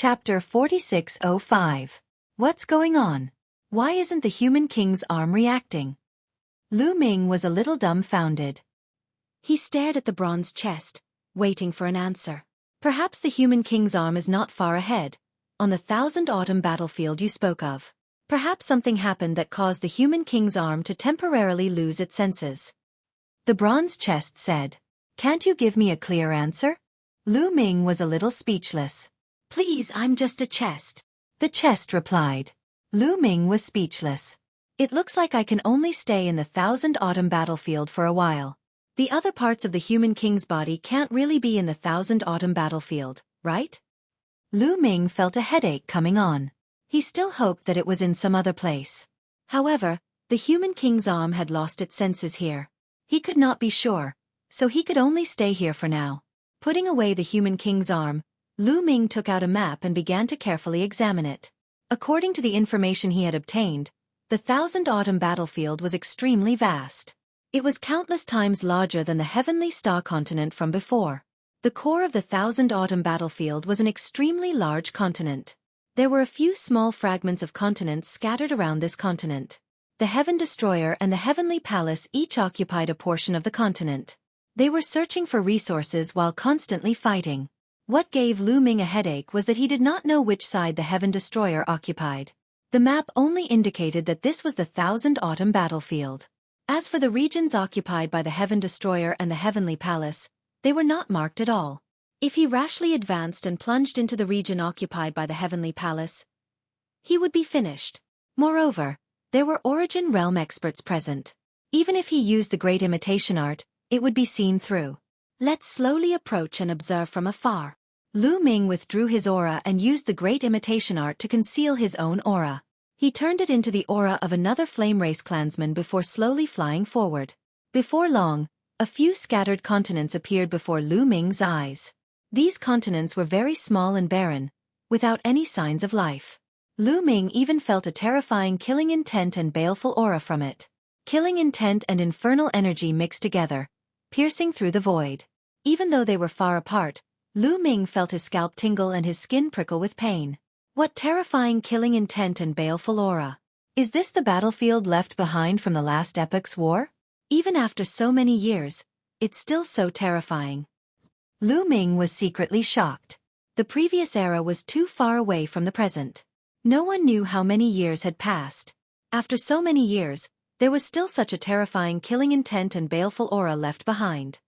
Chapter 4605. What's going on? Why isn't the human king's arm reacting? Lu Ming was a little dumbfounded. He stared at the bronze chest, waiting for an answer. Perhaps the human king's arm is not far ahead, on the Thousand Autumn battlefield you spoke of. Perhaps something happened that caused the human king's arm to temporarily lose its senses. The bronze chest said. Can't you give me a clear answer? Lu Ming was a little speechless. Please, I'm just a chest. The chest replied. Lu Ming was speechless. It looks like I can only stay in the Thousand Autumn battlefield for a while. The other parts of the human king's body can't really be in the Thousand Autumn battlefield, right? Lu Ming felt a headache coming on. He still hoped that it was in some other place. However, the human king's arm had lost its senses here. He could not be sure, so he could only stay here for now. Putting away the human king's arm, Lu Ming took out a map and began to carefully examine it. According to the information he had obtained, the Thousand Autumn battlefield was extremely vast. It was countless times larger than the Heavenly Star continent from before. The core of the Thousand Autumn battlefield was an extremely large continent. There were a few small fragments of continents scattered around this continent. The Heaven Destroyer and the Heavenly Palace each occupied a portion of the continent. They were searching for resources while constantly fighting. What gave Lu Ming a headache was that he did not know which side the Heaven Destroyer occupied. The map only indicated that this was the Thousand Autumn battlefield. As for the regions occupied by the Heaven Destroyer and the Heavenly Palace, they were not marked at all. If he rashly advanced and plunged into the region occupied by the Heavenly Palace, he would be finished. Moreover, there were Origin Realm experts present. Even if he used the Great Imitation Art, it would be seen through. Let's slowly approach and observe from afar. Lu Ming withdrew his aura and used the Great Imitation Art to conceal his own aura. He turned it into the aura of another Flame Race clansman before slowly flying forward. Before long, a few scattered continents appeared before Lu Ming's eyes. These continents were very small and barren, without any signs of life. Lu Ming even felt a terrifying killing intent and baleful aura from it. Killing intent and infernal energy mixed together, piercing through the void. Even though they were far apart, Lu Ming felt his scalp tingle and his skin prickle with pain. What terrifying killing intent and baleful aura. Is this the battlefield left behind from the last epoch's war? Even after so many years, it's still so terrifying. Lu Ming was secretly shocked. The previous era was too far away from the present. No one knew how many years had passed. After so many years, there was still such a terrifying killing intent and baleful aura left behind.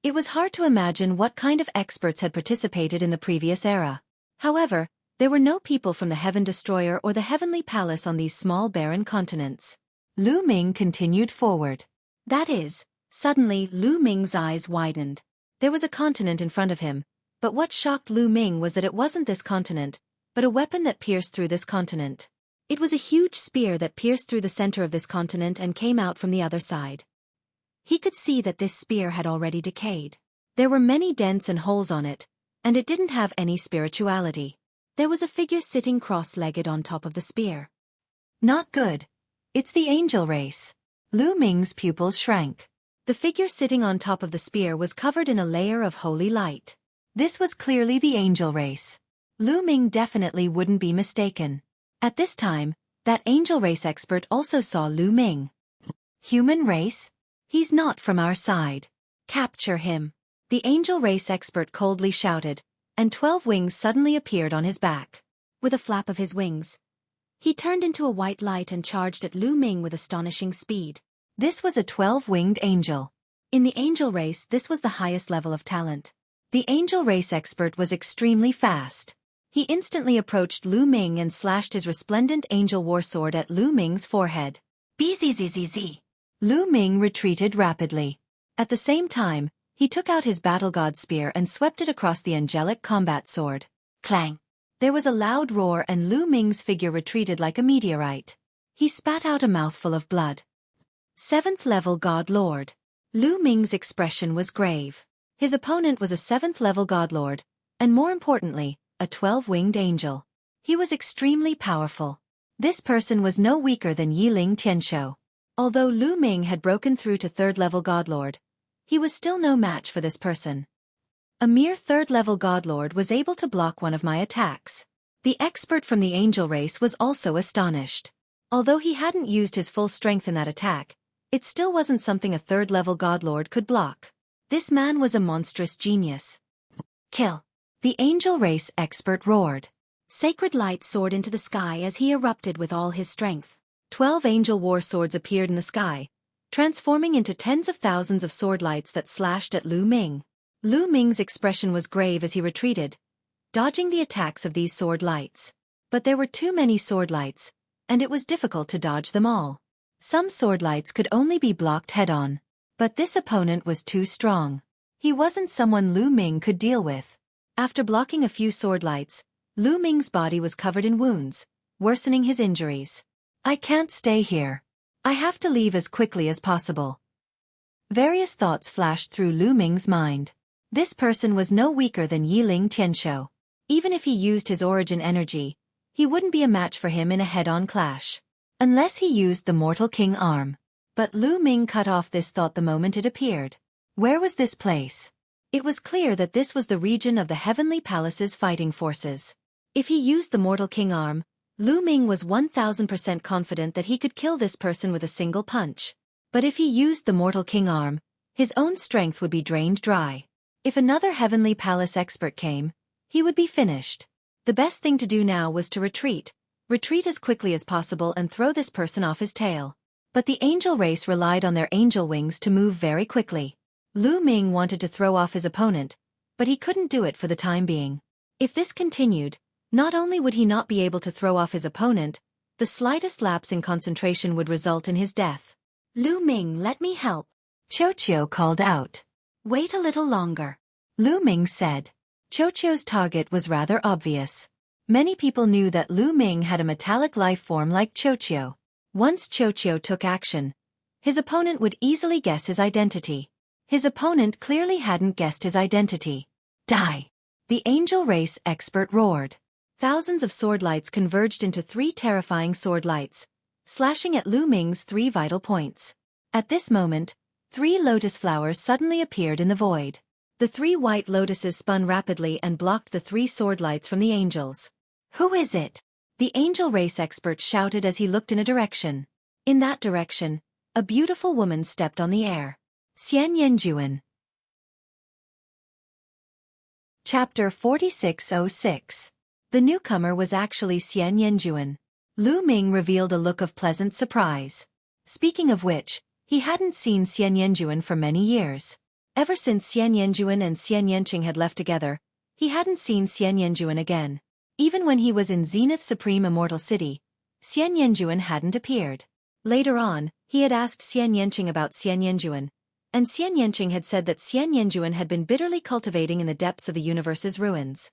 It was hard to imagine what kind of experts had participated in the previous era. However, there were no people from the Heaven Destroyer or the Heavenly Palace on these small barren continents. Lu Ming continued forward. That is, suddenly Lu Ming's eyes widened. There was a continent in front of him, but what shocked Lu Ming was that it wasn't this continent, but a weapon that pierced through this continent. It was a huge spear that pierced through the center of this continent and came out from the other side. He could see that this spear had already decayed. There were many dents and holes on it, and it didn't have any spirituality. There was a figure sitting cross-legged on top of the spear. Not good. It's the angel race. Lu Ming's pupils shrank. The figure sitting on top of the spear was covered in a layer of holy light. This was clearly the angel race. Lu Ming definitely wouldn't be mistaken. At this time, that angel race expert also saw Lu Ming. Human race? He's not from our side. Capture him. The angel race expert coldly shouted, and 12 wings suddenly appeared on his back. With a flap of his wings, he turned into a white light and charged at Lu Ming with astonishing speed. This was a 12-winged angel. In the angel race, this was the highest level of talent. The angel race expert was extremely fast. He instantly approached Lu Ming and slashed his resplendent angel war sword at Lu Ming's forehead. Bzzz. Lu Ming retreated rapidly. At the same time, he took out his battle god spear and swept it across the angelic combat sword. Clang! There was a loud roar and Lu Ming's figure retreated like a meteorite. He spat out a mouthful of blood. 7th level God Lord. Lu Ming's expression was grave. His opponent was a 7th level God Lord, and more importantly, a 12-winged angel. He was extremely powerful. This person was no weaker than Yiling Tianshou. Although Lu Ming had broken through to 3rd level God Lord, he was still no match for this person. A mere third-level godlord was able to block one of my attacks. The expert from the angel race was also astonished. Although he hadn't used his full strength in that attack, it still wasn't something a third-level godlord could block. This man was a monstrous genius. Kill! The angel race expert roared. Sacred light soared into the sky as he erupted with all his strength. 12 angel war swords appeared in the sky, transforming into tens of thousands of sword lights that slashed at Lu Ming. Lu Ming's expression was grave as he retreated, dodging the attacks of these sword lights. But there were too many sword lights, and it was difficult to dodge them all. Some sword lights could only be blocked head-on. But this opponent was too strong. He wasn't someone Lu Ming could deal with. After blocking a few sword lights, Lu Ming's body was covered in wounds, worsening his injuries. I can't stay here. I have to leave as quickly as possible. Various thoughts flashed through Lu Ming's mind. This person was no weaker than Yiling Tianshou. Even if he used his origin energy, he wouldn't be a match for him in a head-on clash. Unless he used the Mortal King arm. But Lu Ming cut off this thought the moment it appeared. Where was this place? It was clear that this was the region of the Heavenly Palace's fighting forces. If he used the Mortal King arm, Lu Ming was 1000% confident that he could kill this person with a single punch. But if he used the Mortal King arm, his own strength would be drained dry. If another Heavenly Palace expert came, he would be finished. The best thing to do now was to retreat as quickly as possible and throw this person off his tail. But the angel race relied on their angel wings to move very quickly. Lu Ming wanted to throw off his opponent, but he couldn't do it for the time being. If this continued, not only would he not be able to throw off his opponent, the slightest lapse in concentration would result in his death. Lu Ming, let me help. Xueqi called out. Wait a little longer. Lu Ming said. Xueqi's target was rather obvious. Many people knew that Lu Ming had a metallic life form like Xueqi. Once Xueqi took action, his opponent would easily guess his identity. His opponent clearly hadn't guessed his identity. Die! The angel race expert roared. Thousands of sword lights converged into 3 terrifying sword lights, slashing at Lu Ming's 3 vital points. At this moment, 3 lotus flowers suddenly appeared in the void. The 3 white lotuses spun rapidly and blocked the 3 sword lights from the angels. Who is it? The angel race expert shouted as he looked in a direction. In that direction, a beautiful woman stepped on the air. Xian Yanjuan. Chapter 4606. The newcomer was actually Xian Yanjuan. Lu Ming revealed a look of pleasant surprise. Speaking of which, he hadn't seen Xian Yanjuan for many years. Ever since Xian Yanjuan and Xian Yanqing had left together, he hadn't seen Xian Yanjuan again. Even when he was in Zenith Supreme Immortal City, Xian Yanjuan hadn't appeared. Later on, he had asked Xian Yanqing about Xian Yanjuan, and Xian Yanqing had said that Xian Yanjuan had been bitterly cultivating in the depths of the universe's ruins.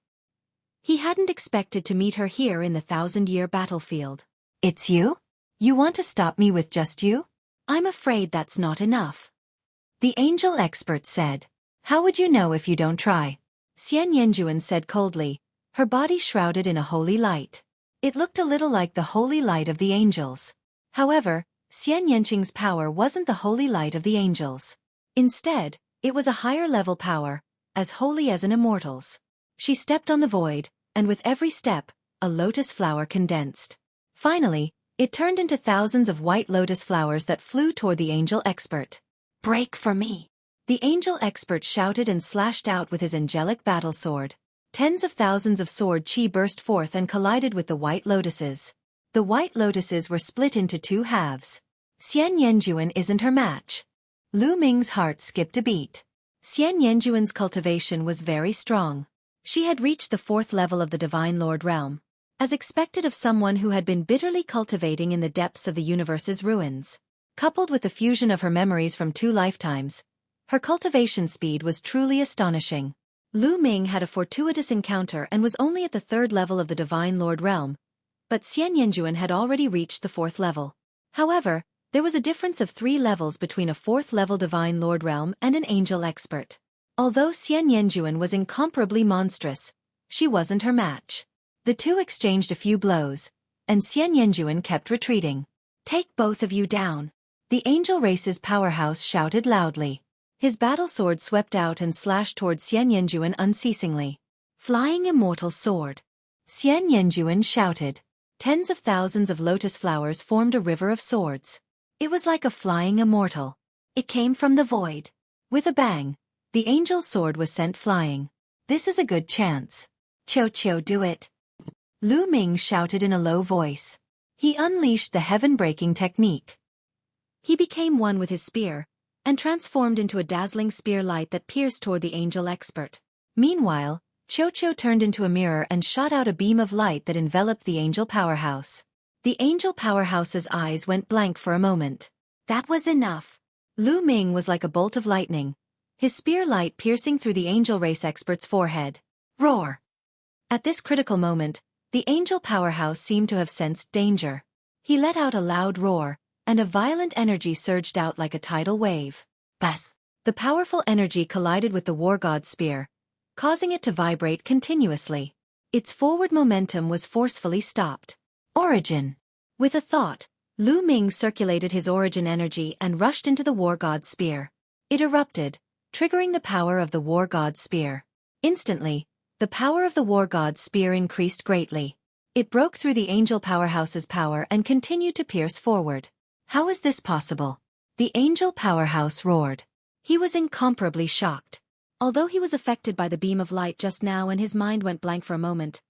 He hadn't expected to meet her here in the 1000-year battlefield. It's you? You want to stop me with just you? I'm afraid that's not enough. The angel expert said. How would you know if you don't try? Xian Yanjuan said coldly, her body shrouded in a holy light. It looked a little like the holy light of the angels. However, Xian Yanqing's power wasn't the holy light of the angels. Instead, it was a higher-level power, as holy as an immortal's. She stepped on the void, and with every step, a lotus flower condensed. Finally, it turned into thousands of white lotus flowers that flew toward the angel expert. Break for me! The angel expert shouted and slashed out with his angelic battle sword. Tens of thousands of sword chi burst forth and collided with the white lotuses. The white lotuses were split into 2 halves. Xian Yanjuan isn't her match. Lu Ming's heart skipped a beat. Xian Yanjuan's cultivation was very strong. She had reached the 4th level of the Divine Lord realm. As expected of someone who had been bitterly cultivating in the depths of the universe's ruins. Coupled with the fusion of her memories from 2 lifetimes, her cultivation speed was truly astonishing. Lu Ming had a fortuitous encounter and was only at the 3rd level of the Divine Lord realm, but Xian Yanjuan had already reached the 4th level. However, there was a difference of 3 levels between a 4th level Divine Lord realm and an angel expert. Although Xian Yanjuan was incomparably monstrous, she wasn't her match. The 2 exchanged a few blows, and Xian Yanjuan kept retreating. Take both of you down. The angel race's powerhouse shouted loudly. His battle sword swept out and slashed toward Xian Yanjuan unceasingly. Flying immortal sword. Xian Yanjuan shouted. Tens of thousands of lotus flowers formed a river of swords. It was like a flying immortal. It came from the void. With a bang, the angel's sword was sent flying. This is a good chance. Qiu, do it. Lu Ming shouted in a low voice. He unleashed the heaven-breaking technique. He became one with his spear, and transformed into a dazzling spear light that pierced toward the angel expert. Meanwhile, Qiu turned into a mirror and shot out a beam of light that enveloped the angel powerhouse. The angel powerhouse's eyes went blank for a moment. That was enough. Lu Ming was like a bolt of lightning, his spear light piercing through the angel race expert's forehead. Roar! At this critical moment, the angel powerhouse seemed to have sensed danger. He let out a loud roar, and a violent energy surged out like a tidal wave. Bas! The powerful energy collided with the war god's spear, causing it to vibrate continuously. Its forward momentum was forcefully stopped. Origin! With a thought, Lu Ming circulated his origin energy and rushed into the war god's spear. It erupted, triggering the power of the war god's spear. Instantly, the power of the war god's spear increased greatly. It broke through the angel powerhouse's power and continued to pierce forward. How is this possible? The angel powerhouse roared. He was incomparably shocked. Although he was affected by the beam of light just now and his mind went blank for a moment,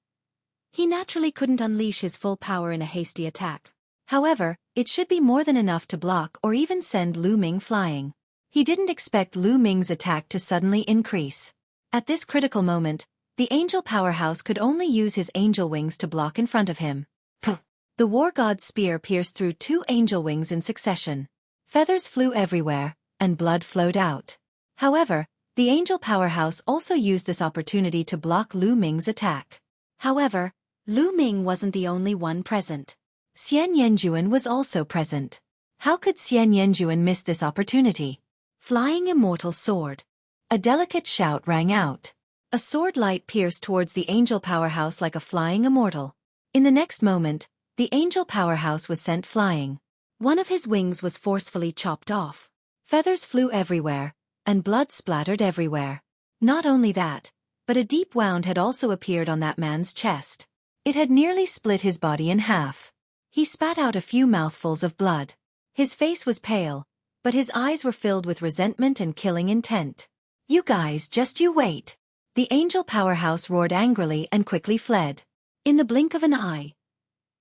he naturally couldn't unleash his full power in a hasty attack. However, it should be more than enough to block or even send Lu Ming flying. He didn't expect Lu Ming's attack to suddenly increase. At this critical moment, the angel powerhouse could only use his angel wings to block in front of him. Puh! The war god's spear pierced through 2 angel wings in succession. Feathers flew everywhere, and blood flowed out. However, the angel powerhouse also used this opportunity to block Lu Ming's attack. However, Lu Ming wasn't the only one present. Xian Yanjuan was also present. How could Xian Yanjuan miss this opportunity? Flying immortal sword. A delicate shout rang out. A sword light pierced towards the angel powerhouse like a flying immortal. In the next moment, the angel powerhouse was sent flying. One of his wings was forcefully chopped off. Feathers flew everywhere, and blood splattered everywhere. Not only that, but a deep wound had also appeared on that man's chest. It had nearly split his body in half. He spat out a few mouthfuls of blood. His face was pale, but his eyes were filled with resentment and killing intent. You guys, just you wait. The angel powerhouse roared angrily and quickly fled. In the blink of an eye,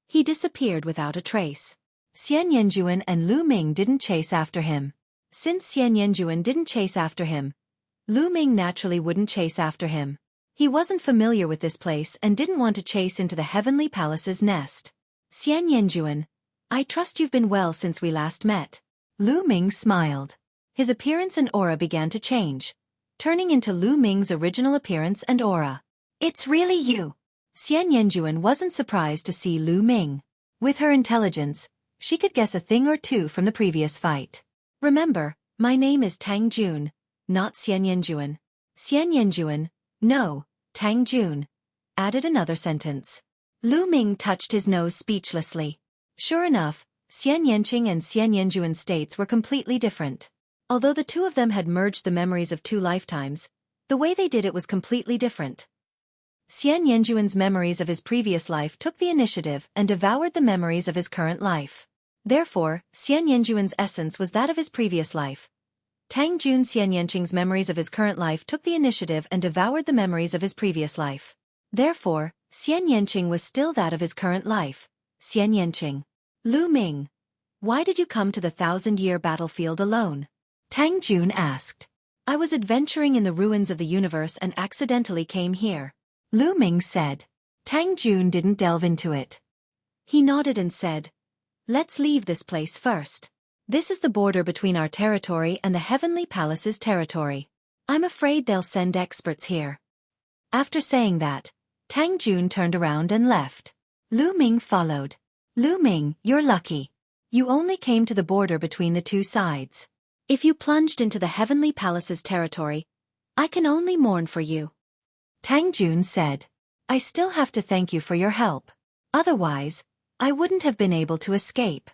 he disappeared without a trace. Xian Yanjuan and Lu Ming didn't chase after him. Since Xian Yanjuan didn't chase after him, Lu Ming naturally wouldn't chase after him. He wasn't familiar with this place and didn't want to chase into the heavenly palace's nest. Xian Yanjuan, I trust you've been well since we last met. Lu Ming smiled. His appearance and aura began to change, turning into Lu Ming's original appearance and aura. It's really you. Xian Yanjuan wasn't surprised to see Lu Ming. With her intelligence, she could guess a thing or two from the previous fight. Remember, my name is Tang Jun, not Xian Yanjuan. Xian Yanjuan, no, Tang Jun. Added another sentence. Lu Ming touched his nose speechlessly. Sure enough, Xian Yanqing and Xian Yanjuan's states were completely different. Although the two of them had merged the memories of 2 lifetimes, the way they did it was completely different. Xian Yanjuan's memories of his previous life took the initiative and devoured the memories of his current life. Therefore, Xian Yanjuan's essence was that of his previous life. Tang Jun Xian Yanqing's memories of his current life took the initiative and devoured the memories of his previous life. Therefore, Xian Yanqing was still that of his current life. Xian Yanqing. Lu Ming. Why did you come to the 1,000-year battlefield alone? Tang Jun asked. I was adventuring in the ruins of the universe and accidentally came here. Lu Ming said. Tang Jun didn't delve into it. He nodded and said, let's leave this place first. This is the border between our territory and the Heavenly Palace's territory. I'm afraid they'll send experts here. After saying that, Tang Jun turned around and left. Lu Ming followed. Lu Ming, you're lucky. You only came to the border between the 2 sides. If you plunged into the Heavenly Palace's territory, I can only mourn for you. Tang Jun said. I still have to thank you for your help. Otherwise, I wouldn't have been able to escape.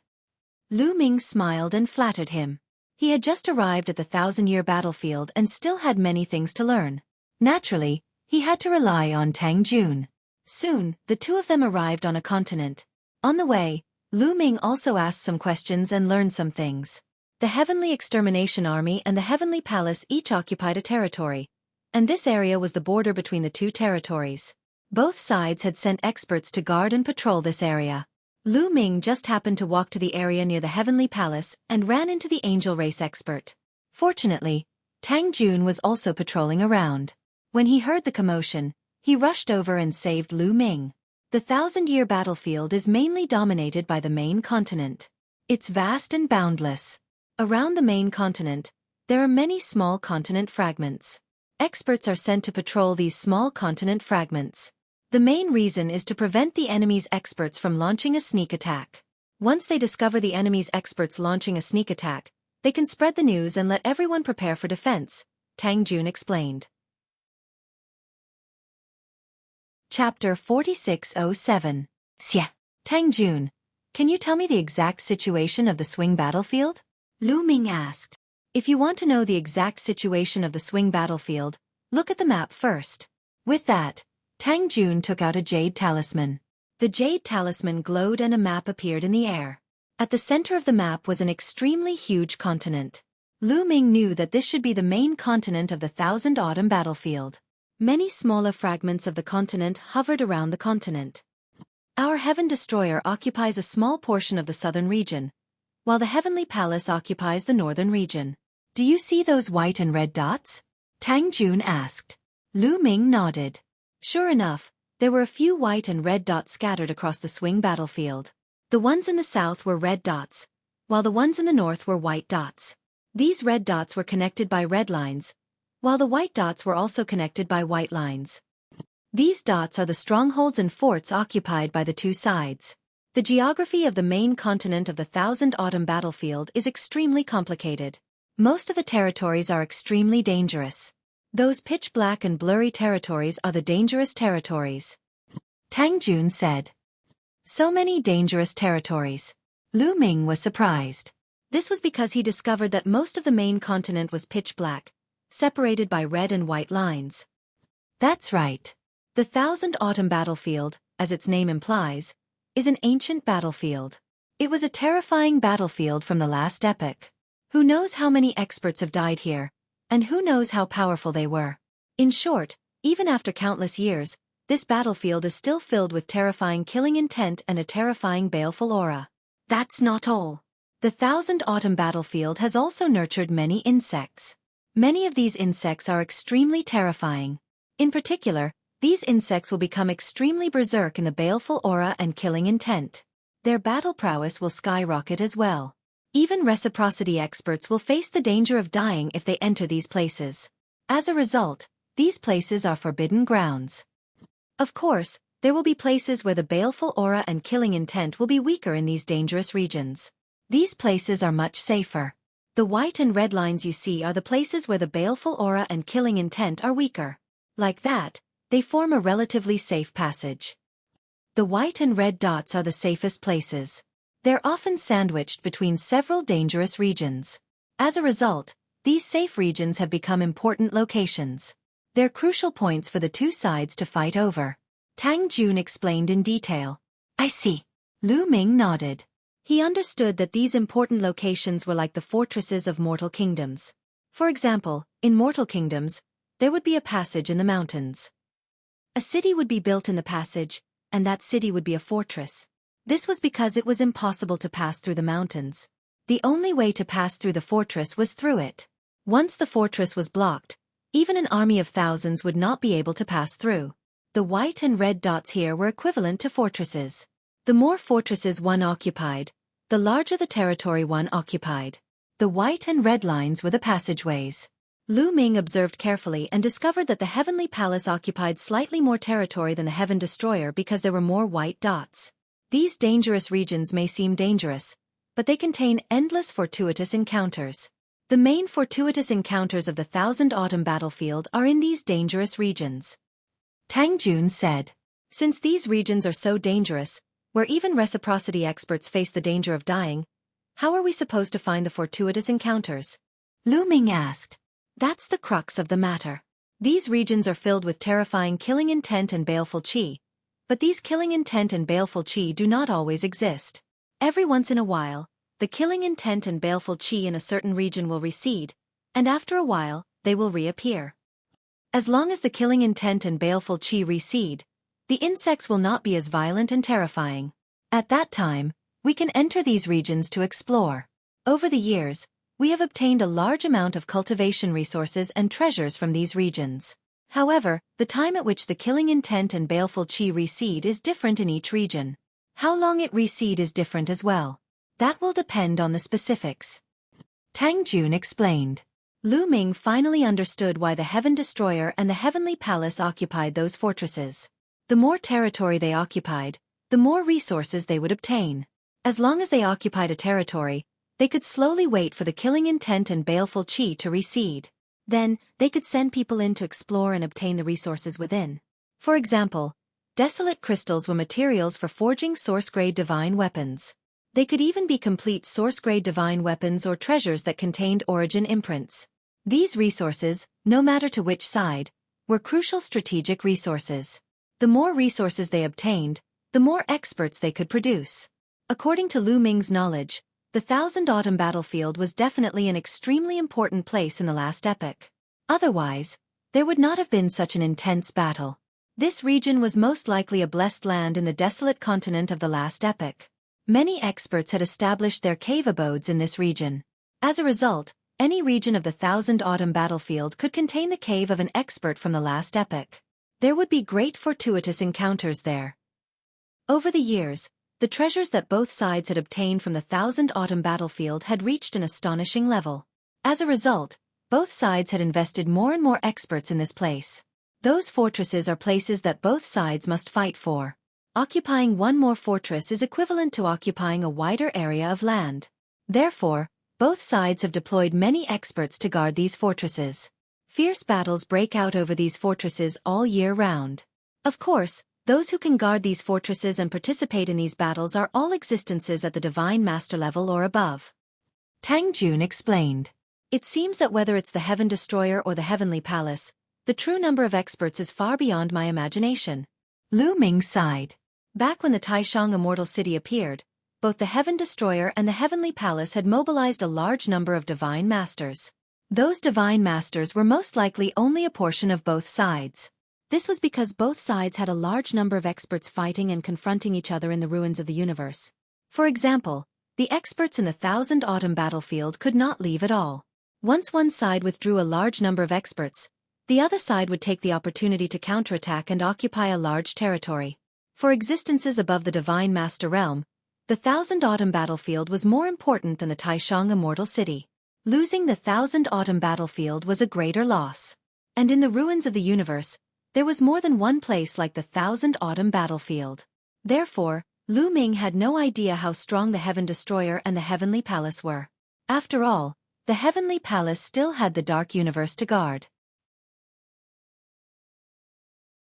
Lu Ming smiled and flattered him. He had just arrived at the 1,000-year battlefield and still had many things to learn. Naturally, he had to rely on Tang Jun. Soon, the two of them arrived on a continent. On the way, Lu Ming also asked some questions and learned some things. The Heavenly Extermination Army and the Heavenly Palace each occupied a territory, and this area was the border between the two territories. Both sides had sent experts to guard and patrol this area. Lu Ming just happened to walk to the area near the Heavenly Palace and ran into the angel race expert. Fortunately, Tang Jun was also patrolling around. When he heard the commotion, he rushed over and saved Lu Ming. The 1,000-year battlefield is mainly dominated by the main continent. It's vast and boundless. Around the main continent, there are many small continent fragments. Experts are sent to patrol these small continent fragments. The main reason is to prevent the enemy's experts from launching a sneak attack. Once they discover the enemy's experts launching a sneak attack, they can spread the news and let everyone prepare for defense, Tang Jun explained. Chapter 4607. Xie. Tang Jun, can you tell me the exact situation of the swing battlefield? Lu Ming asked. If you want to know the exact situation of the swing battlefield, look at the map first. With that, Tang Jun took out a jade talisman. The jade talisman glowed and a map appeared in the air. At the center of the map was an extremely huge continent. Lu Ming knew that this should be the main continent of the 1,000 Autumn battlefield. Many smaller fragments of the continent hovered around the continent. Our Heaven Destroyer occupies a small portion of the southern region, while the Heavenly Palace occupies the northern region. Do you see those white and red dots? Tang Jun asked. Lu Ming nodded. Sure enough, there were a few white and red dots scattered across the swing battlefield. The ones in the south were red dots, while the ones in the north were white dots. These red dots were connected by red lines, while the white dots were also connected by white lines. These dots are the strongholds and forts occupied by the two sides. The geography of the main continent of the 1,000 Autumn battlefield is extremely complicated. Most of the territories are extremely dangerous. Those pitch-black and blurry territories are the dangerous territories. Tang Jun said. So many dangerous territories. Lu Ming was surprised. This was because he discovered that most of the main continent was pitch-black, separated by red and white lines. That's right. The 1,000 Autumn battlefield, as its name implies, is an ancient battlefield. It was a terrifying battlefield from the last epoch. Who knows how many experts have died here? And who knows how powerful they were? In short, even after countless years, this battlefield is still filled with terrifying killing intent and a terrifying baleful aura. That's not all. The 1,000 Autumn battlefield has also nurtured many insects. Many of these insects are extremely terrifying. In particular, these insects will become extremely berserk in the baleful aura and killing intent. Their battle prowess will skyrocket as well. Even reciprocity experts will face the danger of dying if they enter these places. As a result, these places are forbidden grounds. Of course, there will be places where the baleful aura and killing intent will be weaker in these dangerous regions. These places are much safer. The white and red lines you see are the places where the baleful aura and killing intent are weaker. Like that, they form a relatively safe passage. The white and red dots are the safest places. They're often sandwiched between several dangerous regions. As a result, these safe regions have become important locations. They're crucial points for the two sides to fight over. Tang Jun explained in detail. I see. Lu Ming nodded. He understood that these important locations were like the fortresses of mortal kingdoms. For example, in mortal kingdoms, there would be a passage in the mountains. A city would be built in the passage, and that city would be a fortress. This was because it was impossible to pass through the mountains. The only way to pass through the fortress was through it. Once the fortress was blocked, even an army of thousands would not be able to pass through. The white and red dots here were equivalent to fortresses. The more fortresses one occupied, the larger the territory one occupied. The white and red lines were the passageways. Lu Ming observed carefully and discovered that the Heavenly Palace occupied slightly more territory than the Heaven Destroyer because there were more white dots. These dangerous regions may seem dangerous, but they contain endless fortuitous encounters. The main fortuitous encounters of the 1,000 Autumn battlefield are in these dangerous regions. Tang Jun said. Since these regions are so dangerous, where even reciprocity experts face the danger of dying, How are we supposed to find the fortuitous encounters? Lu Ming asked. That's the crux of the matter. These regions are filled with terrifying killing intent and baleful qi. But these killing intent and baleful qi do not always exist. Every once in a while, the killing intent and baleful qi in a certain region will recede, and after a while, they will reappear. As long as the killing intent and baleful qi recede, the insects will not be as violent and terrifying. At that time, we can enter these regions to explore. Over the years, we have obtained a large amount of cultivation resources and treasures from these regions. However, the time at which the killing intent and baleful qi recede is different in each region. How long it recede is different as well. That will depend on the specifics. Tang Jun explained. Lu Ming finally understood why the Heaven Destroyer and the Heavenly Palace occupied those fortresses. The more territory they occupied, the more resources they would obtain. As long as they occupied a territory, they could slowly wait for the killing intent and baleful qi to recede. Then, they could send people in to explore and obtain the resources within. For example, desolate crystals were materials for forging source-grade divine weapons. They could even be complete source-grade divine weapons or treasures that contained origin imprints. These resources, no matter to which side, were crucial strategic resources. The more resources they obtained, the more experts they could produce. According to Lu Ming's knowledge, the Thousand Autumn battlefield was definitely an extremely important place in the last epoch. Otherwise, there would not have been such an intense battle. This region was most likely a blessed land in the desolate continent of the last epoch. Many experts had established their cave abodes in this region. As a result, any region of the Thousand Autumn battlefield could contain the cave of an expert from the last epoch. There would be great fortuitous encounters there. Over the years, the treasures that both sides had obtained from the Thousand Autumn battlefield had reached an astonishing level. As a result, both sides had invested more and more experts in this place. Those fortresses are places that both sides must fight for. Occupying one more fortress is equivalent to occupying a wider area of land. Therefore, both sides have deployed many experts to guard these fortresses. Fierce battles break out over these fortresses all year round. Of course, those who can guard these fortresses and participate in these battles are all existences at the Divine Master level or above. Tang Jun explained. It seems that whether it's the Heaven Destroyer or the Heavenly Palace, the true number of experts is far beyond my imagination. Lu Ming sighed. Back when the Taishang Immortal City appeared, both the Heaven Destroyer and the Heavenly Palace had mobilized a large number of Divine Masters. Those Divine Masters were most likely only a portion of both sides. This was because both sides had a large number of experts fighting and confronting each other in the ruins of the universe. For example, the experts in the Thousand Autumn battlefield could not leave at all. Once one side withdrew a large number of experts, the other side would take the opportunity to counterattack and occupy a large territory. For existences above the Divine Master realm, the Thousand Autumn battlefield was more important than the Taishang Immortal City. Losing the Thousand Autumn battlefield was a greater loss. And in the ruins of the universe, there was more than one place like the Thousand Autumn battlefield. Therefore, Lu Ming had no idea how strong the Heaven Destroyer and the Heavenly Palace were. After all, the Heavenly Palace still had the Dark Universe to guard.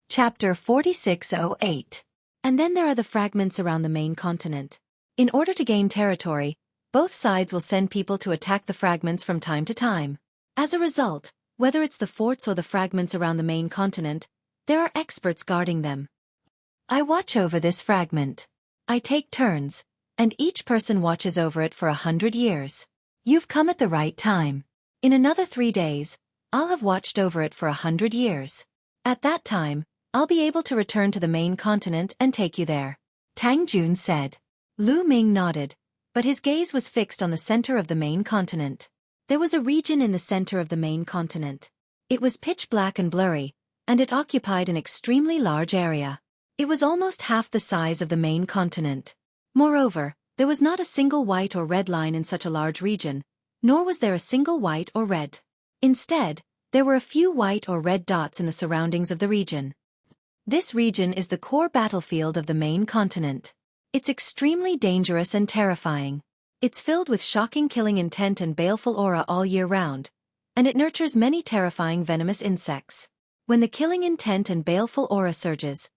Chapter 4608. And then there are the fragments around the main continent. In order to gain territory, both sides will send people to attack the fragments from time to time. As a result, whether it's the forts or the fragments around the main continent, there are experts guarding them. I watch over this fragment. I take turns, and each person watches over it for 100 years. You've come at the right time. In another 3 days, I'll have watched over it for 100 years. At that time, I'll be able to return to the main continent and take you there. Tang Jun said. Lu Ming nodded, but his gaze was fixed on the center of the main continent. There was a region in the center of the main continent. It was pitch black and blurry, and it occupied an extremely large area. It was almost half the size of the main continent. Moreover, there was not a single white or red line in such a large region, nor was there a single white or red. Instead, there were a few white or red dots in the surroundings of the region. This region is the core battlefield of the main continent. It's extremely dangerous and terrifying. It's filled with shocking killing intent and baleful aura all year round, and it nurtures many terrifying venomous insects. When the killing intent and baleful aura surges,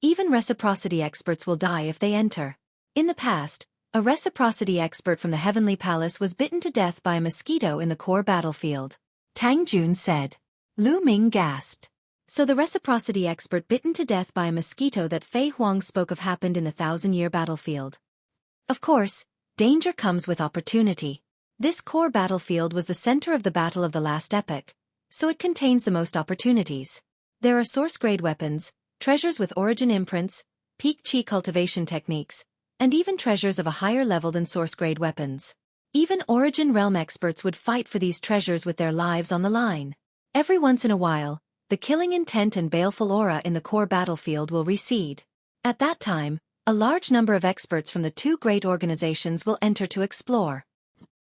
even reciprocity experts will die if they enter. In the past, A reciprocity expert from the Heavenly Palace was bitten to death by a mosquito in the core battlefield. Tang Jun said. Lu Ming gasped. So the reciprocity expert bitten to death by a mosquito that Fei Huang spoke of happened in the 1,000-year battlefield. Of course, danger comes with opportunity. This core battlefield was the center of the battle of the last epoch, so it contains the most opportunities. There are source-grade weapons, treasures with origin imprints, peak chi cultivation techniques, and even treasures of a higher level than source-grade weapons. Even Origin Realm experts would fight for these treasures with their lives on the line. Every once in a while, the killing intent and baleful aura in the core battlefield will recede. At that time, a large number of experts from the two great organizations will enter to explore.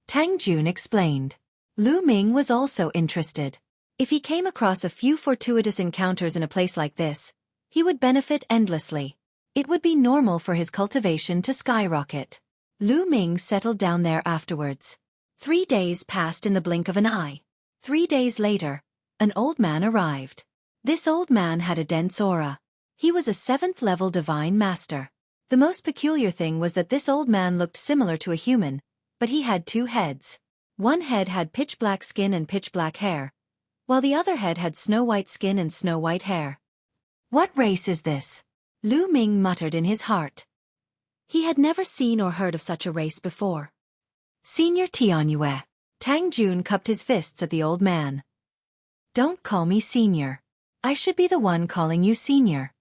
Tang Jun explained. Lu Ming was also interested. If he came across a few fortuitous encounters in a place like this, he would benefit endlessly. It would be normal for his cultivation to skyrocket. Lu Ming settled down there afterwards. 3 days passed in the blink of an eye. 3 days later, an old man arrived. This old man had a dense aura. He was a 7th-level divine master. The most peculiar thing was that this old man looked similar to a human, but he had 2 heads. One head had pitch-black skin and pitch-black hair, while the other head had snow-white skin and snow-white hair. What race is this? Lu Ming muttered in his heart. He had never seen or heard of such a race before. Senior Tianyue. Tang Jun cupped his fists at the old man. Don't call me senior. I should be the one calling you senior.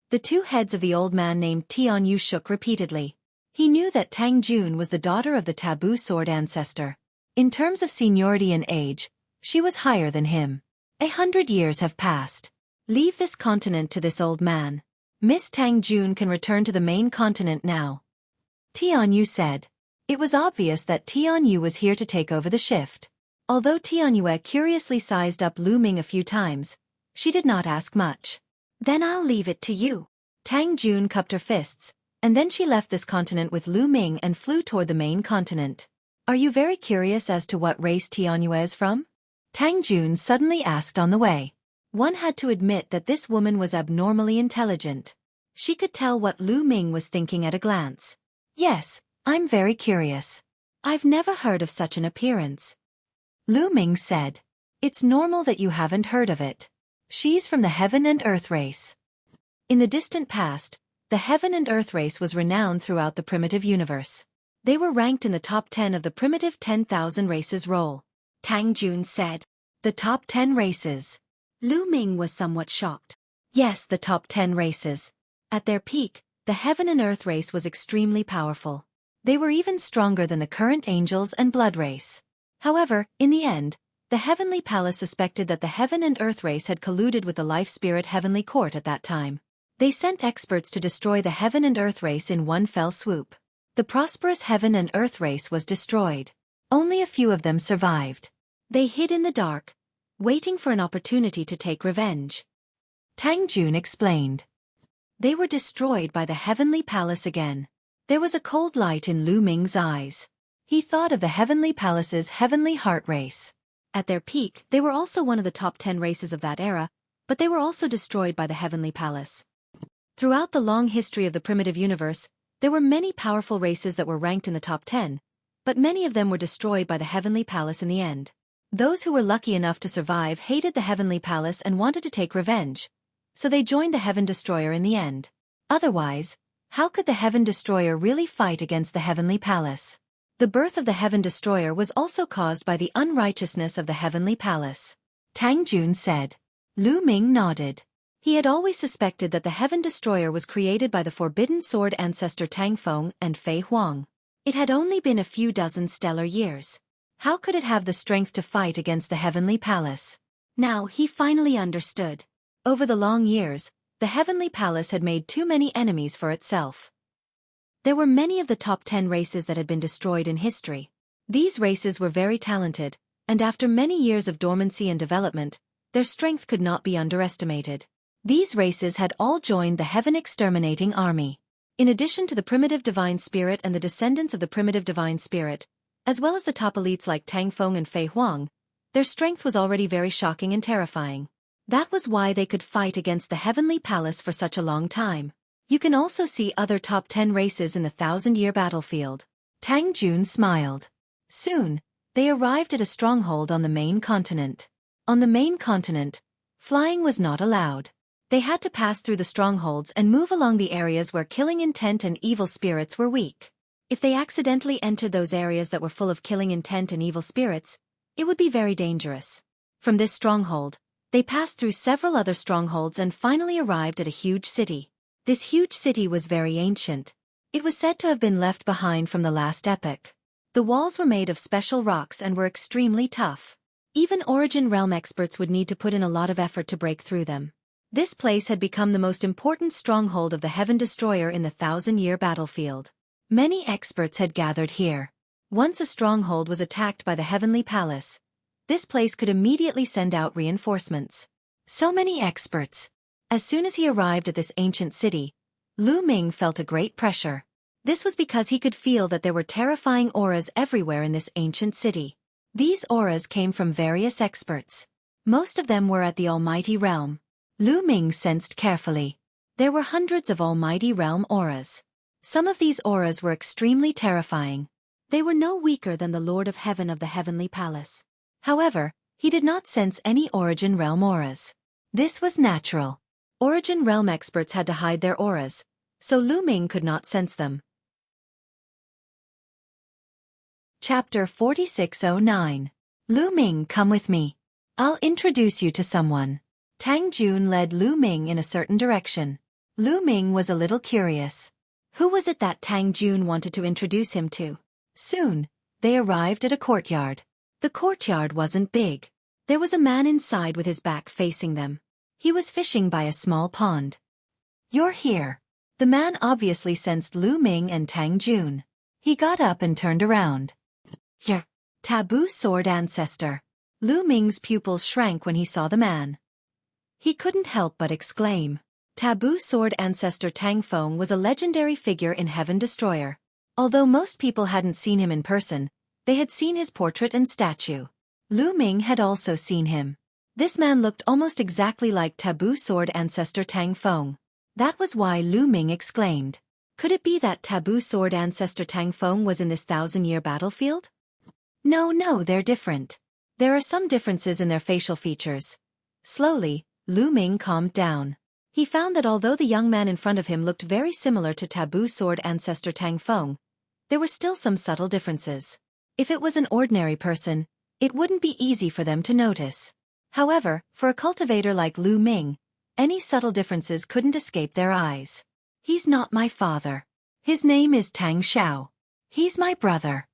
The 2 heads of the old man named Tianyu shook repeatedly. He knew that Tang Jun was the daughter of the taboo sword ancestor. In terms of seniority and age, she was higher than him. 100 years have passed. Leave this continent to this old man. Miss Tang Jun can return to the main continent now. Tianyu said. It was obvious that Tianyu was here to take over the shift. Although Tianyue curiously sized up Lu Ming a few times, she did not ask much. Then I'll leave it to you. Tang Jun cupped her fists, and then she left this continent with Lu Ming and flew toward the main continent. Are you very curious as to what race Tianyue is from? Tang Jun suddenly asked on the way. One had to admit that this woman was abnormally intelligent. She could tell what Lu Ming was thinking at a glance. Yes, I'm very curious. I've never heard of such an appearance. Lu Ming said. It's normal that you haven't heard of it. She's from the Heaven and Earth race. In the distant past, the Heaven and Earth race was renowned throughout the primitive universe. They were ranked in the top 10 of the primitive 10,000 races roll. Tang Jun said. The top 10 races. Lu Ming was somewhat shocked. Yes, the top 10 races. At their peak, the Heaven and Earth race was extremely powerful. They were even stronger than the current Angels and Blood race. However, in the end, the Heavenly Palace suspected that the Heaven and Earth race had colluded with the Life Spirit Heavenly Court at that time. They sent experts to destroy the Heaven and Earth race in one fell swoop. The prosperous Heaven and Earth race was destroyed. Only a few of them survived. They hid in the dark, waiting for an opportunity to take revenge. Tang Jun explained. They were destroyed by the Heavenly Palace again. There was a cold light in Lu Ming's eyes. He thought of the Heavenly Palace's Heavenly Heart race. At their peak, they were also one of the top 10 races of that era, but they were also destroyed by the Heavenly Palace. Throughout the long history of the primitive universe, there were many powerful races that were ranked in the top 10, but many of them were destroyed by the Heavenly Palace in the end. Those who were lucky enough to survive hated the Heavenly Palace and wanted to take revenge, so they joined the Heaven Destroyer in the end. Otherwise, how could the Heaven Destroyer really fight against the Heavenly Palace? The birth of the Heaven Destroyer was also caused by the unrighteousness of the Heavenly Palace. Tang Jun said. Lu Ming nodded. He had always suspected that the Heaven Destroyer was created by the Forbidden Sword ancestor Tang Feng and Fei Huang. It had only been a few dozen stellar years. How could it have the strength to fight against the Heavenly Palace? Now he finally understood. Over the long years, the Heavenly Palace had made too many enemies for itself. There were many of the top 10 races that had been destroyed in history. These races were very talented, and after many years of dormancy and development, their strength could not be underestimated. These races had all joined the Heaven Exterminating Army. In addition to the primitive Divine Spirit and the descendants of the primitive Divine Spirit, as well as the top elites like Tang Feng and Fei Huang, their strength was already very shocking and terrifying. That was why they could fight against the Heavenly Palace for such a long time. You can also see other top 10 races in the 1,000-year battlefield. Tang Jun smiled. Soon, they arrived at a stronghold on the main continent. On the main continent, flying was not allowed. They had to pass through the strongholds and move along the areas where killing intent and evil spirits were weak. If they accidentally entered those areas that were full of killing intent and evil spirits, it would be very dangerous. From this stronghold, they passed through several other strongholds and finally arrived at a huge city. This huge city was very ancient. It was said to have been left behind from the last epoch. The walls were made of special rocks and were extremely tough. Even Origin Realm experts would need to put in a lot of effort to break through them. This place had become the most important stronghold of the Heaven Destroyer in the 1,000-year battlefield. Many experts had gathered here. Once a stronghold was attacked by the Heavenly Palace, this place could immediately send out reinforcements. So many experts. As soon as he arrived at this ancient city, Lu Ming felt a great pressure. This was because he could feel that there were terrifying auras everywhere in this ancient city. These auras came from various experts. Most of them were at the Almighty Realm. Lu Ming sensed carefully. There were hundreds of Almighty Realm auras. Some of these auras were extremely terrifying. They were no weaker than the Lord of Heaven of the Heavenly Palace. However, he did not sense any Origin Realm auras. This was natural. Origin Realm experts had to hide their auras, so Lu Ming could not sense them. Chapter 4609. Lu Ming, come with me. I'll introduce you to someone. Tang Jun led Lu Ming in a certain direction. Lu Ming was a little curious. Who was it that Tang Jun wanted to introduce him to? Soon, they arrived at a courtyard. The courtyard wasn't big. There was a man inside with his back facing them. He was fishing by a small pond. You're here. The man obviously sensed Lu Ming and Tang Jun. He got up and turned around. You're Taboo Sword Ancestor. Lu Ming's pupils shrank when he saw the man. He couldn't help but exclaim. Taboo Sword Ancestor Tang Feng was a legendary figure in Heaven Destroyer. Although most people hadn't seen him in person, they had seen his portrait and statue. Lu Ming had also seen him. This man looked almost exactly like Taboo Sword Ancestor Tang Feng. That was why Lu Ming exclaimed. Could it be that Taboo Sword Ancestor Tang Feng was in this 1,000-year battlefield? No, they're different. There are some differences in their facial features. Slowly, Lu Ming calmed down. He found that although the young man in front of him looked very similar to Taboo Sword Ancestor Tang Feng, there were still some subtle differences. If it was an ordinary person, it wouldn't be easy for them to notice. However, for a cultivator like Lu Ming, any subtle differences couldn't escape their eyes. He's not my father. His name is Tang Xiao. He's my brother.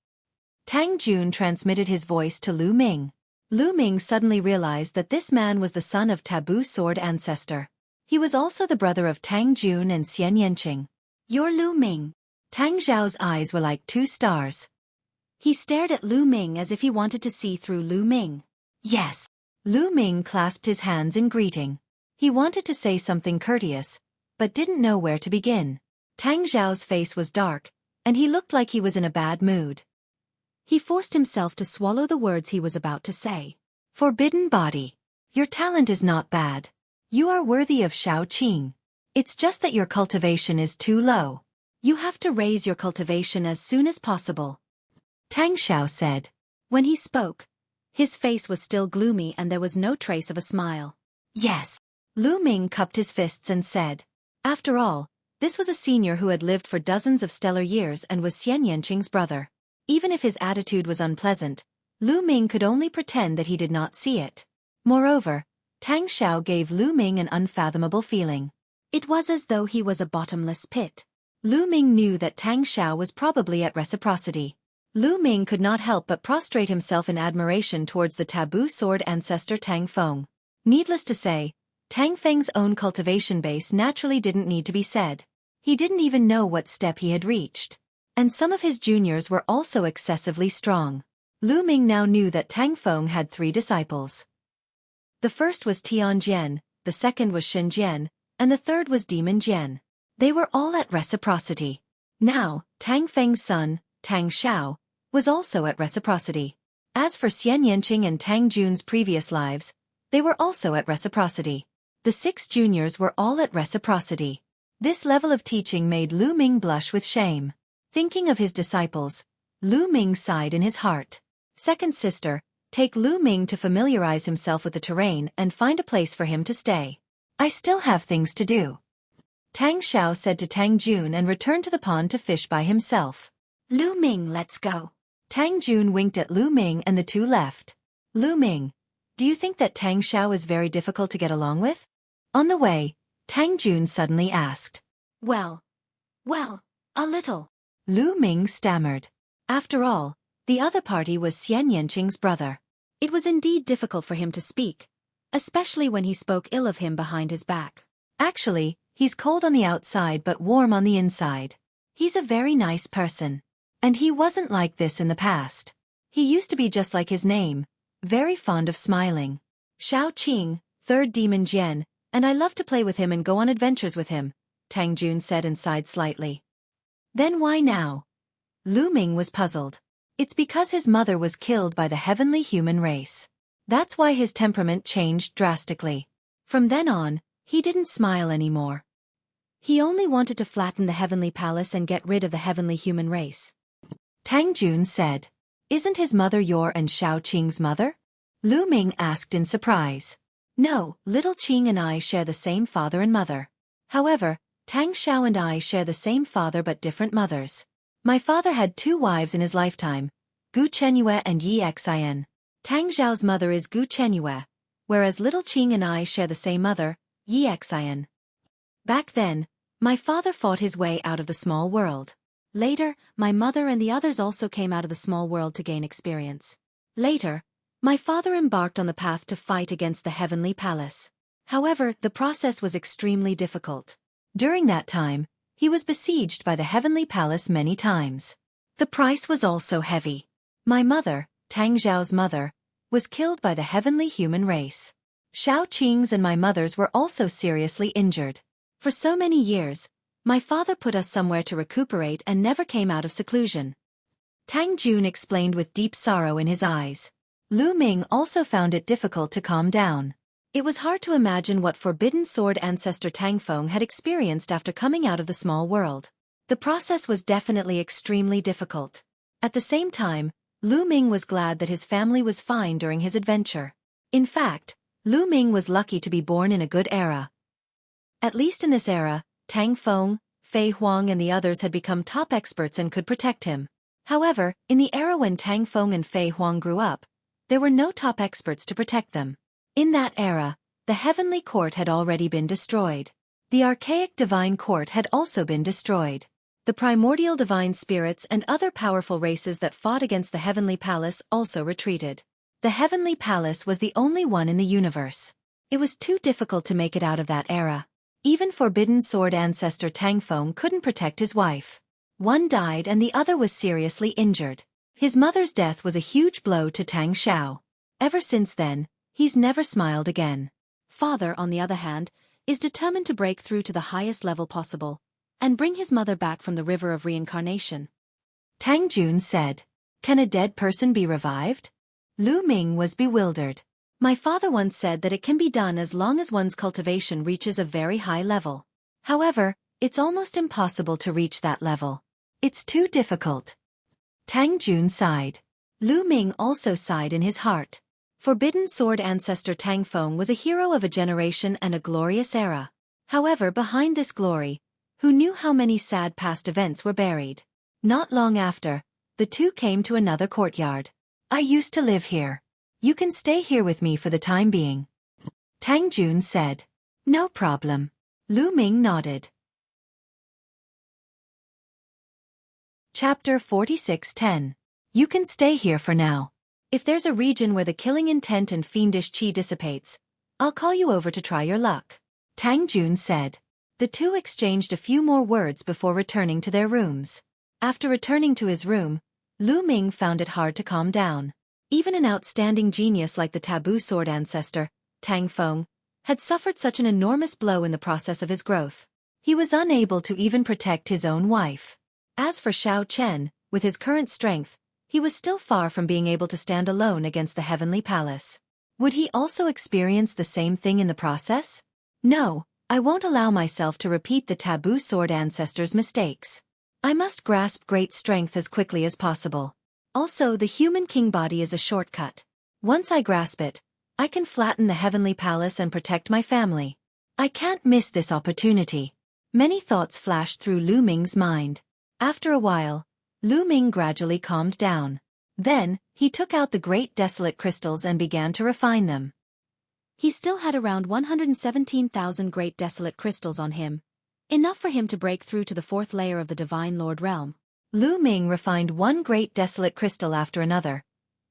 Tang Jun transmitted his voice to Lu Ming. Lu Ming suddenly realized that this man was the son of Taboo Sword Ancestor. He was also the brother of Tang Jun and Xian Yanqing. You're Lu Ming. Tang Xiao's eyes were like two stars. He stared at Lu Ming as if he wanted to see through Lu Ming. Yes. Lu Ming clasped his hands in greeting. He wanted to say something courteous, but didn't know where to begin. Tang Xiao's face was dark, and he looked like he was in a bad mood. He forced himself to swallow the words he was about to say. Forbidden Body. Your talent is not bad. You are worthy of Shao Qing. It's just that your cultivation is too low. You have to raise your cultivation as soon as possible. Tang Xiao said. When he spoke, his face was still gloomy and there was no trace of a smile. Yes. Lu Ming cupped his fists and said. After all, this was a senior who had lived for dozens of stellar years and was Xian Yanqing's brother. Even if his attitude was unpleasant, Lu Ming could only pretend that he did not see it. Moreover, Tang Xiao gave Lu Ming an unfathomable feeling. It was as though he was a bottomless pit. Lu Ming knew that Tang Xiao was probably at reciprocity. Lu Ming could not help but prostrate himself in admiration towards the Taboo Sword Ancestor Tang Feng. Needless to say, Tang Feng's own cultivation base naturally didn't need to be said. He didn't even know what step he had reached. And some of his juniors were also excessively strong. Lu Ming now knew that Tang Feng had 3 disciples. The first was Tian Jian, the second was Shen Jian, and the third was Demon Jian. They were all at reciprocity. Now, Tang Feng's son, Tang Xiao, was also at reciprocity. As for Xian Yanqing and Tang Jun's previous lives, they were also at reciprocity. The 6 juniors were all at reciprocity. This level of teaching made Lu Ming blush with shame. Thinking of his disciples, Lu Ming sighed in his heart. Second sister, take Lu Ming to familiarize himself with the terrain and find a place for him to stay. I still have things to do. Tang Xiao said to Tang Jun and returned to the pond to fish by himself. Lu Ming, let's go. Tang Jun winked at Lu Ming and the two left. Lu Ming, do you think that Tang Xiao is very difficult to get along with? On the way, Tang Jun suddenly asked. Well, a little. Lu Ming stammered. After all, the other party was Xian Yanqing's brother. It was indeed difficult for him to speak, especially when he spoke ill of him behind his back. Actually, he's cold on the outside but warm on the inside. He's a very nice person. And he wasn't like this in the past. He used to be just like his name, very fond of smiling. Shao Qing, third demon Jian, and I love to play with him and go on adventures with him, Tang Jun said and sighed slightly. Then why now? Lu Ming was puzzled. It's because his mother was killed by the heavenly human race. That's why his temperament changed drastically. From then on, he didn't smile anymore. He only wanted to flatten the heavenly palace and get rid of the heavenly human race. Tang Jun said. Isn't his mother your and Shao Qing's mother? Lu Ming asked in surprise. No, little Qing and I share the same father and mother. However, Tang Xiao and I share the same father but different mothers. My father had 2 wives in his lifetime, Gu Chenyue and Yi Xian. Tang Xiao's mother is Gu Chenyue, whereas little Qing and I share the same mother, Yi Xian. Back then, my father fought his way out of the small world. Later, my mother and the others also came out of the small world to gain experience. Later, my father embarked on the path to fight against the heavenly palace. However, the process was extremely difficult. During that time, he was besieged by the heavenly palace many times. The price was also heavy. My mother, Tang Xiao's mother, was killed by the heavenly human race. Shao Qing's and my mother's were also seriously injured. For so many years, my father put us somewhere to recuperate and never came out of seclusion. Tang Jun explained with deep sorrow in his eyes. Lu Ming also found it difficult to calm down. It was hard to imagine what Forbidden Sword ancestor Tang Feng had experienced after coming out of the small world. The process was definitely extremely difficult. At the same time, Lu Ming was glad that his family was fine during his adventure. In fact, Lu Ming was lucky to be born in a good era. At least in this era, Tang Feng, Fei Huang and the others had become top experts and could protect him. However, in the era when Tang Feng and Fei Huang grew up, there were no top experts to protect them. In that era, the heavenly court had already been destroyed. The archaic divine court had also been destroyed. The primordial divine spirits and other powerful races that fought against the heavenly palace also retreated. The heavenly palace was the only one in the universe. It was too difficult to make it out of that era. Even Forbidden Sword ancestor Tang Feng couldn't protect his wife. One died and the other was seriously injured. His mother's death was a huge blow to Tang Xiao. Ever since then, he's never smiled again. Father, on the other hand, is determined to break through to the highest level possible and bring his mother back from the river of reincarnation. Tang Jun said. Can a dead person be revived? Lu Ming was bewildered. My father once said that it can be done as long as one's cultivation reaches a very high level. However, it's almost impossible to reach that level. It's too difficult. Tang Jun sighed. Lu Ming also sighed in his heart. Forbidden Sword ancestor Tang Feng was a hero of a generation and a glorious era. However, behind this glory, who knew how many sad past events were buried? Not long after, the two came to another courtyard. I used to live here. You can stay here with me for the time being. Tang Jun said. No problem. Lu Ming nodded. Chapter 46:10. You can stay here for now. If there's a region where the killing intent and fiendish qi dissipates, I'll call you over to try your luck. Tang Jun said. The two exchanged a few more words before returning to their rooms. After returning to his room, Lu Ming found it hard to calm down. Even an outstanding genius like the taboo sword ancestor, Tang Feng, had suffered such an enormous blow in the process of his growth. He was unable to even protect his own wife. As for Shao Chen, with his current strength, he was still far from being able to stand alone against the heavenly palace. Would he also experience the same thing in the process? No, I won't allow myself to repeat the taboo sword ancestors' mistakes. I must grasp great strength as quickly as possible. Also, the human king body is a shortcut. Once I grasp it, I can flatten the heavenly palace and protect my family. I can't miss this opportunity. Many thoughts flashed through Lu Ming's mind. After a while, Lu Ming gradually calmed down. Then, he took out the great desolate crystals and began to refine them. He still had around 117,000 great desolate crystals on him, enough for him to break through to the fourth layer of the Divine Lord realm. Lu Ming refined one great desolate crystal after another,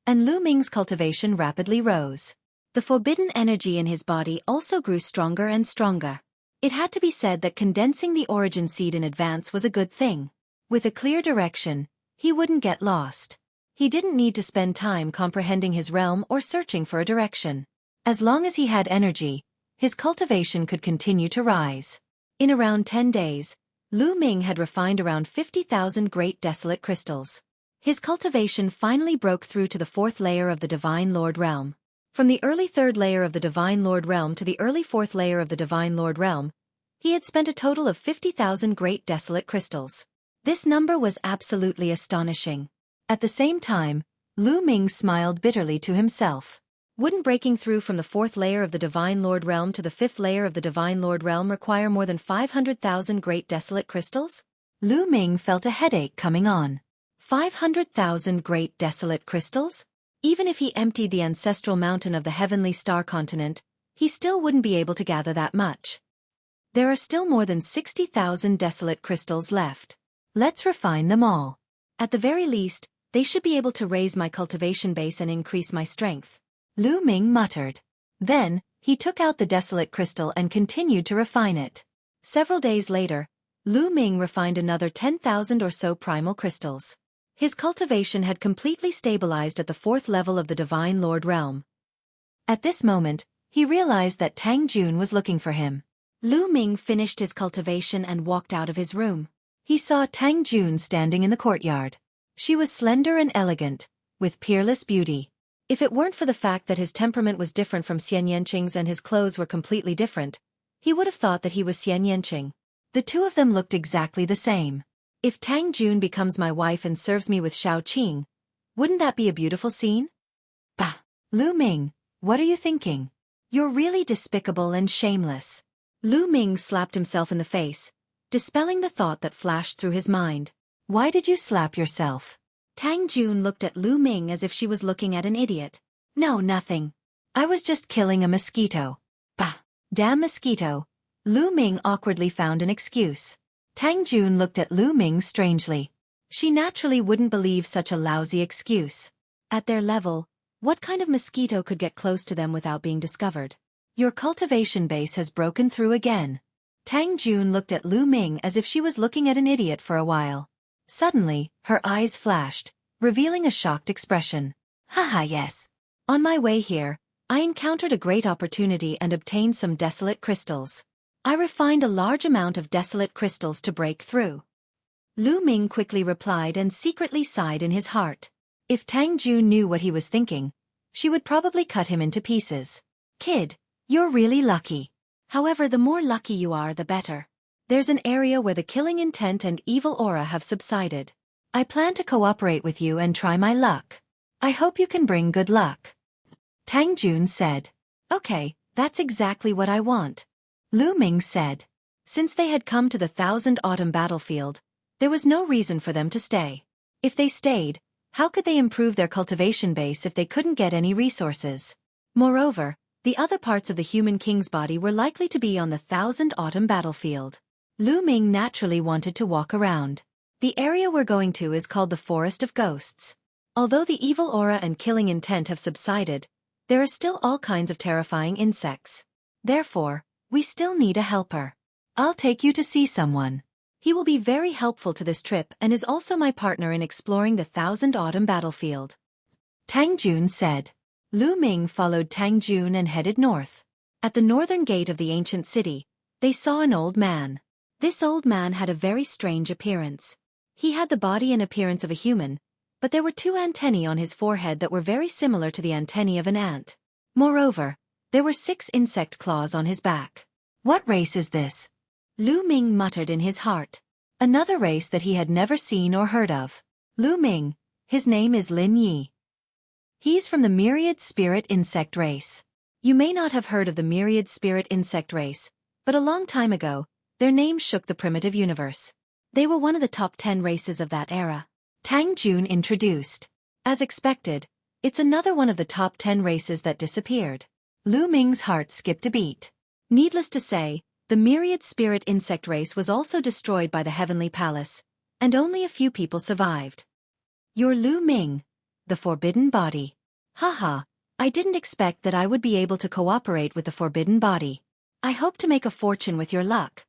and Lu Ming's cultivation rapidly rose. The forbidden energy in his body also grew stronger and stronger. It had to be said that condensing the origin seed in advance was a good thing. With a clear direction, he wouldn't get lost. He didn't need to spend time comprehending his realm or searching for a direction. As long as he had energy, his cultivation could continue to rise. In around 10 days, Lu Ming had refined around 50,000 great desolate crystals. His cultivation finally broke through to the fourth layer of the Divine Lord realm. From the early third layer of the Divine Lord realm to the early fourth layer of the Divine Lord realm, he had spent a total of 50,000 great desolate crystals. This number was absolutely astonishing. At the same time, Lu Ming smiled bitterly to himself. Wouldn't breaking through from the fourth layer of the Divine Lord realm to the fifth layer of the Divine Lord realm require more than 500,000 great desolate crystals? Lu Ming felt a headache coming on. 500,000 great desolate crystals? Even if he emptied the ancestral mountain of the heavenly star continent, he still wouldn't be able to gather that much. There are still more than 60,000 desolate crystals left. Let's refine them all. At the very least, they should be able to raise my cultivation base and increase my strength. Lu Ming muttered. Then, he took out the desolate crystal and continued to refine it. Several days later, Lu Ming refined another 10,000 or so primal crystals. His cultivation had completely stabilized at the fourth level of the Divine Lord realm. At this moment, he realized that Tang Jun was looking for him. Lu Ming finished his cultivation and walked out of his room. He saw Tang Jun standing in the courtyard. She was slender and elegant, with peerless beauty. If it weren't for the fact that his temperament was different from Xian Yanqing's and his clothes were completely different, he would have thought that he was Xian Yanqing. The two of them looked exactly the same. If Tang Jun becomes my wife and serves me with Shao Qing, wouldn't that be a beautiful scene? Bah! Lu Ming, what are you thinking? You're really despicable and shameless. Lu Ming slapped himself in the face, dispelling the thought that flashed through his mind. Why did you slap yourself? Tang Jun looked at Lu Ming as if she was looking at an idiot. No, nothing. I was just killing a mosquito. Bah! Damn mosquito. Lu Ming awkwardly found an excuse. Tang Jun looked at Lu Ming strangely. She naturally wouldn't believe such a lousy excuse. At their level, what kind of mosquito could get close to them without being discovered? Your cultivation base has broken through again. Tang Jun looked at Lu Ming as if she was looking at an idiot for a while. Suddenly, her eyes flashed, revealing a shocked expression. Haha, yes. On my way here, I encountered a great opportunity and obtained some desolate crystals. I refined a large amount of desolate crystals to break through. Lu Ming quickly replied and secretly sighed in his heart. If Tang Jun knew what he was thinking, she would probably cut him into pieces. Kid, you're really lucky. However, the more lucky you are, the better. There's an area where the killing intent and evil aura have subsided. I plan to cooperate with you and try my luck. I hope you can bring good luck. Tang Jun said. Okay, that's exactly what I want. Lu Ming said. Since they had come to the 1000 Autumn battlefield, there was no reason for them to stay. If they stayed, how could they improve their cultivation base if they couldn't get any resources? Moreover, the other parts of the human king's body were likely to be on the 1000 Autumn battlefield. Lu Ming naturally wanted to walk around. The area we're going to is called the Forest of Ghosts. Although the evil aura and killing intent have subsided, there are still all kinds of terrifying insects. Therefore, we still need a helper. I'll take you to see someone. He will be very helpful to this trip and is also my partner in exploring the 1000 Autumn battlefield. Tang Jun said. Lu Ming followed Tang Jun and headed north. At the northern gate of the ancient city, they saw an old man. This old man had a very strange appearance. He had the body and appearance of a human, but there were 2 antennae on his forehead that were very similar to the antennae of an ant. Moreover, there were 6 insect claws on his back. What race is this? Lu Ming muttered in his heart. Another race that he had never seen or heard of. Lu Ming, his name is Lin Yi. He's from the myriad spirit insect race. You may not have heard of the myriad spirit insect race, but a long time ago, their name shook the primitive universe. They were one of the top 10 races of that era. Tang Jun introduced. As expected, it's another one of the top 10 races that disappeared. Lu Ming's heart skipped a beat. Needless to say, the myriad spirit insect race was also destroyed by the Heavenly Palace, and only a few people survived. You're Lu Ming, the Forbidden Body. Haha, I didn't expect that I would be able to cooperate with the Forbidden Body. I hope to make a fortune with your luck.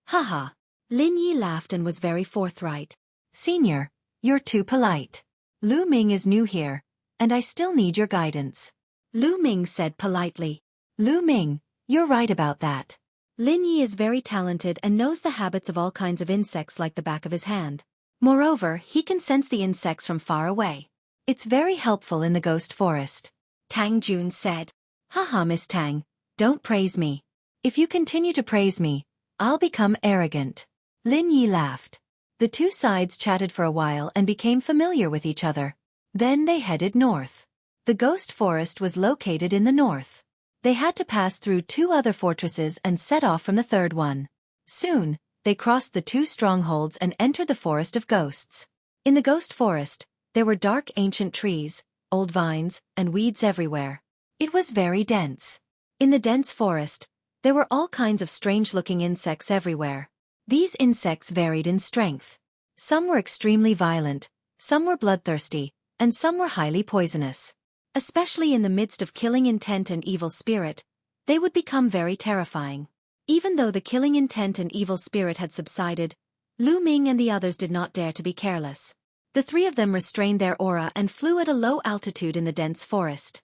Haha. Lin Yi laughed and was very forthright. Senior, you're too polite. Lu Ming is new here, and I still need your guidance. Lu Ming said politely. Lu Ming, you're right about that. Lin Yi is very talented and knows the habits of all kinds of insects like the back of his hand. Moreover, he can sense the insects from far away. It's very helpful in the ghost forest. Tang Jun said. Haha, Miss Tang, don't praise me. If you continue to praise me, I'll become arrogant. Lin Yi laughed. The two sides chatted for a while and became familiar with each other. Then they headed north. The ghost forest was located in the north. They had to pass through 2 other fortresses and set off from the third one. Soon, they crossed the 2 strongholds and entered the forest of ghosts. In the ghost forest, there were dark ancient trees, old vines, and weeds everywhere. It was very dense. In the dense forest, there were all kinds of strange-looking insects everywhere. These insects varied in strength. Some were extremely violent, some were bloodthirsty, and some were highly poisonous. Especially in the midst of killing intent and evil spirit, they would become very terrifying. Even though the killing intent and evil spirit had subsided, Lu Ming and the others did not dare to be careless. The 3 of them restrained their aura and flew at a low altitude in the dense forest.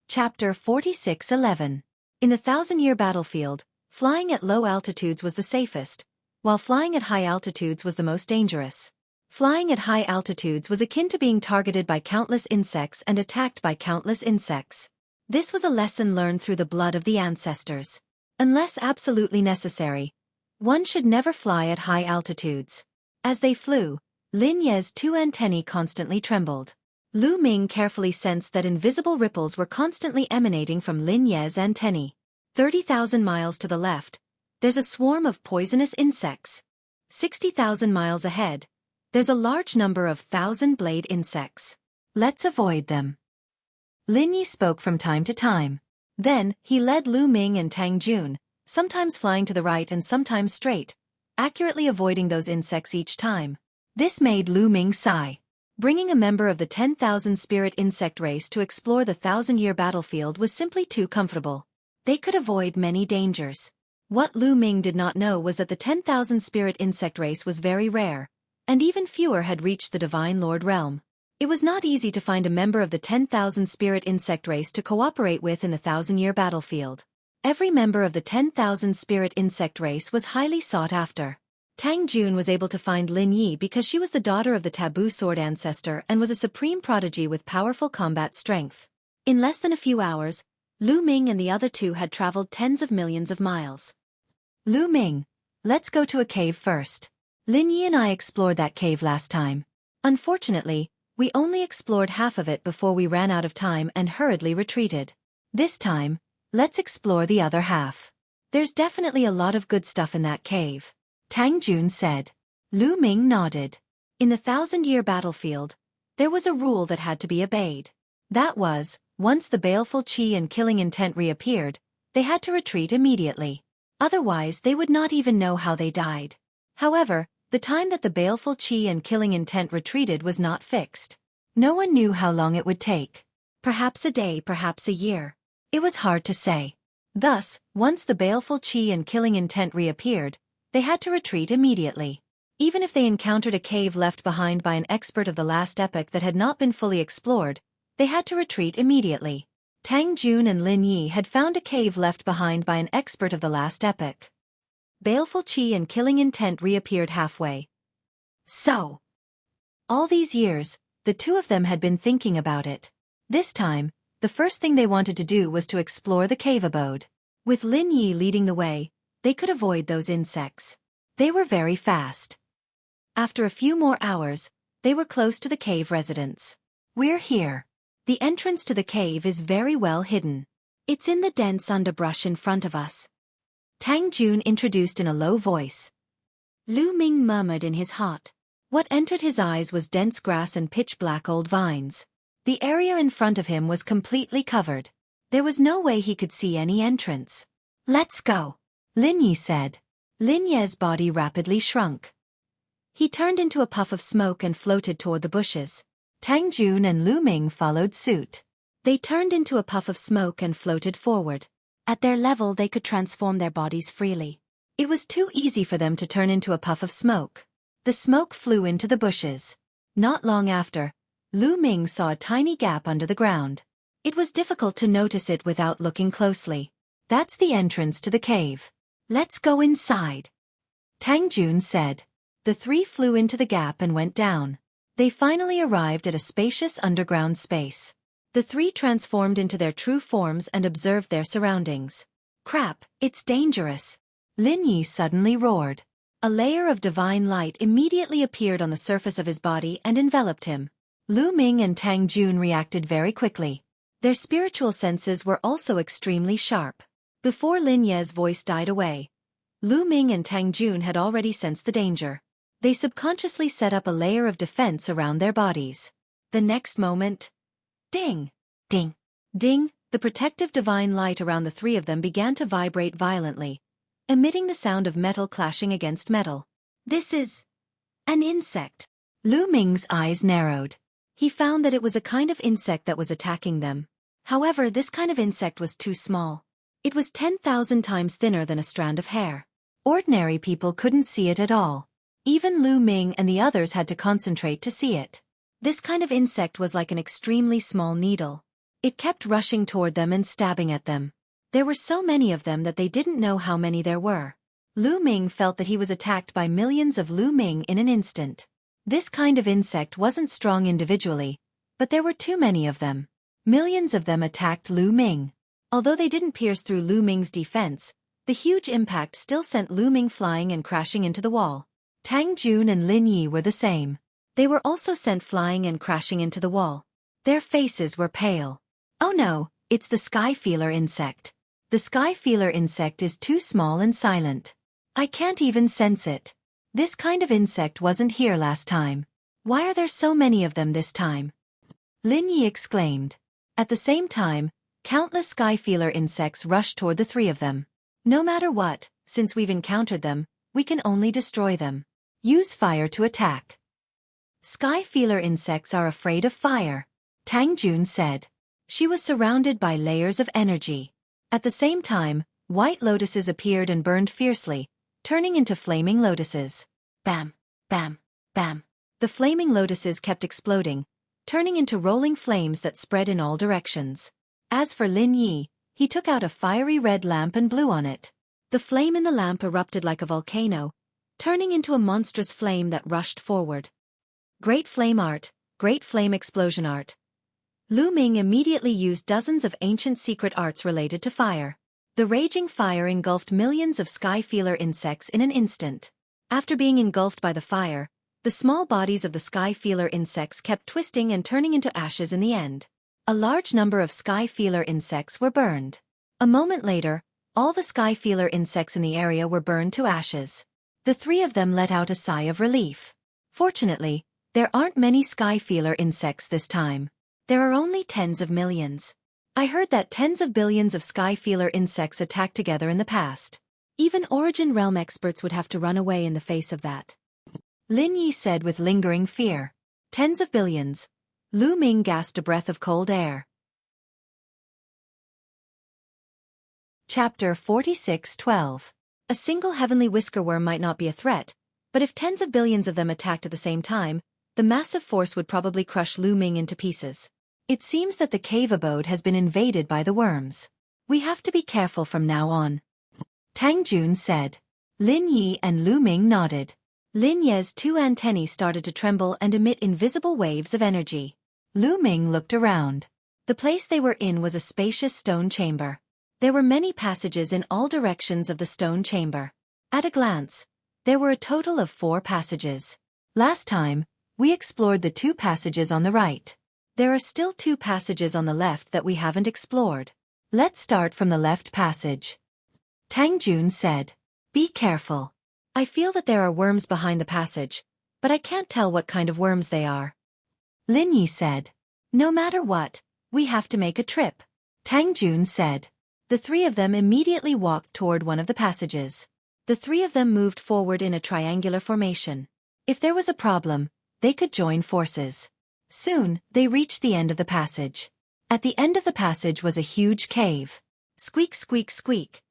Chapter 46:11. In the 1,000-year battlefield, flying at low altitudes was the safest, while flying at high altitudes was the most dangerous. Flying at high altitudes was akin to being targeted by countless insects and attacked by countless insects. This was a lesson learned through the blood of the ancestors. Unless absolutely necessary, one should never fly at high altitudes. As they flew, Lin Ye's 2 antennae constantly trembled. Lu Ming carefully sensed that invisible ripples were constantly emanating from Lin Ye's antennae. 30,000 miles to the left, there's a swarm of poisonous insects. 60,000 miles ahead, there's a large number of 1,000-blade insects. Let's avoid them. Lin Yi spoke from time to time. Then, he led Lu Ming and Tang Jun, sometimes flying to the right and sometimes straight, accurately avoiding those insects each time. This made Lu Ming sigh. Bringing a member of the 10,000 spirit insect race to explore the 1,000-year battlefield was simply too comfortable. They could avoid many dangers. What Lu Ming did not know was that the 10,000 spirit insect race was very rare, and even fewer had reached the Divine Lord realm. It was not easy to find a member of the 10,000 spirit insect race to cooperate with in the 1,000-year battlefield. Every member of the 10,000 spirit insect race was highly sought after. Tang Jun was able to find Lin Yi because she was the daughter of the taboo sword ancestor and was a supreme prodigy with powerful combat strength. In less than a few hours, Lu Ming and the other 2 had traveled tens of millions of miles. Lu Ming, let's go to a cave first. Lin Yi and I explored that cave last time. Unfortunately, we only explored half of it before we ran out of time and hurriedly retreated. This time, let's explore the other half. There's definitely a lot of good stuff in that cave. Tang Jun said. Lu Ming nodded. In the 1,000-year battlefield, there was a rule that had to be obeyed. That was, once the baleful qi and killing intent reappeared, they had to retreat immediately. Otherwise they would not even know how they died. However, the time that the baleful qi and killing intent retreated was not fixed. No one knew how long it would take. Perhaps a day, perhaps a year. It was hard to say. Thus, once the baleful qi and killing intent reappeared, they had to retreat immediately. Even if they encountered a cave left behind by an expert of the last epoch that had not been fully explored, they had to retreat immediately. Tang Jun and Lin Yi had found a cave left behind by an expert of the last epoch. Baleful qi and killing intent reappeared halfway. So, all these years, the 2 of them had been thinking about it. This time, the first thing they wanted to do was to explore the cave abode. With Lin Yi leading the way, they could avoid those insects. They were very fast. After a few more hours, they were close to the cave residence. We're here. The entrance to the cave is very well hidden. It's in the dense underbrush in front of us. Tang Jun introduced in a low voice. Lu Ming murmured in his heart. What entered his eyes was dense grass and pitch-black old vines. The area in front of him was completely covered. There was no way he could see any entrance. Let's go, Lin Yi said. Lin Ye's body rapidly shrunk. He turned into a puff of smoke and floated toward the bushes. Tang Jun and Lu Ming followed suit. They turned into a puff of smoke and floated forward. At their level they could transform their bodies freely. It was too easy for them to turn into a puff of smoke. The smoke flew into the bushes. Not long after, Lu Ming saw a tiny gap under the ground. It was difficult to notice it without looking closely. That's the entrance to the cave. Let's go inside, Tang Jun said. The three flew into the gap and went down. They finally arrived at a spacious underground space. The three transformed into their true forms and observed their surroundings. Crap, it's dangerous, Lin Yi suddenly roared. A layer of divine light immediately appeared on the surface of his body and enveloped him. Lu Ming and Tang Jun reacted very quickly. Their spiritual senses were also extremely sharp. Before Lin Ye's voice died away, Lu Ming and Tang Jun had already sensed the danger. They subconsciously set up a layer of defense around their bodies. The next moment, ding, ding, ding, the protective divine light around the three of them began to vibrate violently, emitting the sound of metal clashing against metal. This is an insect. Lu Ming's eyes narrowed. He found that it was a kind of insect that was attacking them. However, this kind of insect was too small. It was 10,000 times thinner than a strand of hair. Ordinary people couldn't see it at all. Even Lu Ming and the others had to concentrate to see it. This kind of insect was like an extremely small needle. It kept rushing toward them and stabbing at them. There were so many of them that they didn't know how many there were. Lu Ming felt that he was attacked by millions of Lu Ming in an instant. This kind of insect wasn't strong individually, but there were too many of them. Millions of them attacked Lu Ming. Although they didn't pierce through Lu Ming's defense, the huge impact still sent Lu Ming flying and crashing into the wall. Tang Jun and Lin Yi were the same. They were also sent flying and crashing into the wall. Their faces were pale. Oh no, it's the sky feeler insect. The sky feeler insect is too small and silent. I can't even sense it. This kind of insect wasn't here last time. Why are there so many of them this time? Lin Yi exclaimed. At the same time, countless sky feeler insects rushed toward the three of them. No matter what, since we've encountered them, we can only destroy them. Use fire to attack. Sky feeler insects are afraid of fire, Tang Jun said. She was surrounded by layers of energy. At the same time, white lotuses appeared and burned fiercely, turning into flaming lotuses. Bam, bam, bam. The flaming lotuses kept exploding, turning into rolling flames that spread in all directions. As for Lin Yi, he took out a fiery red lamp and blew on it. The flame in the lamp erupted like a volcano, turning into a monstrous flame that rushed forward. Great flame art, great flame explosion art. Lu Ming immediately used dozens of ancient secret arts related to fire. The raging fire engulfed millions of sky feeler insects in an instant. After being engulfed by the fire, the small bodies of the sky feeler insects kept twisting and turning into ashes in the end. A large number of sky feeler insects were burned. A moment later, all the sky feeler insects in the area were burned to ashes. The three of them let out a sigh of relief. Fortunately, there aren't many sky feeler insects this time. There are only tens of millions. I heard that tens of billions of sky feeler insects attacked together in the past. Even Origin Realm experts would have to run away in the face of that. Lin Yi said with lingering fear. Tens of billions. Lu Ming gasped a breath of cold air. Chapter 46:12. A single heavenly whiskerworm might not be a threat, but if tens of billions of them attacked at the same time, the massive force would probably crush Lu Ming into pieces. It seems that the cave abode has been invaded by the worms. We have to be careful from now on, Tang Jun said. Lin Yi and Lu Ming nodded. Lin Ye's two antennae started to tremble and emit invisible waves of energy. Lu Ming looked around. The place they were in was a spacious stone chamber. There were many passages in all directions of the stone chamber. At a glance, there were a total of 4 passages. Last time, we explored the 2 passages on the right. There are still 2 passages on the left that we haven't explored. Let's start from the left passage. Tang Jun said, "Be careful. I feel that there are worms behind the passage, but I can't tell what kind of worms they are." Lin Yi said, "No matter what, we have to make a trip." Tang Jun said. The 3 of them immediately walked toward one of the passages. The 3 of them moved forward in a triangular formation. If there was a problem, they could join forces. Soon, they reached the end of the passage. At the end of the passage was a huge cave. Squeak, squeak, squeak.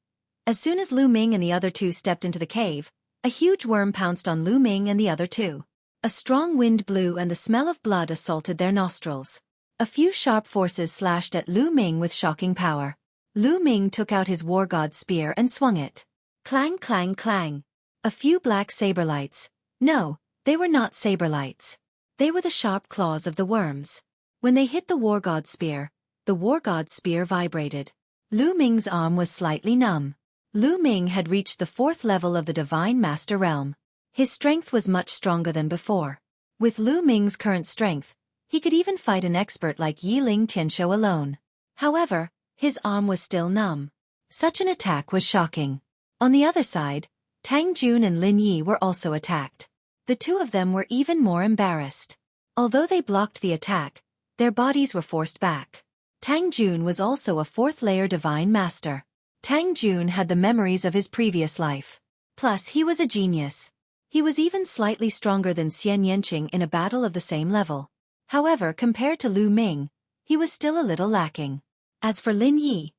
As soon as Lu Ming and the other 2 stepped into the cave, a huge worm pounced on Lu Ming and the other 2. A strong wind blew and the smell of blood assaulted their nostrils. A few sharp forces slashed at Lu Ming with shocking power. Lu Ming took out his war god spear and swung it. Clang, clang, clang. A few black saber lights. No, they were not saber lights. They were the sharp claws of the worms. When they hit the war god spear, the war god spear vibrated. Lu Ming's arm was slightly numb. Lu Ming had reached the 4th level of the Divine Master Realm. His strength was much stronger than before. With Lu Ming's current strength, he could even fight an expert like Yiling Tianshou alone. However, his arm was still numb. Such an attack was shocking. On the other side, Tang Jun and Lin Yi were also attacked. The 2 of them were even more embarrassed. Although they blocked the attack, their bodies were forced back. Tang Jun was also a 4th-layer Divine Master. Tang Jun had the memories of his previous life. Plus, he was a genius. He was even slightly stronger than Xian Yanqing in a battle of the same level. However, compared to Lu Ming, he was still a little lacking. As for Lin Yi,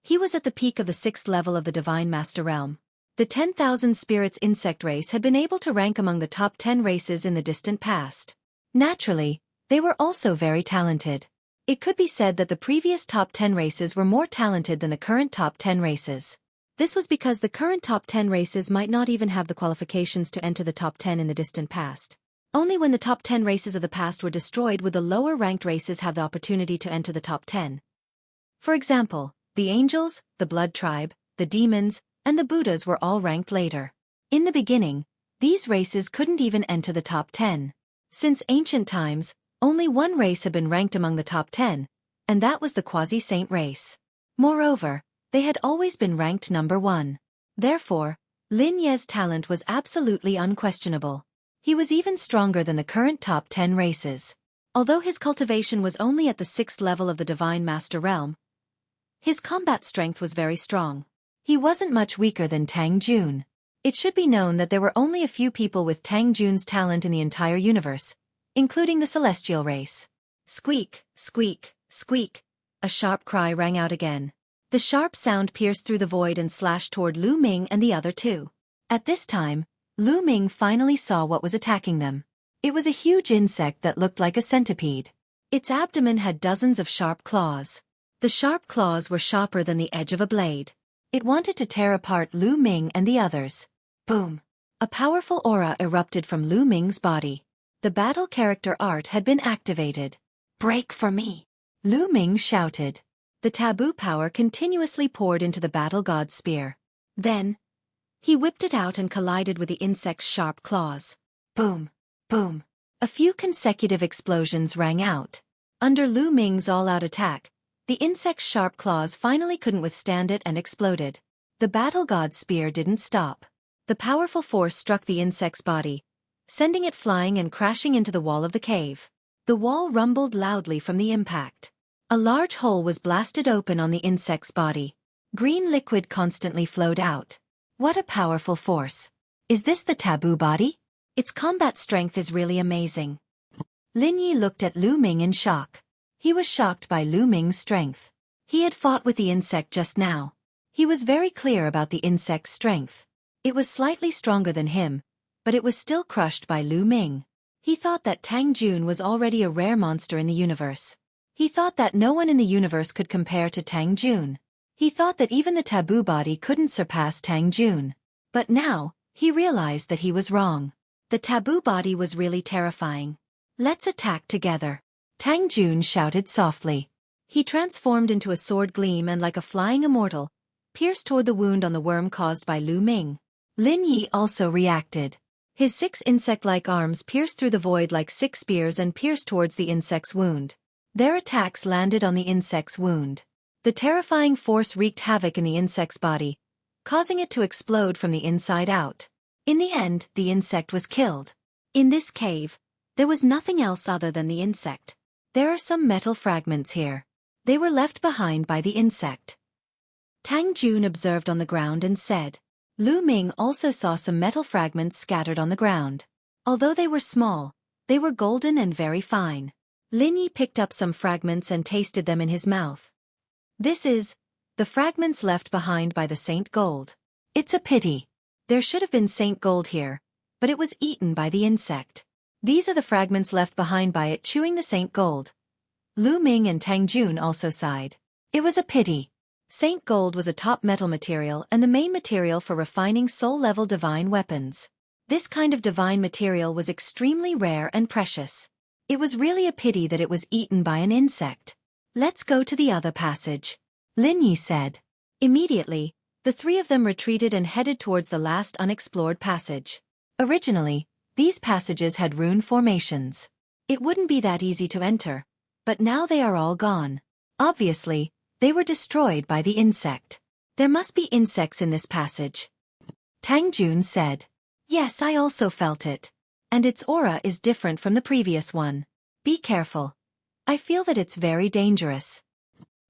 he was at the peak of the 6th level of the Divine Master Realm. The 10,000 Spirits insect race had been able to rank among the top 10 races in the distant past. Naturally, they were also very talented. It could be said that the previous top 10 races were more talented than the current top 10 races. This was because the current top 10 races might not even have the qualifications to enter the top 10 in the distant past. Only when the top 10 races of the past were destroyed would the lower-ranked races have the opportunity to enter the top 10. For example, the angels, the blood tribe, the demons, and the Buddhas were all ranked later. In the beginning, these races couldn't even enter the top 10. Since ancient times, only one race had been ranked among the top 10, and that was the quasi-saint race. Moreover, they had always been ranked number 1. Therefore, Lin Ye's talent was absolutely unquestionable. He was even stronger than the current top 10 races. Although his cultivation was only at the 6th level of the Divine Master Realm, his combat strength was very strong. He wasn't much weaker than Tang Jun. It should be known that there were only a few people with Tang Jun's talent in the entire universe, including the celestial race. Squeak, squeak, squeak. A sharp cry rang out again. The sharp sound pierced through the void and slashed toward Lu Ming and the other 2. At this time, Lu Ming finally saw what was attacking them. It was a huge insect that looked like a centipede. Its abdomen had dozens of sharp claws. The sharp claws were sharper than the edge of a blade. It wanted to tear apart Lu Ming and the others. Boom! A powerful aura erupted from Lu Ming's body. The battle character art had been activated. "Break for me!" Lu Ming shouted. The taboo power continuously poured into the battle god's spear. Then, he whipped it out and collided with the insect's sharp claws. Boom! Boom! A few consecutive explosions rang out. Under Lu Ming's all-out attack, the insect's sharp claws finally couldn't withstand it and exploded. The battle god's spear didn't stop. The powerful force struck the insect's body, sending it flying and crashing into the wall of the cave. The wall rumbled loudly from the impact. A large hole was blasted open on the insect's body. Green liquid constantly flowed out. What a powerful force. Is this the taboo body? Its combat strength is really amazing. Lin Yi looked at Lu Ming in shock. He was shocked by Lu Ming's strength. He had fought with the insect just now. He was very clear about the insect's strength. It was slightly stronger than him, but it was still crushed by Lu Ming. He thought that Tang Jun was already a rare monster in the universe. He thought that no one in the universe could compare to Tang Jun. He thought that even the taboo body couldn't surpass Tang Jun. But now, he realized that he was wrong. The taboo body was really terrifying. "Let's attack together," Tang Jun shouted softly. He transformed into a sword gleam and like a flying immortal, pierced toward the wound on the worm caused by Lu Ming. Lin Yi also reacted. His 6 insect-like arms pierced through the void like 6 spears and pierced towards the insect's wound. Their attacks landed on the insect's wound. The terrifying force wreaked havoc in the insect's body, causing it to explode from the inside out. In the end, the insect was killed. In this cave, there was nothing else other than the insect. There are some metal fragments here. They were left behind by the insect. Tang Jun observed on the ground and said. Lu Ming also saw some metal fragments scattered on the ground. Although they were small, they were golden and very fine. Lin Yi picked up some fragments and tasted them in his mouth. This is the fragments left behind by the Saint Gold. It's a pity. There should have been Saint Gold here, but it was eaten by the insect. These are the fragments left behind by it chewing the Saint Gold. Lu Ming and Tang Jun also sighed. It was a pity. Saint Gold was a top metal material and the main material for refining soul-level divine weapons. This kind of divine material was extremely rare and precious. It was really a pity that it was eaten by an insect. Let's go to the other passage, Lin Yi said. Immediately, the 3 of them retreated and headed towards the last unexplored passage. Originally, these passages had rune formations. It wouldn't be that easy to enter, but now they are all gone. Obviously, they were destroyed by the insect. There must be insects in this passage. Tang Jun said. Yes, I also felt it. And its aura is different from the previous one. Be careful. I feel that it's very dangerous.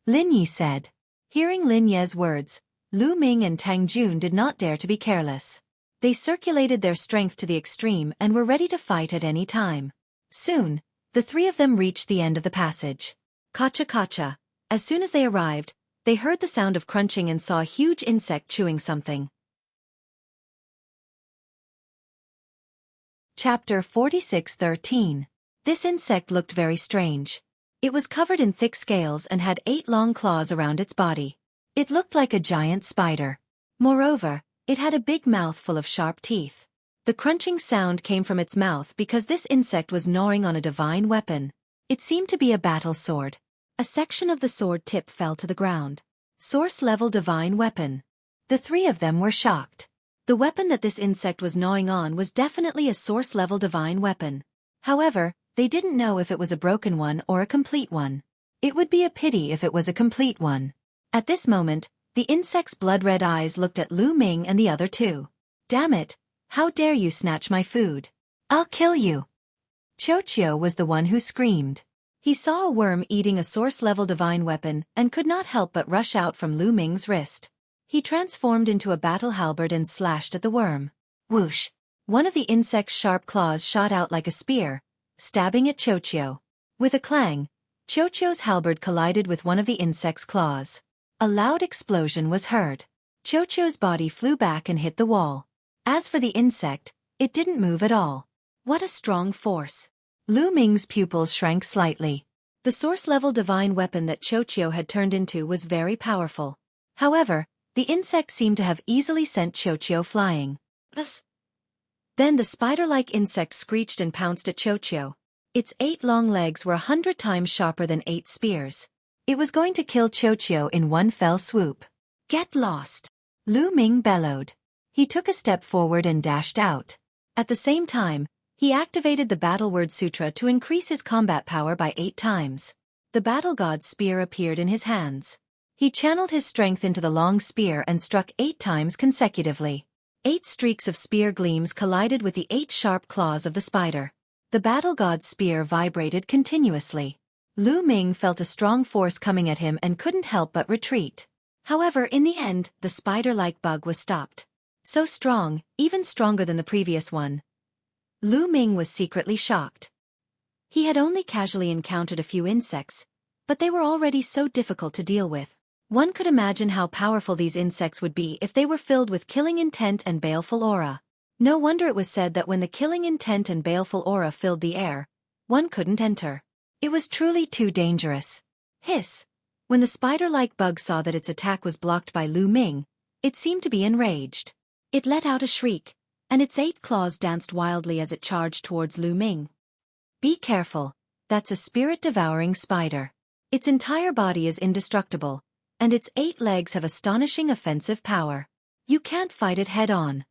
Lin Yi said. Hearing Lin Ye's words, Lu Ming and Tang Jun did not dare to be careless. They circulated their strength to the extreme and were ready to fight at any time. Soon, the 3 of them reached the end of the passage. Kacha kacha. As soon as they arrived, they heard the sound of crunching and saw a huge insect chewing something. Chapter 46:13. This insect looked very strange. It was covered in thick scales and had 8 long claws around its body. It looked like a giant spider. Moreover, it had a big mouth full of sharp teeth. The crunching sound came from its mouth because this insect was gnawing on a divine weapon. It seemed to be a battle sword. A section of the sword tip fell to the ground. Source-level divine weapon. The 3 of them were shocked. The weapon that this insect was gnawing on was definitely a source-level divine weapon. However, they didn't know if it was a broken one or a complete one. It would be a pity if it was a complete one. At this moment, the insect's blood-red eyes looked at Lu Ming and the other 2. Damn it, how dare you snatch my food? I'll kill you. Xueqi was the one who screamed. He saw a worm eating a source-level divine weapon and could not help but rush out from Lu Ming's wrist. He transformed into a battle halberd and slashed at the worm. Whoosh! One of the insect's sharp claws shot out like a spear, stabbing at Xueqi. With a clang, Xueqi's halberd collided with one of the insect's claws. A loud explosion was heard. Xueqi's body flew back and hit the wall. As for the insect, it didn't move at all. What a strong force! Lu Ming's pupils shrank slightly. The source-level divine weapon that Xueqi had turned into was very powerful. However, the insect seemed to have easily sent Xueqi flying. Then the spider-like insect screeched and pounced at Xueqi. Its 8 long legs were 100 times sharper than 8 spears. It was going to kill Xueqi in one fell swoop. Get lost! Lu Ming bellowed. He took a step forward and dashed out. At the same time, he activated the Battle Word Sutra to increase his combat power by 8 times. The Battle God's spear appeared in his hands. He channeled his strength into the long spear and struck 8 times consecutively. 8 streaks of spear gleams collided with the 8 sharp claws of the spider. The Battle God's spear vibrated continuously. Lu Ming felt a strong force coming at him and couldn't help but retreat. However, in the end, the spider-like bug was stopped. So strong, even stronger than the previous one. Lu Ming was secretly shocked. He had only casually encountered a few insects, but they were already so difficult to deal with. One could imagine how powerful these insects would be if they were filled with killing intent and baleful aura. No wonder it was said that when the killing intent and baleful aura filled the air, one couldn't enter. It was truly too dangerous. Hiss! When the spider-like bug saw that its attack was blocked by Lu Ming, it seemed to be enraged. It let out a shriek, and its 8 claws danced wildly as it charged towards Lu Ming. Be careful, that's a spirit-devouring spider. Its entire body is indestructible, and its 8 legs have astonishing offensive power. You can't fight it head-on.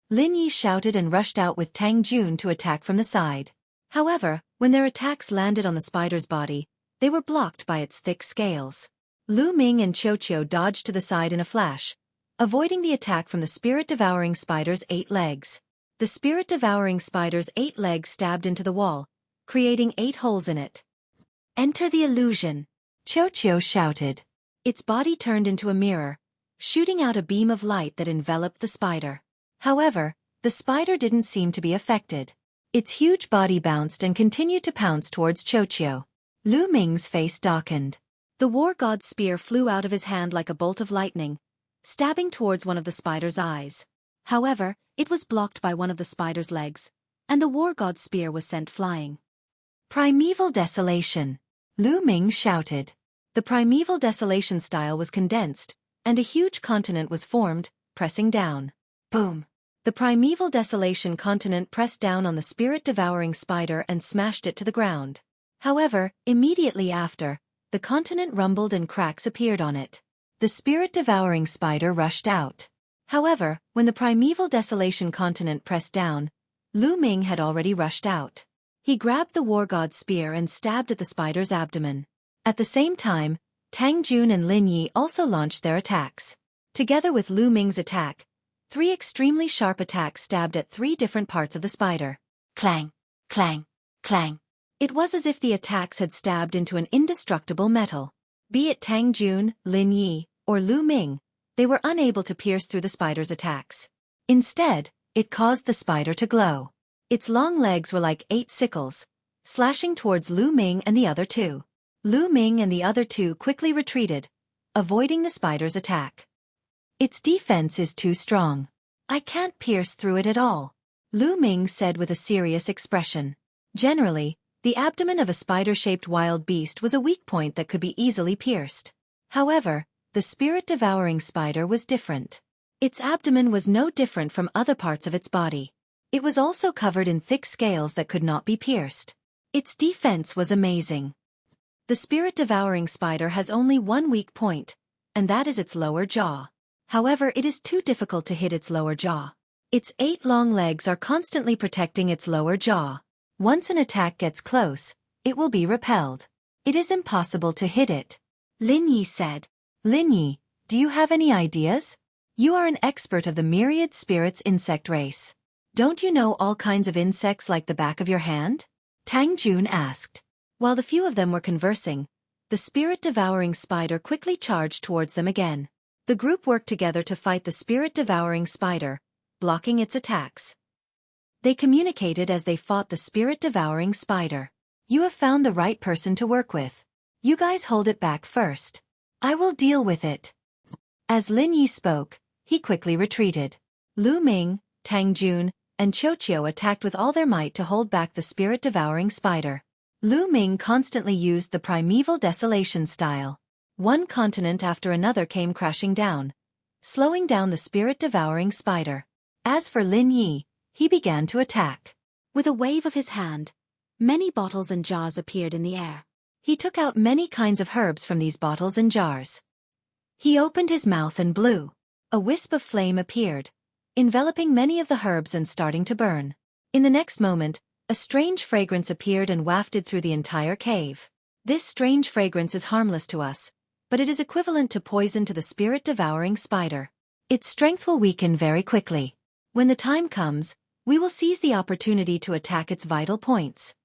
Lin Yi shouted and rushed out with Tang Jun to attack from the side. However, when their attacks landed on the spider's body, they were blocked by its thick scales. Lu Ming and Xueqi dodged to the side in a flash, avoiding the attack from the spirit-devouring spider's 8 legs. The spirit-devouring spider's 8 legs stabbed into the wall, creating 8 holes in it. "Enter the illusion," Xueqi shouted. Its body turned into a mirror, shooting out a beam of light that enveloped the spider. However, the spider didn't seem to be affected. Its huge body bounced and continued to pounce towards Xueqi. Lu Ming's face darkened. The war god's spear flew out of his hand like a bolt of lightning, stabbing towards one of the spider's eyes. However, it was blocked by one of the spider's legs, and the war god's spear was sent flying. "Primeval desolation," Lu Ming shouted. The primeval desolation style was condensed, and a huge continent was formed, pressing down. Boom! The primeval desolation continent pressed down on the spirit-devouring spider and smashed it to the ground. However, immediately after, the continent rumbled and cracks appeared on it. The spirit-devouring spider rushed out. However, when the primeval desolation continent pressed down, Lu Ming had already rushed out. He grabbed the war god's spear and stabbed at the spider's abdomen. At the same time, Tang Jun and Lin Yi also launched their attacks. Together with Lu Ming's attack, 3 extremely sharp attacks stabbed at 3 different parts of the spider. Clang, clang, clang. It was as if the attacks had stabbed into an indestructible metal. Be it Tang Jun, Lin Yi, or Lu Ming, they were unable to pierce through the spider's attacks. Instead, it caused the spider to glow. Its long legs were like 8 sickles, slashing towards Lu Ming and the other 2. Lu Ming and the other 2 quickly retreated, avoiding the spider's attack. "Its defense is too strong. I can't pierce through it at all," Lu Ming said with a serious expression. Generally, the abdomen of a spider-shaped wild beast was a weak point that could be easily pierced. However, the spirit-devouring spider was different. Its abdomen was no different from other parts of its body. It was also covered in thick scales that could not be pierced. Its defense was amazing. The spirit-devouring spider has only one weak point, and that is its lower jaw. However, it is too difficult to hit its lower jaw. Its 8 long legs are constantly protecting its lower jaw. Once an attack gets close, it will be repelled. It is impossible to hit it. Lin Yi said. "Lin Yi, do you have any ideas? You are an expert of the myriad spirits insect race. Don't you know all kinds of insects like the back of your hand?" Tang Jun asked. While the few of them were conversing, the spirit-devouring spider quickly charged towards them again. The group worked together to fight the spirit-devouring spider, blocking its attacks. They communicated as they fought the spirit-devouring spider. "You have found the right person to work with. You guys hold it back first. I will deal with it." As Lin Yi spoke, he quickly retreated. Lu Ming, Tang Jun, and Xueqi attacked with all their might to hold back the spirit-devouring spider. Lu Ming constantly used the primeval desolation style. One continent after another came crashing down, slowing down the spirit-devouring spider. As for Lin Yi, he began to attack. With a wave of his hand, many bottles and jars appeared in the air. He took out many kinds of herbs from these bottles and jars. He opened his mouth and blew. A wisp of flame appeared, enveloping many of the herbs and starting to burn. In the next moment, a strange fragrance appeared and wafted through the entire cave. This strange fragrance is harmless to us, but it is equivalent to poison to the spirit-devouring spider. Its strength will weaken very quickly. When the time comes, we will seize the opportunity to attack its vital points.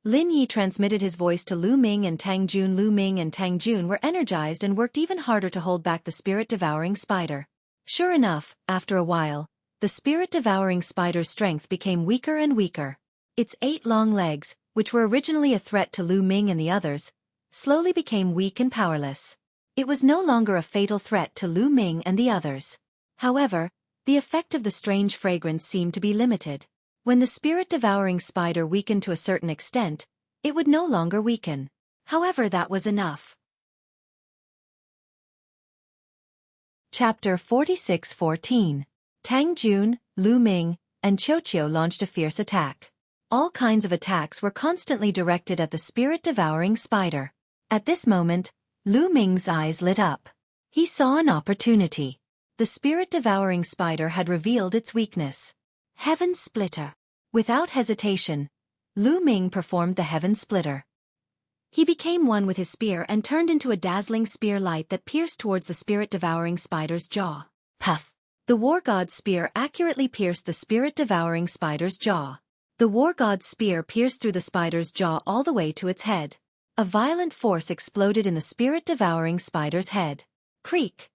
Lin Yi transmitted his voice to Lu Ming and Tang Jun. Lu Ming and Tang Jun were energized and worked even harder to hold back the spirit-devouring spider. Sure enough, after a while, the spirit-devouring spider's strength became weaker and weaker. Its 8 long legs, which were originally a threat to Lu Ming and the others, slowly became weak and powerless. It was no longer a fatal threat to Lu Ming and the others. However, the effect of the strange fragrance seemed to be limited. When the spirit-devouring spider weakened to a certain extent, it would no longer weaken. However, that was enough. Chapter 46-14. Tang Jun, Lu Ming, and Xueqi launched a fierce attack. All kinds of attacks were constantly directed at the spirit-devouring spider. At this moment, Lu Ming's eyes lit up. He saw an opportunity. The spirit-devouring spider had revealed its weakness. Heaven Splitter. Without hesitation, Lu Ming performed the Heaven Splitter. He became one with his spear and turned into a dazzling spear light that pierced towards the spirit-devouring spider's jaw. Puff! The war god's spear accurately pierced the spirit-devouring spider's jaw. The war god's spear pierced through the spider's jaw all the way to its head. A violent force exploded in the spirit-devouring spider's head. Creak!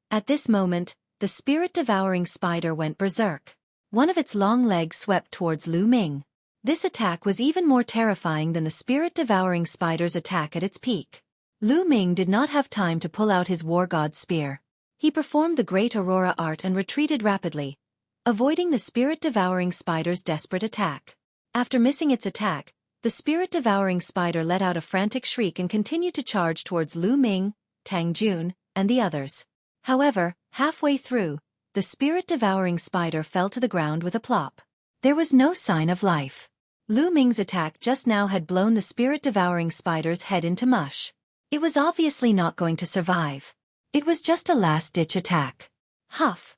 At this moment, the spirit-devouring spider went berserk. One of its long legs swept towards Lu Ming. This attack was even more terrifying than the spirit-devouring spider's attack at its peak. Lu Ming did not have time to pull out his war god's spear. He performed the great aurora art and retreated rapidly, avoiding the spirit-devouring spider's desperate attack. After missing its attack, the spirit-devouring spider let out a frantic shriek and continued to charge towards Lu Ming, Tang Jun, and the others. However, halfway through, the spirit-devouring spider fell to the ground with a plop. There was no sign of life. Lu Ming's attack just now had blown the spirit-devouring spider's head into mush. It was obviously not going to survive. It was just a last-ditch attack. Huff!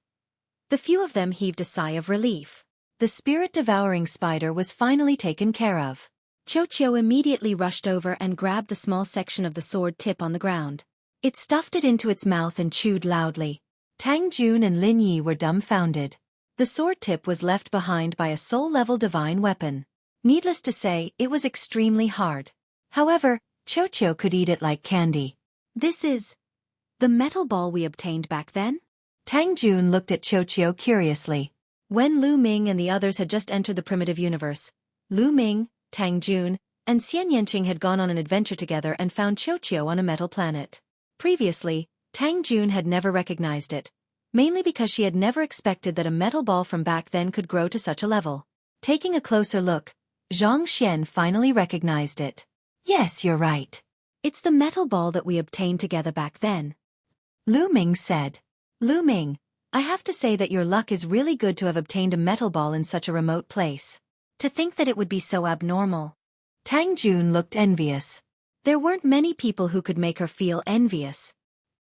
The few of them heaved a sigh of relief. The spirit-devouring spider was finally taken care of. Xueqi immediately rushed over and grabbed the small section of the sword tip on the ground. It stuffed it into its mouth and chewed loudly. Tang Jun and Lin Yi were dumbfounded. The sword tip was left behind by a soul-level divine weapon. Needless to say, it was extremely hard. However, Xueqi could eat it like candy. This is the metal ball we obtained back then? Tang Jun looked at Xueqi curiously. When Lu Ming and the others had just entered the primitive universe, Lu Ming, Tang Jun, and Xian Yanqing had gone on an adventure together and found Xueqi on a metal planet. Previously, Tang Jun had never recognized it, mainly because she had never expected that a metal ball from back then could grow to such a level. Taking a closer look, Zhang Xian finally recognized it. Yes, you're right. It's the metal ball that we obtained together back then. Lu Ming said. Lu Ming, I have to say that your luck is really good to have obtained a metal ball in such a remote place. To think that it would be so abnormal. Tang Jun looked envious. There weren't many people who could make her feel envious.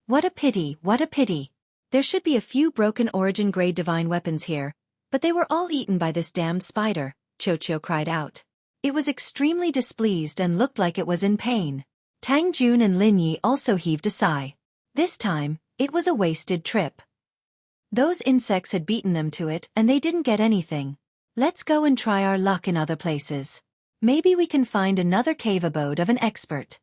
What a pity, what a pity. There should be a few broken origin-grade divine weapons here, but they were all eaten by this damned spider, Xueqi cried out. It was extremely displeased and looked like it was in pain. Tang Jun and Lin Yi also heaved a sigh. This time, it was a wasted trip. Those insects had beaten them to it and they didn't get anything. Let's go and try our luck in other places. Maybe we can find another cave abode of an expert.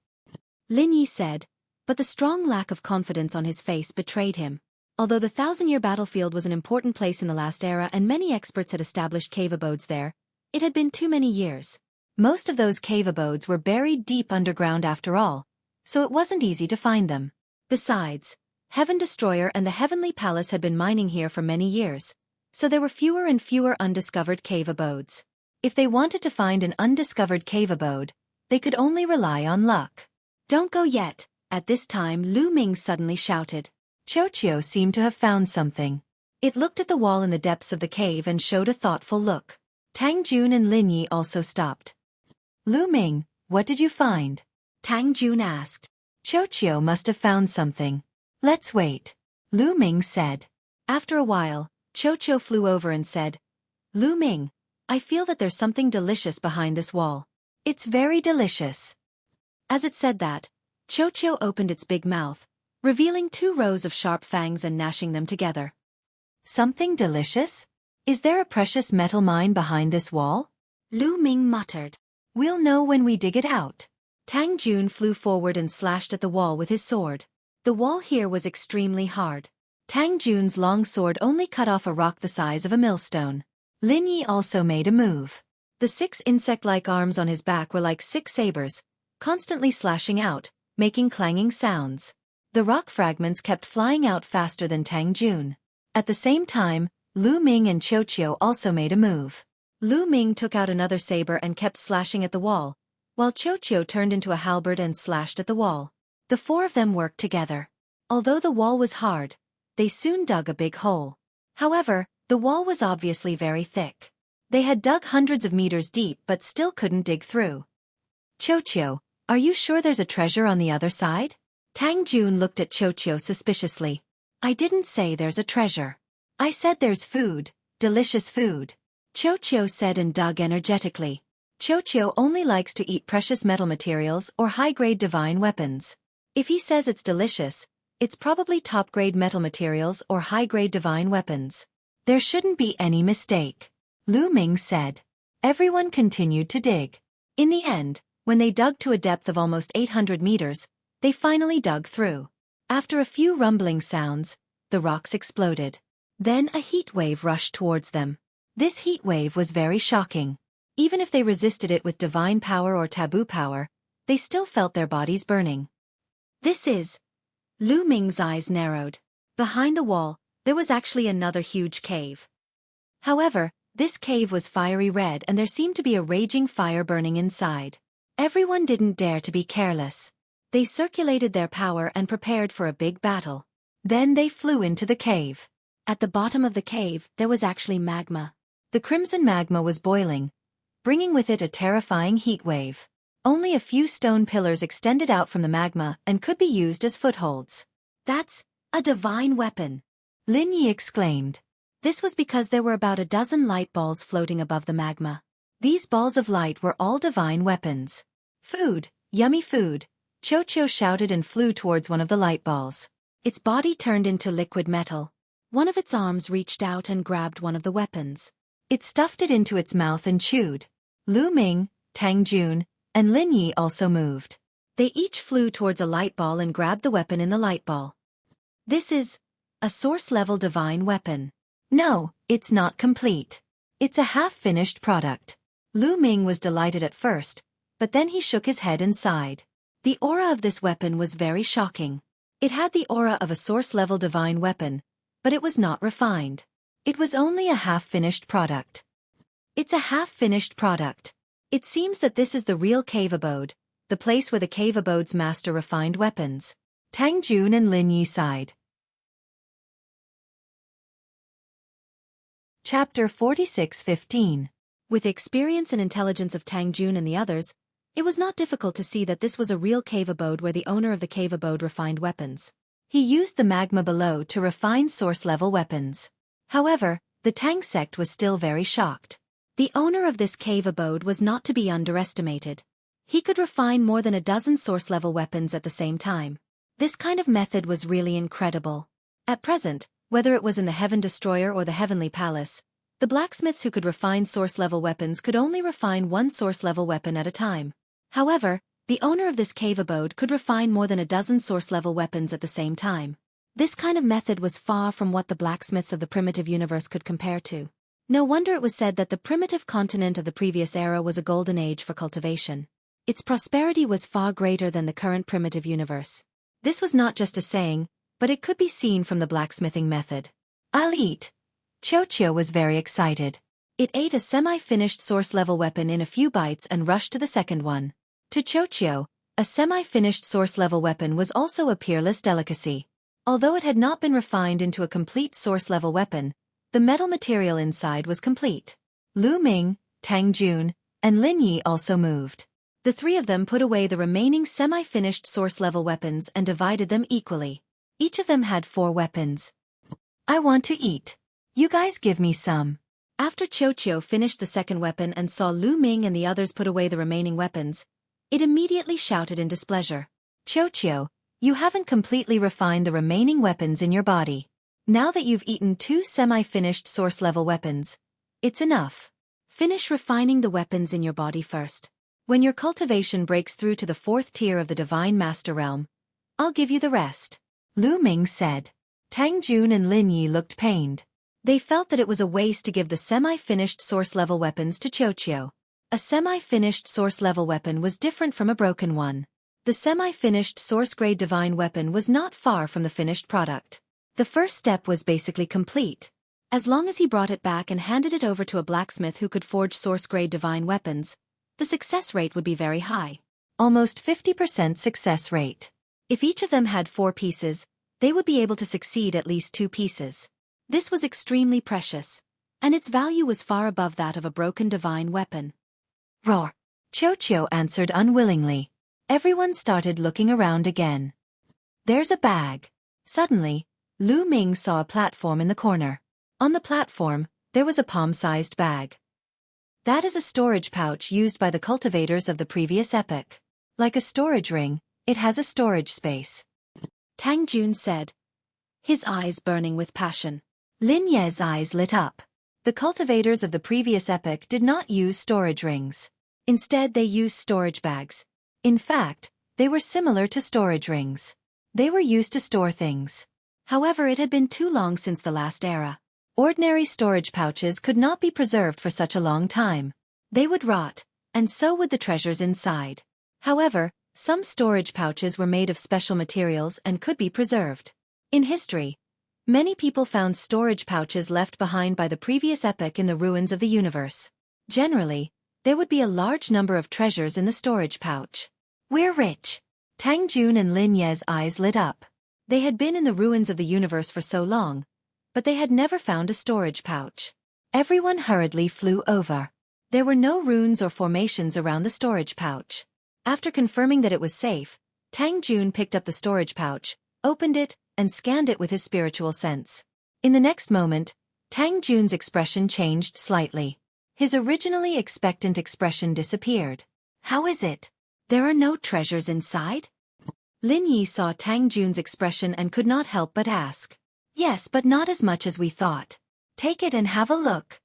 Lin Yi said, but the strong lack of confidence on his face betrayed him. Although the thousand-year battlefield was an important place in the last era and many experts had established cave abodes there, it had been too many years. Most of those cave abodes were buried deep underground after all, so it wasn't easy to find them. Besides, Heaven Destroyer and the Heavenly Palace had been mining here for many years, so there were fewer and fewer undiscovered cave abodes. If they wanted to find an undiscovered cave abode, they could only rely on luck. Don't go yet. At this time Lu Ming suddenly shouted. Xueqi seemed to have found something. It looked at the wall in the depths of the cave and showed a thoughtful look. Tang Jun and Lin Yi also stopped. Lu Ming, what did you find? Tang Jun asked. Xueqi must have found something. Let's wait. Lu Ming said. After a while, Xueqi flew over and said, Lu Ming, I feel that there's something delicious behind this wall. It's very delicious. As it said that, Xueqi opened its big mouth, revealing 2 rows of sharp fangs and gnashing them together. Something delicious? Is there a precious metal mine behind this wall? Lu Ming muttered. We'll know when we dig it out. Tang Jun flew forward and slashed at the wall with his sword. The wall here was extremely hard. Tang Jun's long sword only cut off a rock the size of a millstone. Lin Yi also made a move. The 6 insect-like arms on his back were like 6 sabers, constantly slashing out, making clanging sounds. The rock fragments kept flying out faster than Tang Jun. At the same time, Lu Ming and Xueqi also made a move. Lu Ming took out another saber and kept slashing at the wall, while Xueqi turned into a halberd and slashed at the wall. The 4 of them worked together. Although the wall was hard, they soon dug a big hole. However, the wall was obviously very thick. They had dug hundreds of meters deep but still couldn't dig through. Xueqi, Are you sure there's a treasure on the other side? Tang Jun looked at Xueqi suspiciously. I didn't say there's a treasure. I said there's food, delicious food. Xueqi said and dug energetically. Xueqi only likes to eat precious metal materials or high-grade divine weapons. If he says it's delicious, it's probably top-grade metal materials or high-grade divine weapons. There shouldn't be any mistake. Lu Ming said. Everyone continued to dig. In the end, when they dug to a depth of almost 800 meters, they finally dug through. After a few rumbling sounds, the rocks exploded. Then a heat wave rushed towards them. This heat wave was very shocking. Even if they resisted it with divine power or taboo power, they still felt their bodies burning. This is... Lu Ming's eyes narrowed. Behind the wall, there was actually another huge cave. However, this cave was fiery red and there seemed to be a raging fire burning inside. Everyone didn't dare to be careless. They circulated their power and prepared for a big battle. Then they flew into the cave. At the bottom of the cave, there was actually magma. The crimson magma was boiling, bringing with it a terrifying heat wave. Only a few stone pillars extended out from the magma and could be used as footholds. That's a divine weapon, Lin Yi exclaimed. This was because there were about a dozen light balls floating above the magma. These balls of light were all divine weapons. Food, yummy food, Xueqi shouted and flew towards one of the light balls. Its body turned into liquid metal. One of its arms reached out and grabbed one of the weapons. It stuffed it into its mouth and chewed. Lu Ming, Tang Jun, and Lin Yi also moved. They each flew towards a light ball and grabbed the weapon in the light ball. This is a source-level divine weapon. No, it's not complete. It's a half-finished product. Lu Ming was delighted at first, but then he shook his head and sighed. The aura of this weapon was very shocking. It had the aura of a source-level divine weapon, but it was not refined. It was only a half-finished product. It's a half-finished product. It seems that this is the real cave abode, the place where the cave abode's master refined weapons. Tang Jun and Lin Yi sighed. Chapter 46:15. With experience and intelligence of Tang Jun and the others, it was not difficult to see that this was a real cave abode where the owner of the cave abode refined weapons. He used the magma below to refine source-level weapons. However, the Tang sect was still very shocked. The owner of this cave abode was not to be underestimated. He could refine more than a dozen source-level weapons at the same time. This kind of method was really incredible. At present, whether it was in the Heaven Destroyer or the Heavenly Palace, the blacksmiths who could refine source-level weapons could only refine one source-level weapon at a time. However, the owner of this cave abode could refine more than a dozen source-level weapons at the same time. This kind of method was far from what the blacksmiths of the primitive universe could compare to. No wonder it was said that the primitive continent of the previous era was a golden age for cultivation. Its prosperity was far greater than the current primitive universe. This was not just a saying, but it could be seen from the blacksmithing method. I'll eat. Xueqi was very excited. It ate a semi-finished source-level weapon in a few bites and rushed to the second one. To Xueqi, a semi-finished source-level weapon was also a peerless delicacy. Although it had not been refined into a complete source-level weapon, the metal material inside was complete. Lu Ming, Tang Jun, and Lin Yi also moved. The three of them put away the remaining semi-finished source-level weapons and divided them equally. Each of them had 4 weapons. I want to eat. You guys give me some. After Xueqi finished the second weapon and saw Lu Ming and the others put away the remaining weapons, it immediately shouted in displeasure. Xueqi, you haven't completely refined the remaining weapons in your body. Now that you've eaten 2 semi-finished source-level weapons, it's enough. Finish refining the weapons in your body first. When your cultivation breaks through to the 4th tier of the Divine Master Realm, I'll give you the rest. Lu Ming said. Tang Jun and Lin Yi looked pained. They felt that it was a waste to give the semi-finished source-level weapons to Xueqi. A semi-finished source-level weapon was different from a broken one. The semi-finished source-grade divine weapon was not far from the finished product. The first step was basically complete. As long as he brought it back and handed it over to a blacksmith who could forge source-grade divine weapons, the success rate would be very high. Almost 50% success rate. If each of them had 4 pieces, they would be able to succeed at least 2 pieces. This was extremely precious, and its value was far above that of a broken divine weapon. Roar! Xueqi answered unwillingly. Everyone started looking around again. There's a bag. Suddenly, Lu Ming saw a platform in the corner. On the platform, there was a palm-sized bag. That is a storage pouch used by the cultivators of the previous epoch. Like a storage ring, it has a storage space. Tang Jun said, his eyes burning with passion. Lin Ye's eyes lit up. The cultivators of the previous epoch did not use storage rings. Instead, they used storage bags. In fact, they were similar to storage rings. They were used to store things. However, it had been too long since the last era. Ordinary storage pouches could not be preserved for such a long time. They would rot, and so would the treasures inside. However, some storage pouches were made of special materials and could be preserved. In history, many people found storage pouches left behind by the previous epoch in the ruins of the universe. Generally, there would be a large number of treasures in the storage pouch. We're rich. Tang Jun and Lin Ye's eyes lit up. They had been in the ruins of the universe for so long, but they had never found a storage pouch. Everyone hurriedly flew over. There were no runes or formations around the storage pouch. After confirming that it was safe, Tang Jun picked up the storage pouch, opened it, and scanned it with his spiritual sense. In the next moment, Tang Jun's expression changed slightly. His originally expectant expression disappeared. How is it? There are no treasures inside? Lin Yi saw Tang Jun's expression and could not help but ask. Yes, but not as much as we thought. Take it and have a look.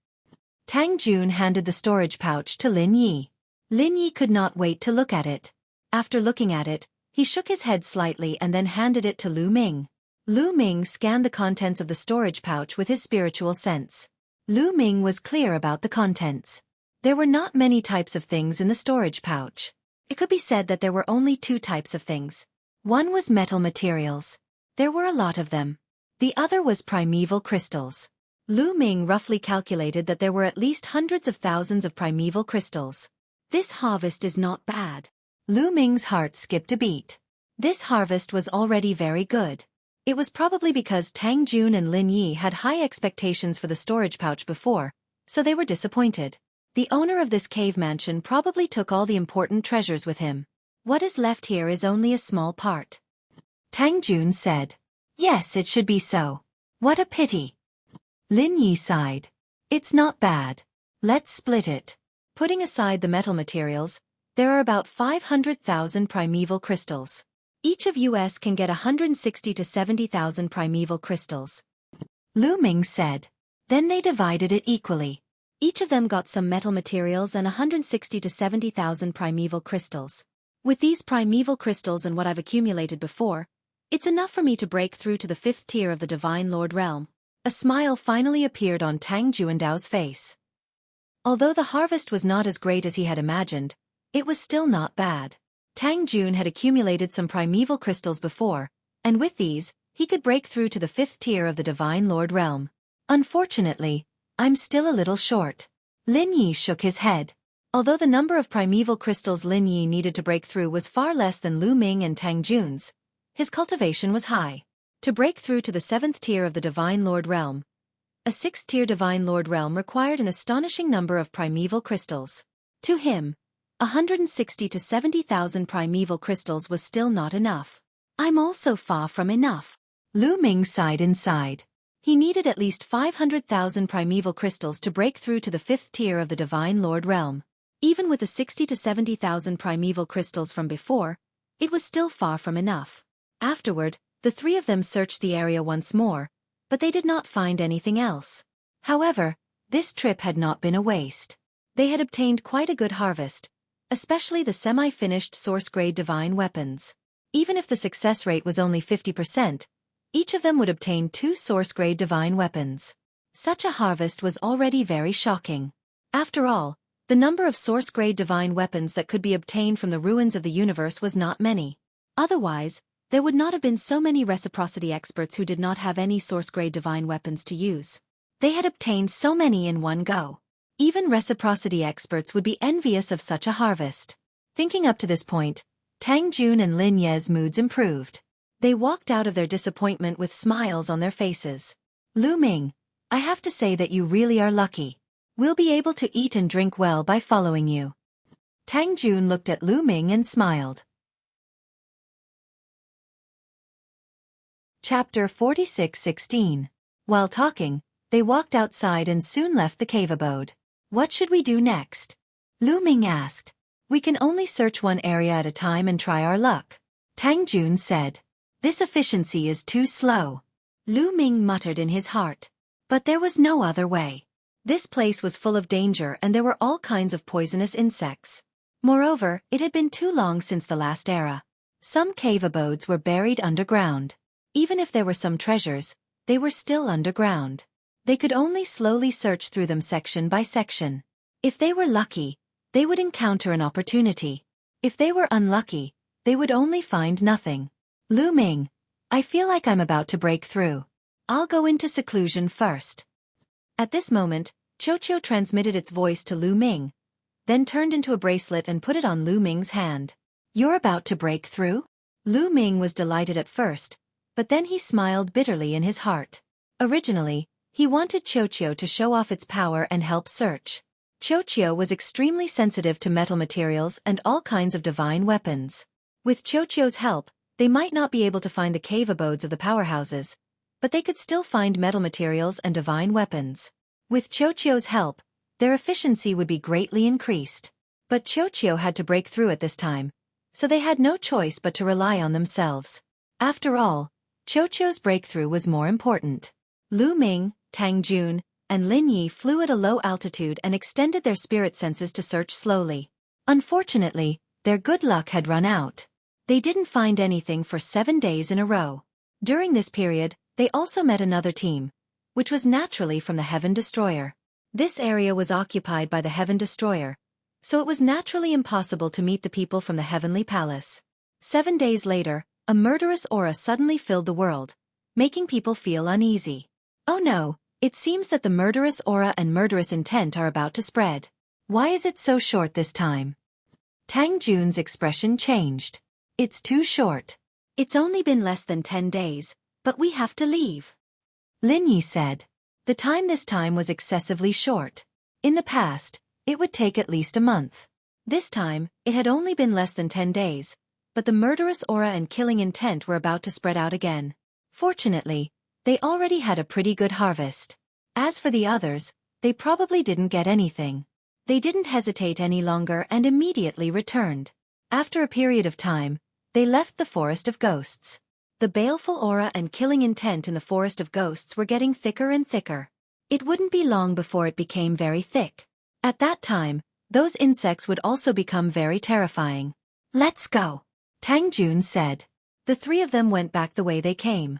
Tang Jun handed the storage pouch to Lin Yi. Lin Yi could not wait to look at it. After looking at it, he shook his head slightly and then handed it to Lu Ming. Lu Ming scanned the contents of the storage pouch with his spiritual sense. Lu Ming was clear about the contents. There were not many types of things in the storage pouch. It could be said that there were only two types of things. One was metal materials. There were a lot of them. The other was primeval crystals. Lu Ming roughly calculated that there were at least hundreds of thousands of primeval crystals. This harvest is not bad. Lu Ming's heart skipped a beat. This harvest was already very good. It was probably because Tang Jun and Lin Yi had high expectations for the storage pouch before, so they were disappointed. The owner of this cave mansion probably took all the important treasures with him. What is left here is only a small part. Tang Jun said. Yes, it should be so. What a pity. Lin Yi sighed. It's not bad. Let's split it. Putting aside the metal materials, there are about 500,000 primeval crystals. Each of us can get 160 to 70,000 primeval crystals. Lu Ming said. Then they divided it equally. Each of them got some metal materials and 160 to 70,000 primeval crystals. With these primeval crystals and what I've accumulated before, it's enough for me to break through to the 5th tier of the Divine Lord realm. A smile finally appeared on Tang Juandao's face. Although the harvest was not as great as he had imagined, it was still not bad. Tang Jun had accumulated some primeval crystals before, and with these, he could break through to the 5th tier of the Divine Lord realm. Unfortunately, I'm still a little short. Lin Yi shook his head. Although the number of primeval crystals Lin Yi needed to break through was far less than Lu Ming and Tang Jun's, his cultivation was high. To break through to the 7th tier of the Divine Lord realm, a 6th tier Divine Lord realm required an astonishing number of primeval crystals. To him, 160 to 70,000 primeval crystals was still not enough. I'm also far from enough. Lu Ming sighed inside. He needed at least 500,000 primeval crystals to break through to the 5th tier of the Divine Lord realm. Even with the 60 to 70,000 primeval crystals from before, it was still far from enough. Afterward, the three of them searched the area once more, but they did not find anything else. However, this trip had not been a waste. They had obtained quite a good harvest, especially the semi-finished source-grade divine weapons. Even if the success rate was only 50%, each of them would obtain 2 source-grade divine weapons. Such a harvest was already very shocking. After all, the number of source-grade divine weapons that could be obtained from the ruins of the universe was not many. Otherwise, there would not have been so many reciprocity experts who did not have any source-grade divine weapons to use. They had obtained so many in one go. Even reciprocity experts would be envious of such a harvest. Thinking up to this point, Tang Jun and Lin Ye's moods improved. They walked out of their disappointment with smiles on their faces. Lu Ming, I have to say that you really are lucky. We'll be able to eat and drink well by following you. Tang Jun looked at Lu Ming and smiled. Chapter 46:16. While talking, they walked outside and soon left the cave abode. What should we do next? Lu Ming asked. We can only search one area at a time and try our luck. Tang Jun said. This efficiency is too slow. Lu Ming muttered in his heart. But there was no other way. This place was full of danger and there were all kinds of poisonous insects. Moreover, it had been too long since the last era. Some cave abodes were buried underground. Even if there were some treasures, they were still underground. They could only slowly search through them section by section. If they were lucky, they would encounter an opportunity. If they were unlucky, they would only find nothing. Lu Ming, I feel like I'm about to break through. I'll go into seclusion first. At this moment, Xueqi transmitted its voice to Lu Ming, then turned into a bracelet and put it on Lu Ming's hand. You're about to break through? Lu Ming was delighted at first, but then he smiled bitterly in his heart. Originally, he wanted Xueqi to show off its power and help search. Xueqi was extremely sensitive to metal materials and all kinds of divine weapons. With Xueqi's help, they might not be able to find the cave abodes of the powerhouses, but they could still find metal materials and divine weapons. With Xueqi's help, their efficiency would be greatly increased. But Xueqi had to break through at this time, so they had no choice but to rely on themselves. After all, Xueqi's breakthrough was more important. Lu Ming, Tang Jun, and Lin Yi flew at a low altitude and extended their spirit senses to search slowly. Unfortunately, their good luck had run out. They didn't find anything for 7 days in a row. During this period, they also met another team, which was naturally from the Heaven Destroyer. This area was occupied by the Heaven Destroyer, so it was naturally impossible to meet the people from the Heavenly Palace. 7 days later, a murderous aura suddenly filled the world, making people feel uneasy. Oh no, it seems that the murderous aura and murderous intent are about to spread. Why is it so short this time? Tang Jun's expression changed. It's too short. It's only been less than 10 days, but we have to leave. Lin Yi said. The time this time was excessively short. In the past, it would take at least a month. This time, it had only been less than 10 days, but the murderous aura and killing intent were about to spread out again. Fortunately, they already had a pretty good harvest. As for the others, they probably didn't get anything. They didn't hesitate any longer and immediately returned. After a period of time, they left the Forest of Ghosts. The baleful aura and killing intent in the Forest of Ghosts were getting thicker and thicker. It wouldn't be long before it became very thick. At that time, those insects would also become very terrifying. Let's go, Tang Jun said. The three of them went back the way they came.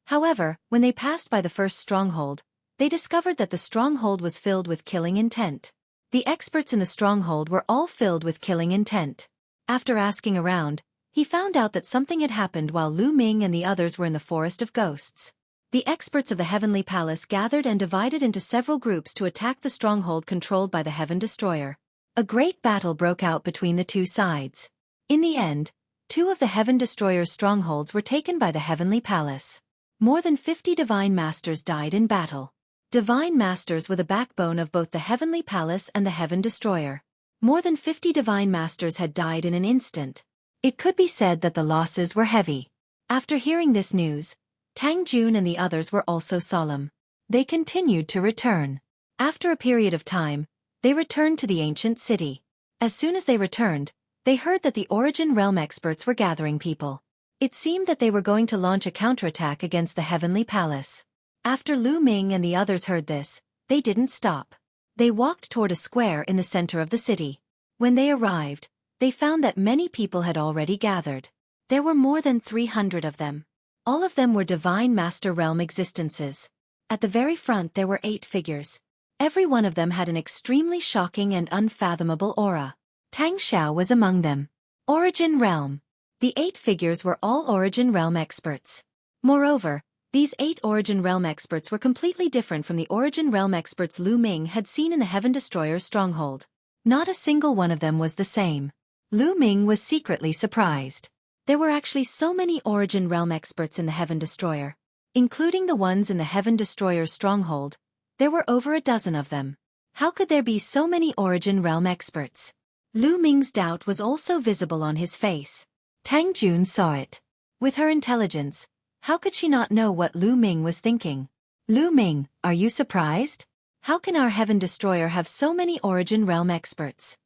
However, when they passed by the first stronghold, they discovered that the stronghold was filled with killing intent. The experts in the stronghold were all filled with killing intent. After asking around, he found out that something had happened while Lu Ming and the others were in the Forest of Ghosts. The experts of the Heavenly Palace gathered and divided into several groups to attack the stronghold controlled by the Heaven Destroyer. A great battle broke out between the two sides. In the end, 2 of the Heaven Destroyer's strongholds were taken by the Heavenly Palace. More than 50 Divine Masters died in battle. Divine Masters were the backbone of both the Heavenly Palace and the Heaven Destroyer. More than 50 Divine Masters had died in an instant. It could be said that the losses were heavy. After hearing this news, Tang Jun and the others were also solemn. They continued to return. After a period of time, they returned to the ancient city. As soon as they returned, they heard that the Origin Realm experts were gathering people. It seemed that they were going to launch a counterattack against the Heavenly Palace. After Lu Ming and the others heard this, they didn't stop. They walked toward a square in the center of the city. When they arrived, they found that many people had already gathered. There were more than 300 of them. All of them were Divine Master Realm existences. At the very front there were 8 figures. Every one of them had an extremely shocking and unfathomable aura. Tang Xiao was among them. Origin Realm. The 8 figures were all Origin Realm experts. Moreover, these 8 Origin Realm experts were completely different from the Origin Realm experts Lu Ming had seen in the Heaven Destroyer's stronghold. Not a single one of them was the same. Lu Ming was secretly surprised. There were actually so many Origin Realm experts in the Heaven Destroyer. Including the ones in the Heaven Destroyer's stronghold, there were over a dozen of them. How could there be so many Origin Realm experts? Lu Ming's doubt was also visible on his face. Tang Jun saw it. With her intelligence, How could she not know what Lu Ming was thinking? Lu Ming, are you surprised? How can our Heaven Destroyer have so many Origin Realm experts?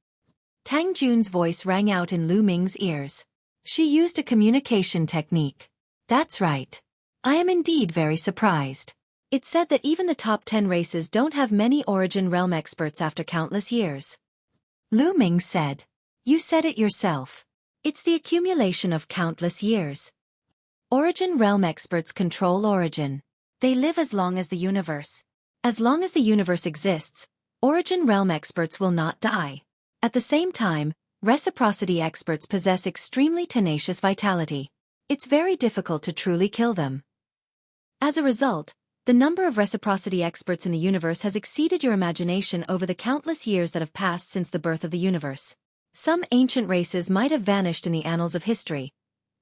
Tang Jun's voice rang out in Lu Ming's ears. She used a communication technique. That's right. I am indeed very surprised. It's said that even the top 10 races don't have many Origin Realm experts after countless years. Lu Ming said. You said it yourself. It's the accumulation of countless years. Origin Realm experts control Origin. They live as long as the universe. As long as the universe exists, Origin Realm experts will not die. At the same time, reciprocity experts possess extremely tenacious vitality. It's very difficult to truly kill them. As a result, the number of reciprocity experts in the universe has exceeded your imagination over the countless years that have passed since the birth of the universe. Some ancient races might have vanished in the annals of history,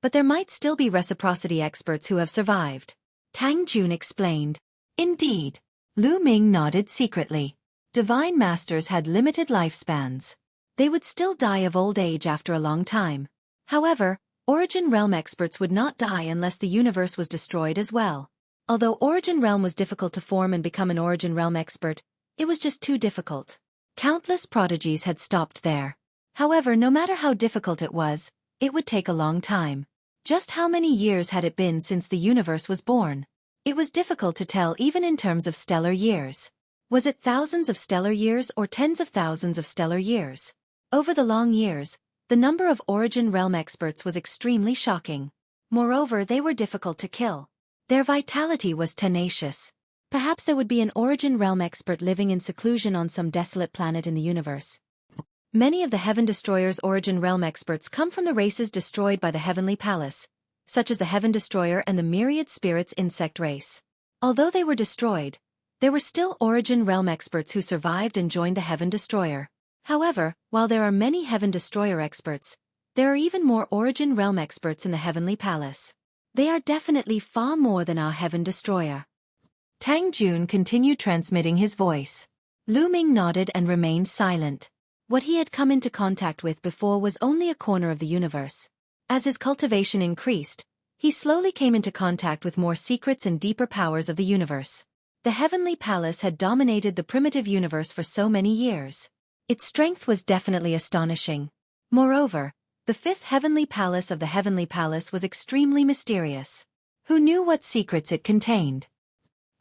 but there might still be reciprocity experts who have survived. Tang Jun explained. Indeed. Lu Ming nodded secretly. Divine Masters had limited lifespans. They would still die of old age after a long time. However, Origin Realm experts would not die unless the universe was destroyed as well. Although Origin Realm was difficult to form and become an Origin Realm expert, it was just too difficult. Countless prodigies had stopped there. However, no matter how difficult it would take a long time. Just how many years had it been since the universe was born? It was difficult to tell even in terms of stellar years. Was it thousands of stellar years or tens of thousands of stellar years? Over the long years, the number of Origin Realm experts was extremely shocking. Moreover, they were difficult to kill. Their vitality was tenacious. Perhaps there would be an Origin Realm expert living in seclusion on some desolate planet in the universe. Many of the Heaven Destroyer's Origin Realm experts come from the races destroyed by the Heavenly Palace, such as the Heaven Destroyer and the Myriad Spirits insect race. Although they were destroyed, there were still Origin Realm experts who survived and joined the Heaven Destroyer. However, while there are many Heaven Destroyer experts, there are even more Origin Realm experts in the Heavenly Palace. They are definitely far more than our Heaven Destroyer. Tang Jun continued transmitting his voice. Lu Ming nodded and remained silent. What he had come into contact with before was only a corner of the universe. As his cultivation increased, he slowly came into contact with more secrets and deeper powers of the universe. The Heavenly Palace had dominated the primitive universe for so many years. Its strength was definitely astonishing. Moreover, the fifth Heavenly Palace of the Heavenly Palace was extremely mysterious. Who knew what secrets it contained?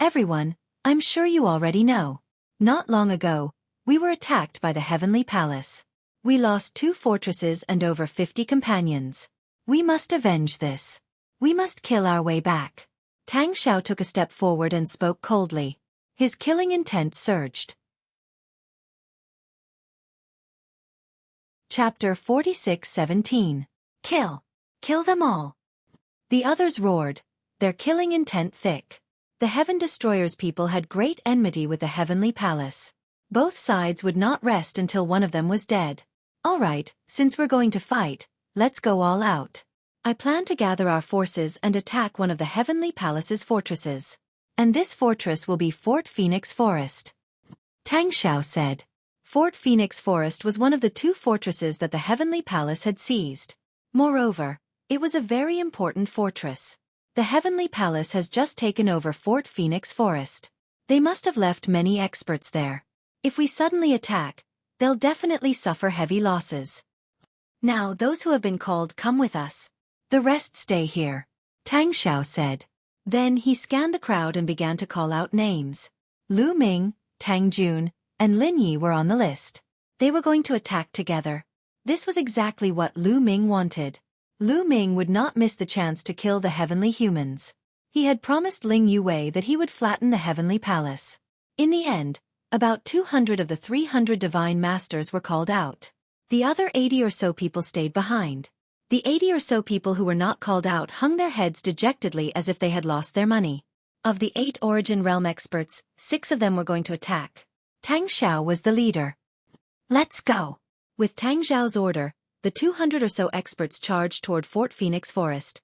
Everyone, I'm sure you already know. Not long ago, we were attacked by the Heavenly Palace. We lost 2 fortresses and over 50 companions. We must avenge this. We must kill our way back. Tang Xiao took a step forward and spoke coldly. His killing intent surged. Chapter 46:17. Kill. Kill them all. The others roared, their killing intent thick. The Heaven Destroyer's people had great enmity with the Heavenly Palace. Both sides would not rest until one of them was dead. All right, since we're going to fight, let's go all out. I plan to gather our forces and attack one of the Heavenly Palace's fortresses. And this fortress will be Fort Phoenix Forest. Tang Xiao said. Fort Phoenix Forest was one of the 2 fortresses that the Heavenly Palace had seized. Moreover, it was a very important fortress. The Heavenly Palace has just taken over Fort Phoenix Forest. They must have left many experts there. If we suddenly attack, they'll definitely suffer heavy losses. Now those who have been called come with us. The rest stay here. Tang Xiao said. Then he scanned the crowd and began to call out names. Lu Ming, Tang Jun, and Lin Yi were on the list. They were going to attack together. This was exactly what Lu Ming wanted. Lu Ming would not miss the chance to kill the heavenly humans. He had promised Ling Yue that he would flatten the Heavenly Palace. In the end, about 200 of the 300 Divine Masters were called out. The other 80 or so people stayed behind. The 80 or so people who were not called out hung their heads dejectedly as if they had lost their money. Of the 8 Origin Realm experts, 6 of them were going to attack. Tang Xiao was the leader. Let's go! With Tang Xiao's order, the 200 or so experts charged toward Fort Phoenix Forest.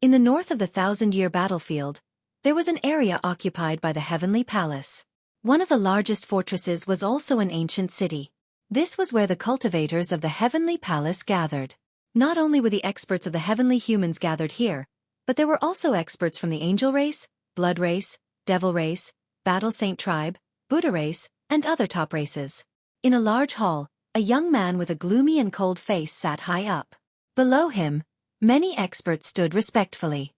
In the north of the 1,000-year battlefield, there was an area occupied by the Heavenly Palace. One of the largest fortresses was also an ancient city. This was where the cultivators of the Heavenly Palace gathered. Not only were the experts of the heavenly humans gathered here, But there were also experts from the angel race, blood race, devil race, battle saint tribe, Buddha race, and other top races. In a large hall, a young man with a gloomy and cold face sat high up. Below him, many experts stood respectfully.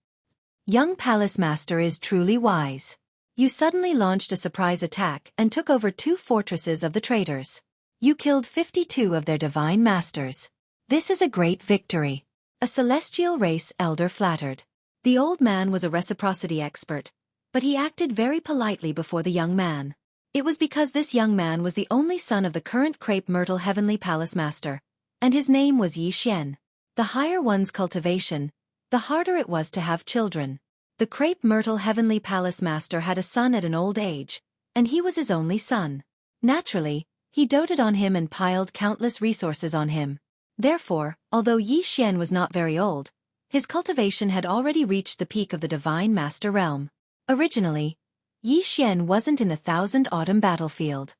Young Palace Master is truly wise. You suddenly launched a surprise attack and took over 2 fortresses of the traitors. You killed 52 of their divine masters. This is a great victory. A celestial race elder flattered. The old man was a reciprocity expert, but he acted very politely before the young man. It was because this young man was the only son of the current Crepe Myrtle Heavenly Palace Master, and his name was Yi Xian. The higher one's cultivation, the harder it was to have children. The Crepe Myrtle Heavenly Palace Master had a son at an old age, and he was his only son. Naturally, he doted on him and piled countless resources on him. Therefore, although Yi Xian was not very old, his cultivation had already reached the peak of the Divine Master realm. Originally, Yi Xian wasn't in the Thousand Autumn battlefield.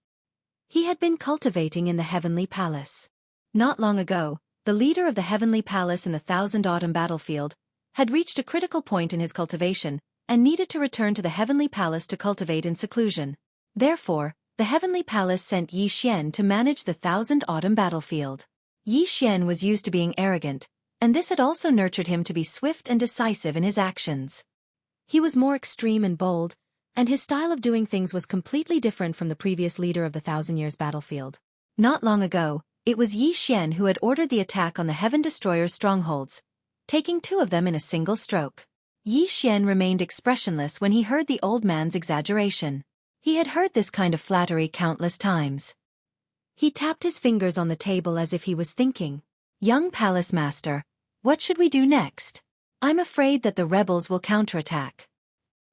He had been cultivating in the Heavenly Palace. Not long ago, the leader of the Heavenly Palace in the Thousand Autumn battlefield had reached a critical point in his cultivation and needed to return to the Heavenly Palace to cultivate in seclusion. Therefore, the Heavenly Palace sent Yi Xian to manage the Thousand Autumn battlefield. Yi Xian was used to being arrogant, and this had also nurtured him to be swift and decisive in his actions. He was more extreme and bold, and his style of doing things was completely different from the previous leader of the Thousand Years battlefield. Not long ago, it was Yi Xian who had ordered the attack on the Heaven Destroyer's strongholds, taking 2 of them in a single stroke. Yi Xian remained expressionless when he heard the old man's exaggeration. He had heard this kind of flattery countless times. He tapped his fingers on the table as if he was thinking, "Young Palace Master, what should we do next? I'm afraid that the rebels will counterattack."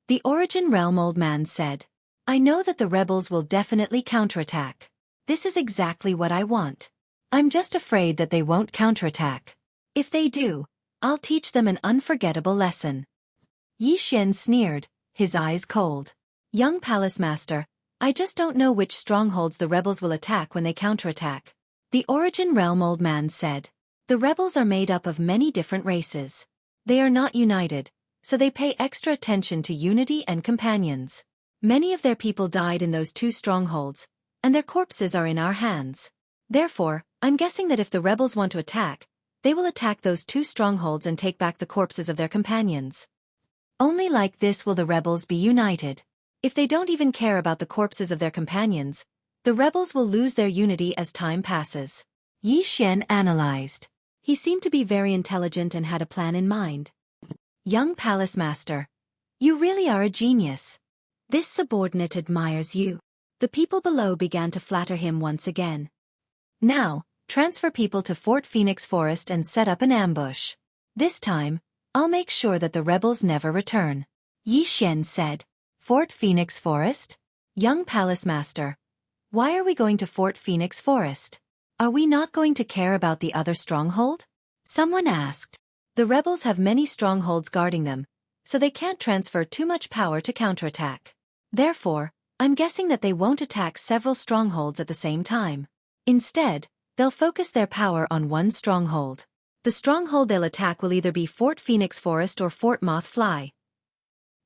The Origin Realm old man said, "I know that the rebels will definitely counterattack. This is exactly what I want. I'm just afraid that they won't counterattack. If they do, I'll teach them an unforgettable lesson." Yi Xian sneered, his eyes cold. "Young Palace Master, I just don't know which strongholds the rebels will attack when they counterattack." The Origin Realm old man said, "The rebels are made up of many different races. They are not united, so they pay extra attention to unity and companions. Many of their people died in those 2 strongholds, and their corpses are in our hands. Therefore, I'm guessing that if the rebels want to attack, they will attack those 2 strongholds and take back the corpses of their companions. Only like this will the rebels be united. If they don't even care about the corpses of their companions, the rebels will lose their unity as time passes." Yi Xian analyzed. He seemed to be very intelligent and had a plan in mind. "Young Palace Master, you really are a genius. This subordinate admires you." The people below began to flatter him once again. "Now, transfer people to Fort Phoenix Forest and set up an ambush. This time, I'll make sure that the rebels never return." Yi Xian said, "Fort Phoenix Forest? Young Palace Master, why are we going to Fort Phoenix Forest? Are we not going to care about the other stronghold?" Someone asked. "The rebels have many strongholds guarding them, so they can't transfer too much power to counterattack. Therefore, I'm guessing that they won't attack several strongholds at the same time. Instead, they'll focus their power on one stronghold. The stronghold they'll attack will either be Fort Phoenix Forest or Fort Moth Fly.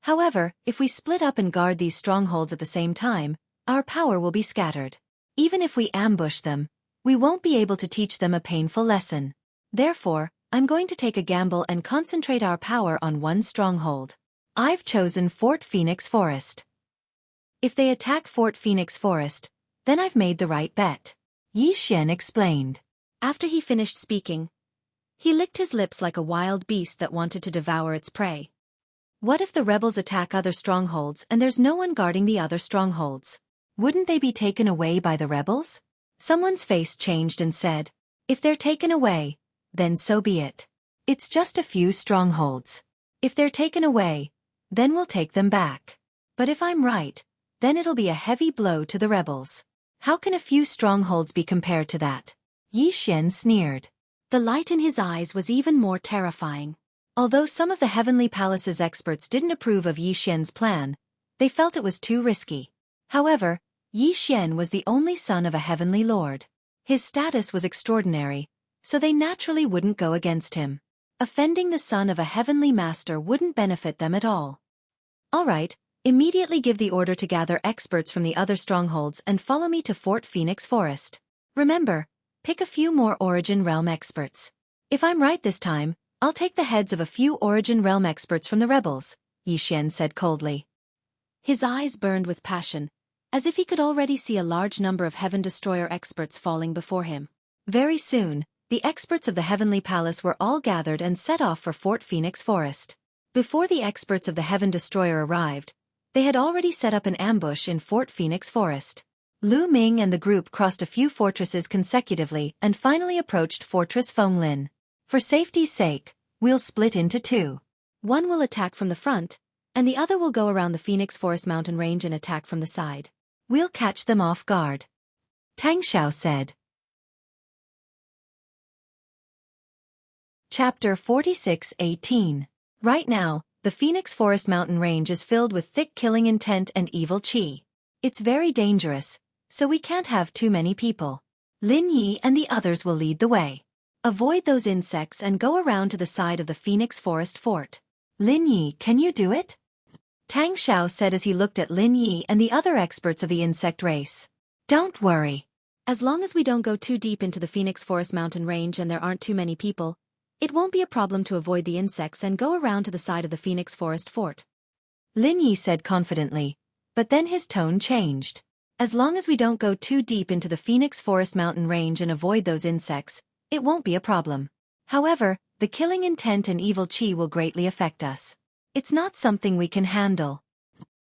However, if we split up and guard these strongholds at the same time, our power will be scattered. Even if we ambush them, we won't be able to teach them a painful lesson. Therefore, I'm going to take a gamble and concentrate our power on one stronghold. I've chosen Fort Phoenix Forest. If they attack Fort Phoenix Forest, then I've made the right bet." Yi Xian explained. After he finished speaking, he licked his lips like a wild beast that wanted to devour its prey. What if the rebels attack other strongholds and there's no one guarding the other strongholds? Wouldn't they be taken away by the rebels? Someone's face changed and said, "If they're taken away, then so be it. It's just a few strongholds. If they're taken away, then we'll take them back. But if I'm right, then it'll be a heavy blow to the rebels. How can a few strongholds be compared to that?" Yi Xian sneered. The light in his eyes was even more terrifying. Although some of the Heavenly Palace's experts didn't approve of Yi Xian's plan, they felt it was too risky. However, Yi Xian was the only son of a heavenly lord. His status was extraordinary, so they naturally wouldn't go against him. Offending the son of a heavenly master wouldn't benefit them at all. All right, immediately give the order to gather experts from the other strongholds and follow me to Fort Phoenix Forest. Remember, pick a few more Origin Realm experts. If I'm right this time, I'll take the heads of a few Origin Realm experts from the rebels, Yi Xian said coldly. His eyes burned with passion, as if he could already see a large number of Heaven Destroyer experts falling before him. Very soon, the experts of the Heavenly Palace were all gathered and set off for Fort Phoenix Forest. Before the experts of the Heaven Destroyer arrived, they had already set up an ambush in Fort Phoenix Forest. Lu Ming and the group crossed a few fortresses consecutively and finally approached Fortress Fenglin. For safety's sake, we'll split into two. One will attack from the front, and the other will go around the Phoenix Forest mountain range and attack from the side. We'll catch them off guard. Tang Xiao said. Chapter 46:18. Right now, the Phoenix Forest mountain range is filled with thick killing intent and evil qi. It's very dangerous, so we can't have too many people. Lin Yi and the others will lead the way. Avoid those insects and go around to the side of the Phoenix Forest fort. Lin Yi, can you do it? Tang Xiao said as he looked at Lin Yi and the other experts of the insect race. Don't worry. As long as we don't go too deep into the Phoenix Forest mountain range and there aren't too many people, it won't be a problem to avoid the insects and go around to the side of the Phoenix Forest fort. Lin Yi said confidently, but then his tone changed. As long as we don't go too deep into the Phoenix Forest mountain range and avoid those insects, it won't be a problem. However, the killing intent and evil qi will greatly affect us. It's not something we can handle.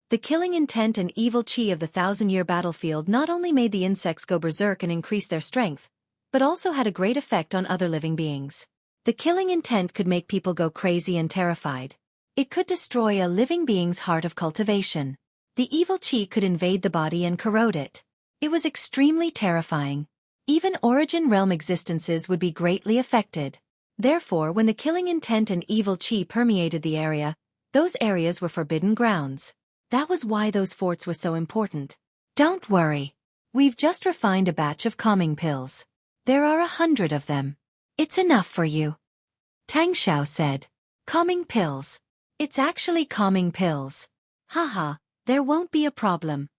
The killing intent and evil qi of the 1,000-year battlefield not only made the insects go berserk and increase their strength, but also had a great effect on other living beings. The killing intent could make people go crazy and terrified. It could destroy a living being's heart of cultivation. The evil qi could invade the body and corrode it. It was extremely terrifying. Even Origin Realm existences would be greatly affected. Therefore, when the killing intent and evil qi permeated the area, those areas were forbidden grounds. That was why those forts were so important. Don't worry. We've just refined a batch of calming pills. There are 100 of them. It's enough for you. Tang Xiao said. Calming pills. It's actually calming pills. Haha, there won't be a problem.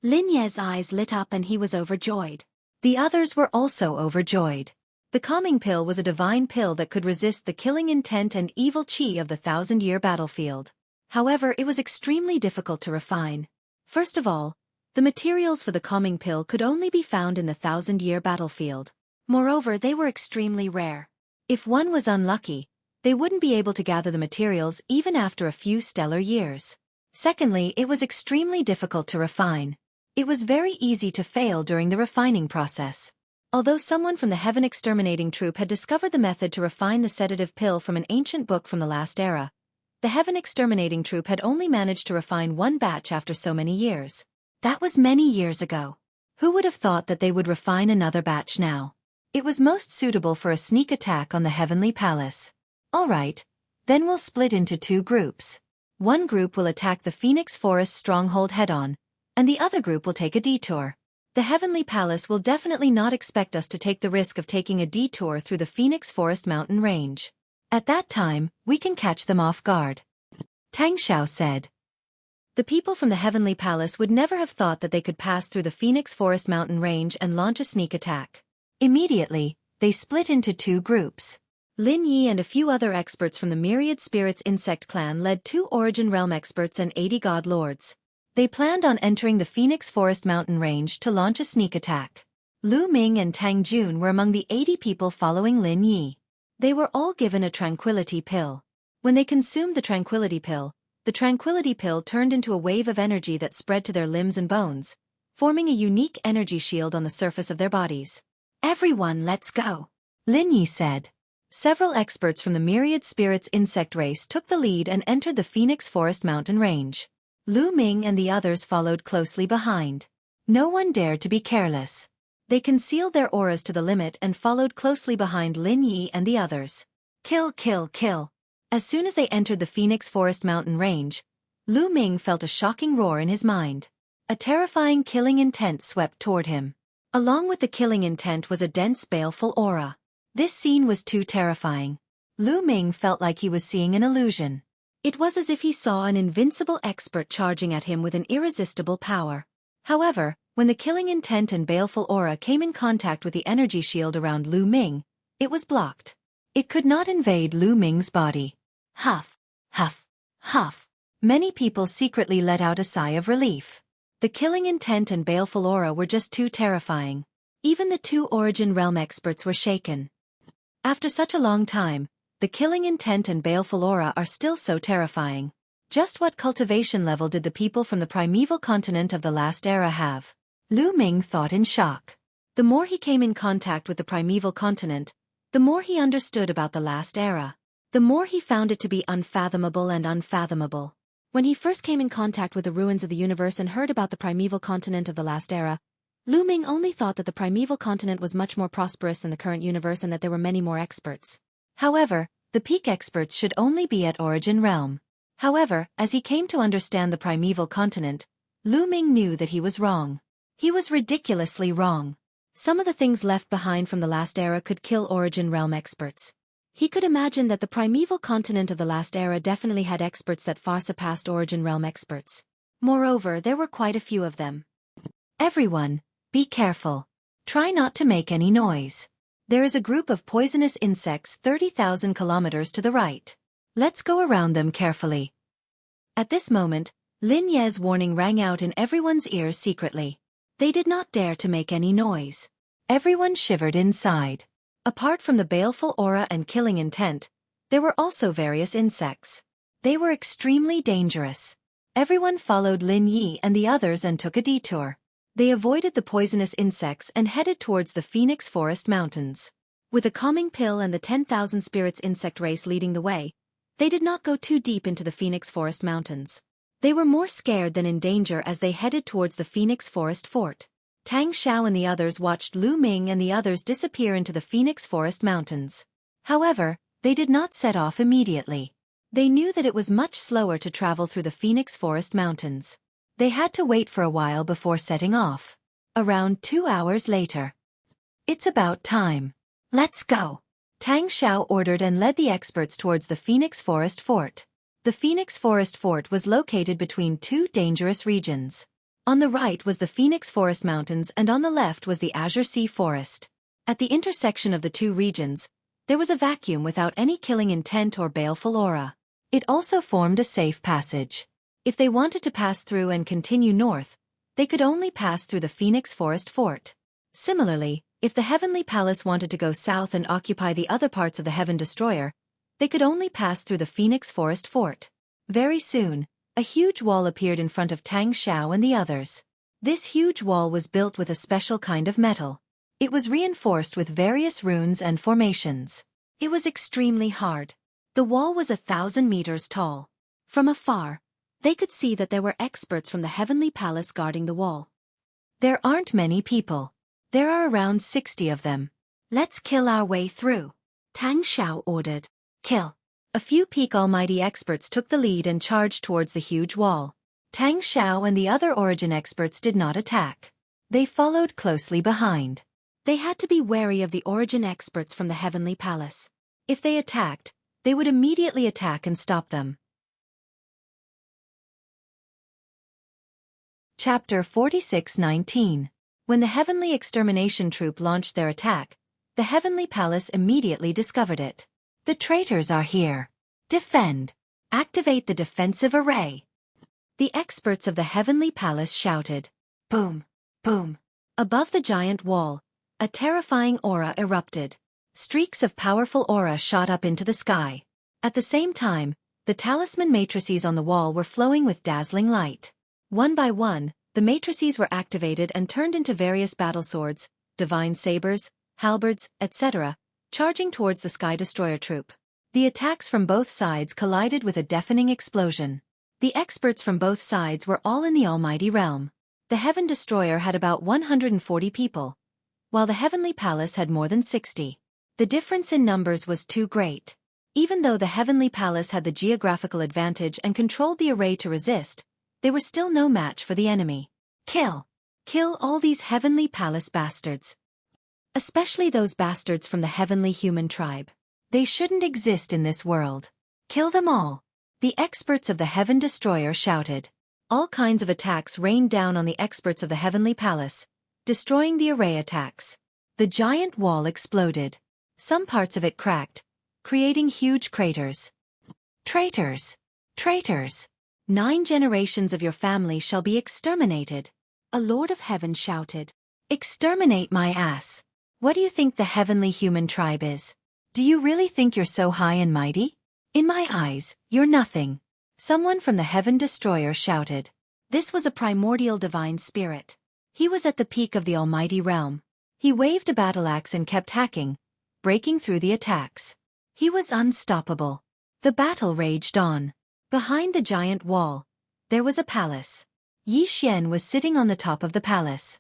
Lin Ye's eyes lit up and he was overjoyed. The others were also overjoyed. The calming pill was a divine pill that could resist the killing intent and evil qi of the 1,000-year battlefield. However, it was extremely difficult to refine. First of all, the materials for the calming pill could only be found in the 1,000-year battlefield. Moreover, they were extremely rare. If one was unlucky, they wouldn't be able to gather the materials even after a few stellar years. Secondly, it was extremely difficult to refine. It was very easy to fail during the refining process. Although someone from the Heaven Exterminating Troop had discovered the method to refine the sedative pill from an ancient book from the last era, the Heaven Exterminating Troop had only managed to refine one batch after so many years. That was many years ago. Who would have thought that they would refine another batch now? It was most suitable for a sneak attack on the Heavenly Palace. All right, then we'll split into two groups. One group will attack the Phoenix Forest stronghold head-on, and the other group will take a detour. The Heavenly Palace will definitely not expect us to take the risk of taking a detour through the Phoenix Forest mountain range. At that time, we can catch them off guard. Tang Xiao said. The people from the Heavenly Palace would never have thought that they could pass through the Phoenix Forest mountain range and launch a sneak attack. Immediately, they split into two groups. Lin Yi and a few other experts from the Myriad Spirits insect clan led 2 Origin Realm experts and 80 God Lords. They planned on entering the Phoenix Forest mountain range to launch a sneak attack. Lu Ming and Tang Jun were among the 80 people following Lin Yi. They were all given a tranquility pill. When they consumed the tranquility pill turned into a wave of energy that spread to their limbs and bones, forming a unique energy shield on the surface of their bodies. Everyone, let's go, Lin Yi said. Several experts from the Myriad Spirits insect race took the lead and entered the Phoenix Forest mountain range. Lu Ming and the others followed closely behind. No one dared to be careless. They concealed their auras to the limit and followed closely behind Lin Yi and the others. Kill, kill, kill. As soon as they entered the Phoenix Forest mountain range, Lu Ming felt a shocking roar in his mind. A terrifying killing intent swept toward him. Along with the killing intent was a dense baleful aura. This scene was too terrifying. Lu Ming felt like he was seeing an illusion. It was as if he saw an invincible expert charging at him with an irresistible power. However, when the killing intent and baleful aura came in contact with the energy shield around Lu Ming, it was blocked. It could not invade Lu Ming's body. Huff, huff, huff. Many people secretly let out a sigh of relief. The killing intent and baleful aura were just too terrifying. Even the two Origin Realm experts were shaken. After such a long time, the killing intent and baleful aura are still so terrifying. Just what cultivation level did the people from the primeval continent of the last era have? Lu Ming thought in shock. The more he came in contact with the primeval continent, the more he understood about the last era. The more he found it to be unfathomable and unfathomable. When he first came in contact with the ruins of the universe and heard about the primeval continent of the last era, Lu Ming only thought that the primeval continent was much more prosperous than the current universe and that there were many more experts. However, the peak experts should only be at Origin Realm. However, as he came to understand the primeval continent, Lu Ming knew that he was wrong. He was ridiculously wrong. Some of the things left behind from the last era could kill Origin Realm experts. He could imagine that the primeval continent of the last era definitely had experts that far surpassed Origin Realm experts. Moreover, there were quite a few of them. Everyone, be careful. Try not to make any noise. There is a group of poisonous insects 30,000 kilometers to the right. Let's go around them carefully. At this moment, Lin Ye's warning rang out in everyone's ears secretly. They did not dare to make any noise. Everyone shivered inside. Apart from the baleful aura and killing intent, there were also various insects. They were extremely dangerous. Everyone followed Lin Yi and the others and took a detour. They avoided the poisonous insects and headed towards the Phoenix Forest Mountains. With a calming pill and the 10,000 spirits insect race leading the way, they did not go too deep into the Phoenix Forest Mountains. They were more scared than in danger as they headed towards the Phoenix Forest Fort. Tang Xiao and the others watched Lu Ming and the others disappear into the Phoenix Forest Mountains. However, they did not set off immediately. They knew that it was much slower to travel through the Phoenix Forest Mountains. They had to wait for a while before setting off. Around 2 hours later. It's about time. Let's go. Tang Xiao ordered and led the experts towards the Phoenix Forest Fort. The Phoenix Forest Fort was located between two dangerous regions. On the right was the Phoenix Forest Mountains and on the left was the Azure Sea Forest. At the intersection of the two regions, there was a vacuum without any killing intent or baleful aura. It also formed a safe passage. If they wanted to pass through and continue north, they could only pass through the Phoenix Forest Fort. Similarly, if the Heavenly Palace wanted to go south and occupy the other parts of the Heaven Destroyer, they could only pass through the Phoenix Forest Fort. Very soon, a huge wall appeared in front of Tang Xiao and the others. This huge wall was built with a special kind of metal. It was reinforced with various runes and formations. It was extremely hard. The wall was 1,000 meters tall. From afar, they could see that there were experts from the Heavenly Palace guarding the wall. There aren't many people. There are around 60 of them. Let's kill our way through. Tang Xiao ordered. Kill. A few peak almighty experts took the lead and charged towards the huge wall. Tang Xiao and the other Origin experts did not attack. They followed closely behind. They had to be wary of the Origin experts from the Heavenly Palace. If they attacked, they would immediately attack and stop them. Chapter 46:19. When the Heavenly Extermination Troop launched their attack, the Heavenly Palace immediately discovered it. The traitors are here. Defend. Activate the defensive array. The experts of the Heavenly Palace shouted. Boom, boom. Above the giant wall, a terrifying aura erupted. Streaks of powerful aura shot up into the sky. At the same time, the talisman matrices on the wall were flowing with dazzling light. One by one, the matrices were activated and turned into various battle swords, divine sabers, halberds, etc., charging towards the Sky Destroyer troop. The attacks from both sides collided with a deafening explosion. The experts from both sides were all in the Almighty Realm. The Heaven Destroyer had about 140 people, while the Heavenly Palace had more than 60. The difference in numbers was too great. Even though the Heavenly Palace had the geographical advantage and controlled the array to resist, they were still no match for the enemy. Kill! Kill all these Heavenly Palace bastards. Especially those bastards from the Heavenly Human tribe. They shouldn't exist in this world. Kill them all. The experts of the Heaven Destroyer shouted. All kinds of attacks rained down on the experts of the Heavenly Palace, destroying the array attacks. The giant wall exploded. Some parts of it cracked, creating huge craters. Traitors! Traitors! 9 generations of your family shall be exterminated. A Lord of Heaven shouted. Exterminate my ass. What do you think the heavenly human tribe is? Do you really think you're so high and mighty? In my eyes, you're nothing. Someone from the Heaven Destroyer shouted. This was a primordial divine spirit. He was at the peak of the almighty realm. He waved a battle axe and kept hacking, breaking through the attacks. He was unstoppable. The battle raged on. Behind the giant wall, there was a palace. Yi Xian was sitting on the top of the palace.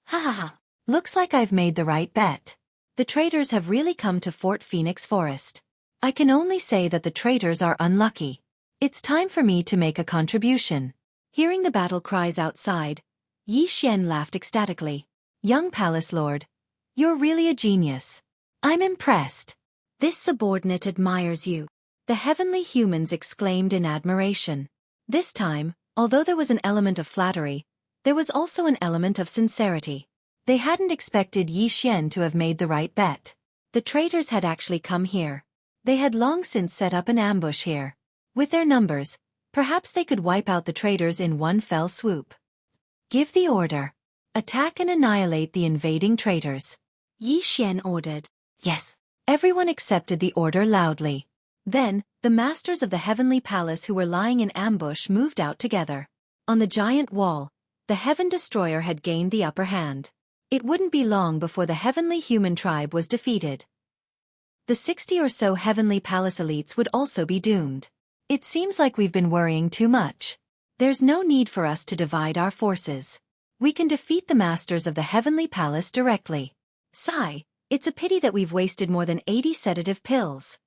Ha ha ha. Looks like I've made the right bet. The traitors have really come to Fort Phoenix Forest. I can only say that the traitors are unlucky. It's time for me to make a contribution. Hearing the battle cries outside, Yi Xian laughed ecstatically. Young Palace Lord, you're really a genius. I'm impressed. This subordinate admires you. The heavenly humans exclaimed in admiration. This time, although there was an element of flattery, there was also an element of sincerity. They hadn't expected Yi Xian to have made the right bet. The traitors had actually come here. They had long since set up an ambush here. With their numbers, perhaps they could wipe out the traitors in one fell swoop. Give the order. Attack and annihilate the invading traitors. Yi Xian ordered. Yes. Everyone accepted the order loudly. Then, the masters of the heavenly palace who were lying in ambush moved out together. On the giant wall, the Heaven Destroyer had gained the upper hand. It wouldn't be long before the heavenly human tribe was defeated. The 60 or so heavenly palace elites would also be doomed. It seems like we've been worrying too much. There's no need for us to divide our forces. We can defeat the masters of the heavenly palace directly. Sigh, it's a pity that we've wasted more than 80 sedative pills.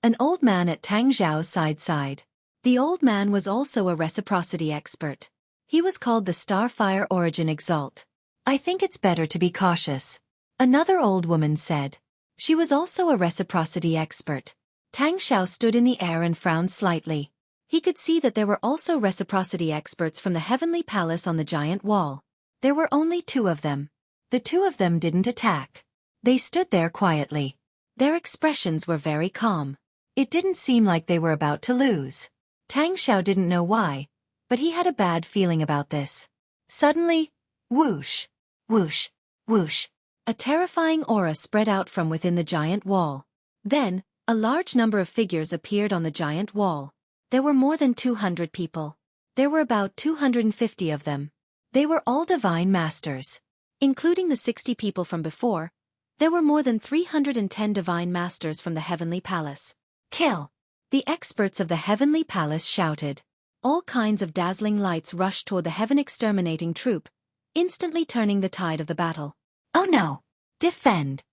An old man at Tang Zhao's side sighed. The old man was also a reciprocity expert. He was called the Starfire Origin Exalt. I think it's better to be cautious. Another old woman said. She was also a reciprocity expert. Tang Xiao stood in the air and frowned slightly. He could see that there were also reciprocity experts from the heavenly palace on the giant wall. There were only 2 of them. The 2 of them didn't attack. They stood there quietly. Their expressions were very calm. It didn't seem like they were about to lose. Tang Xiao didn't know why, but he had a bad feeling about this. Suddenly, whoosh, whoosh, whoosh. A terrifying aura spread out from within the giant wall. Then, a large number of figures appeared on the giant wall. There were more than 200 people. There were about 250 of them. They were all divine masters. Including the 60 people from before, there were more than 310 divine masters from the heavenly palace. Kill! The experts of the heavenly palace shouted. All kinds of dazzling lights rushed toward the heaven-exterminating troop, instantly turning the tide of the battle. Oh no! Defend!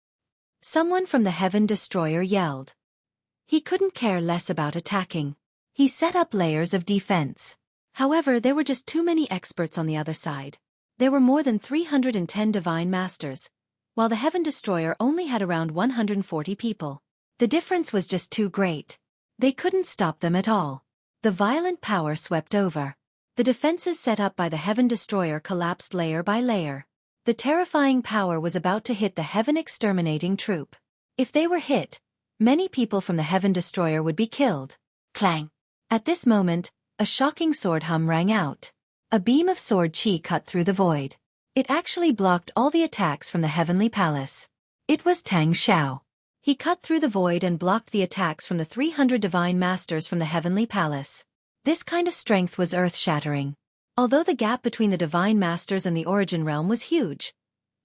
Someone from the Heaven Destroyer yelled. He couldn't care less about attacking. He set up layers of defense. However, there were just too many experts on the other side. There were more than 310 divine masters, while the Heaven Destroyer only had around 140 people. The difference was just too great. They couldn't stop them at all. The violent power swept over. The defenses set up by the Heaven Destroyer collapsed layer by layer. The terrifying power was about to hit the heaven-exterminating troop. If they were hit, many people from the Heaven Destroyer would be killed. Clang! At this moment, a shocking sword hum rang out. A beam of sword chi cut through the void. It actually blocked all the attacks from the heavenly palace. It was Tang Xiao. He cut through the void and blocked the attacks from the 300 divine masters from the heavenly palace. This kind of strength was earth-shattering. Although the gap between the divine masters and the origin realm was huge,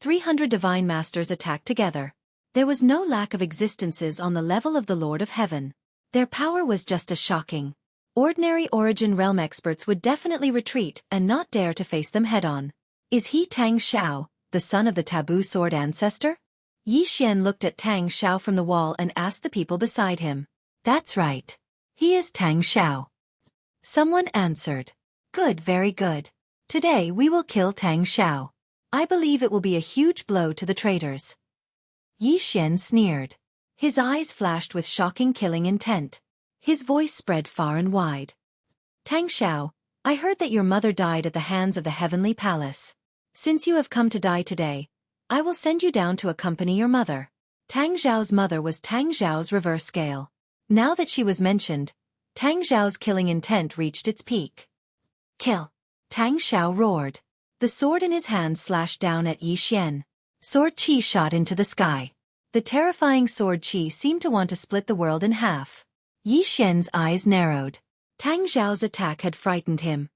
300 divine masters attacked together. There was no lack of existences on the level of the Lord of Heaven. Their power was just as shocking. Ordinary origin realm experts would definitely retreat and not dare to face them head-on. Is he Tang Xiao, the son of the taboo sword ancestor? Yi Xian looked at Tang Xiao from the wall and asked the people beside him. That's right. He is Tang Xiao. Someone answered. Good, very good. Today we will kill Tang Xiao. I believe it will be a huge blow to the traitors. Yi Xian sneered. His eyes flashed with shocking killing intent. His voice spread far and wide. Tang Xiao, I heard that your mother died at the hands of the heavenly palace. Since you have come to die today, I will send you down to accompany your mother. Tang Xiao's mother was Tang Xiao's reverse scale. Now that she was mentioned, Tang Xiao's killing intent reached its peak. Kill! Tang Xiao roared. The sword in his hand slashed down at Yi Xian. Sword Qi shot into the sky. The terrifying sword Qi seemed to want to split the world in half. Yi Xian's eyes narrowed. Tang Xiao's attack had frightened him.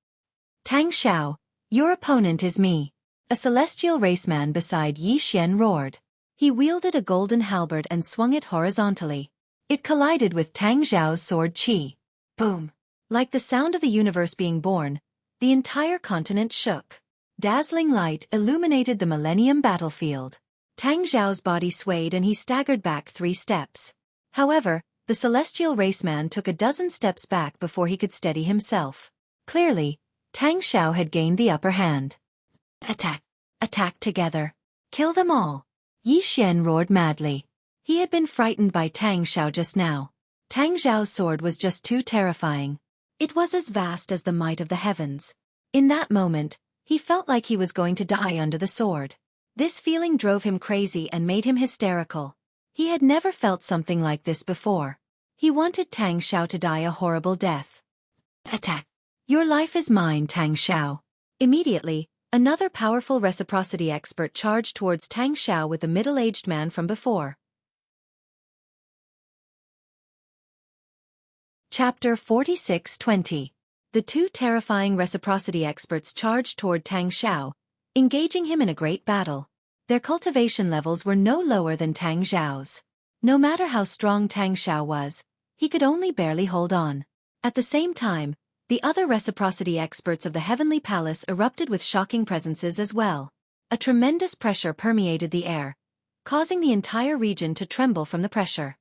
Tang Xiao, your opponent is me. A celestial raceman beside Yi Xian roared. He wielded a golden halberd and swung it horizontally. It collided with Tang Xiao's sword Qi. Boom! Like the sound of the universe being born, the entire continent shook. Dazzling light illuminated the Millennium battlefield. Tang Xiao's body swayed and he staggered back 3 steps. However, the celestial raceman took a dozen steps back before he could steady himself. Clearly, Tang Xiao had gained the upper hand. Attack! Attack together! Kill them all! Yi Xian roared madly. He had been frightened by Tang Xiao just now. Tang Xiao's sword was just too terrifying. It was as vast as the might of the heavens. In that moment, he felt like he was going to die under the sword. This feeling drove him crazy and made him hysterical. He had never felt something like this before. He wanted Tang Xiao to die a horrible death. Attack! Your life is mine, Tang Xiao. Immediately, another powerful reciprocity expert charged towards Tang Xiao with the middle-aged man from before. Chapter 46-20. The 2 terrifying reciprocity experts charged toward Tang Xiao, engaging him in a great battle. Their cultivation levels were no lower than Tang Xiao's. No matter how strong Tang Xiao was, he could only barely hold on. At the same time, the other reciprocity experts of the Heavenly Palace erupted with shocking presences as well. A tremendous pressure permeated the air, causing the entire region to tremble from the pressure.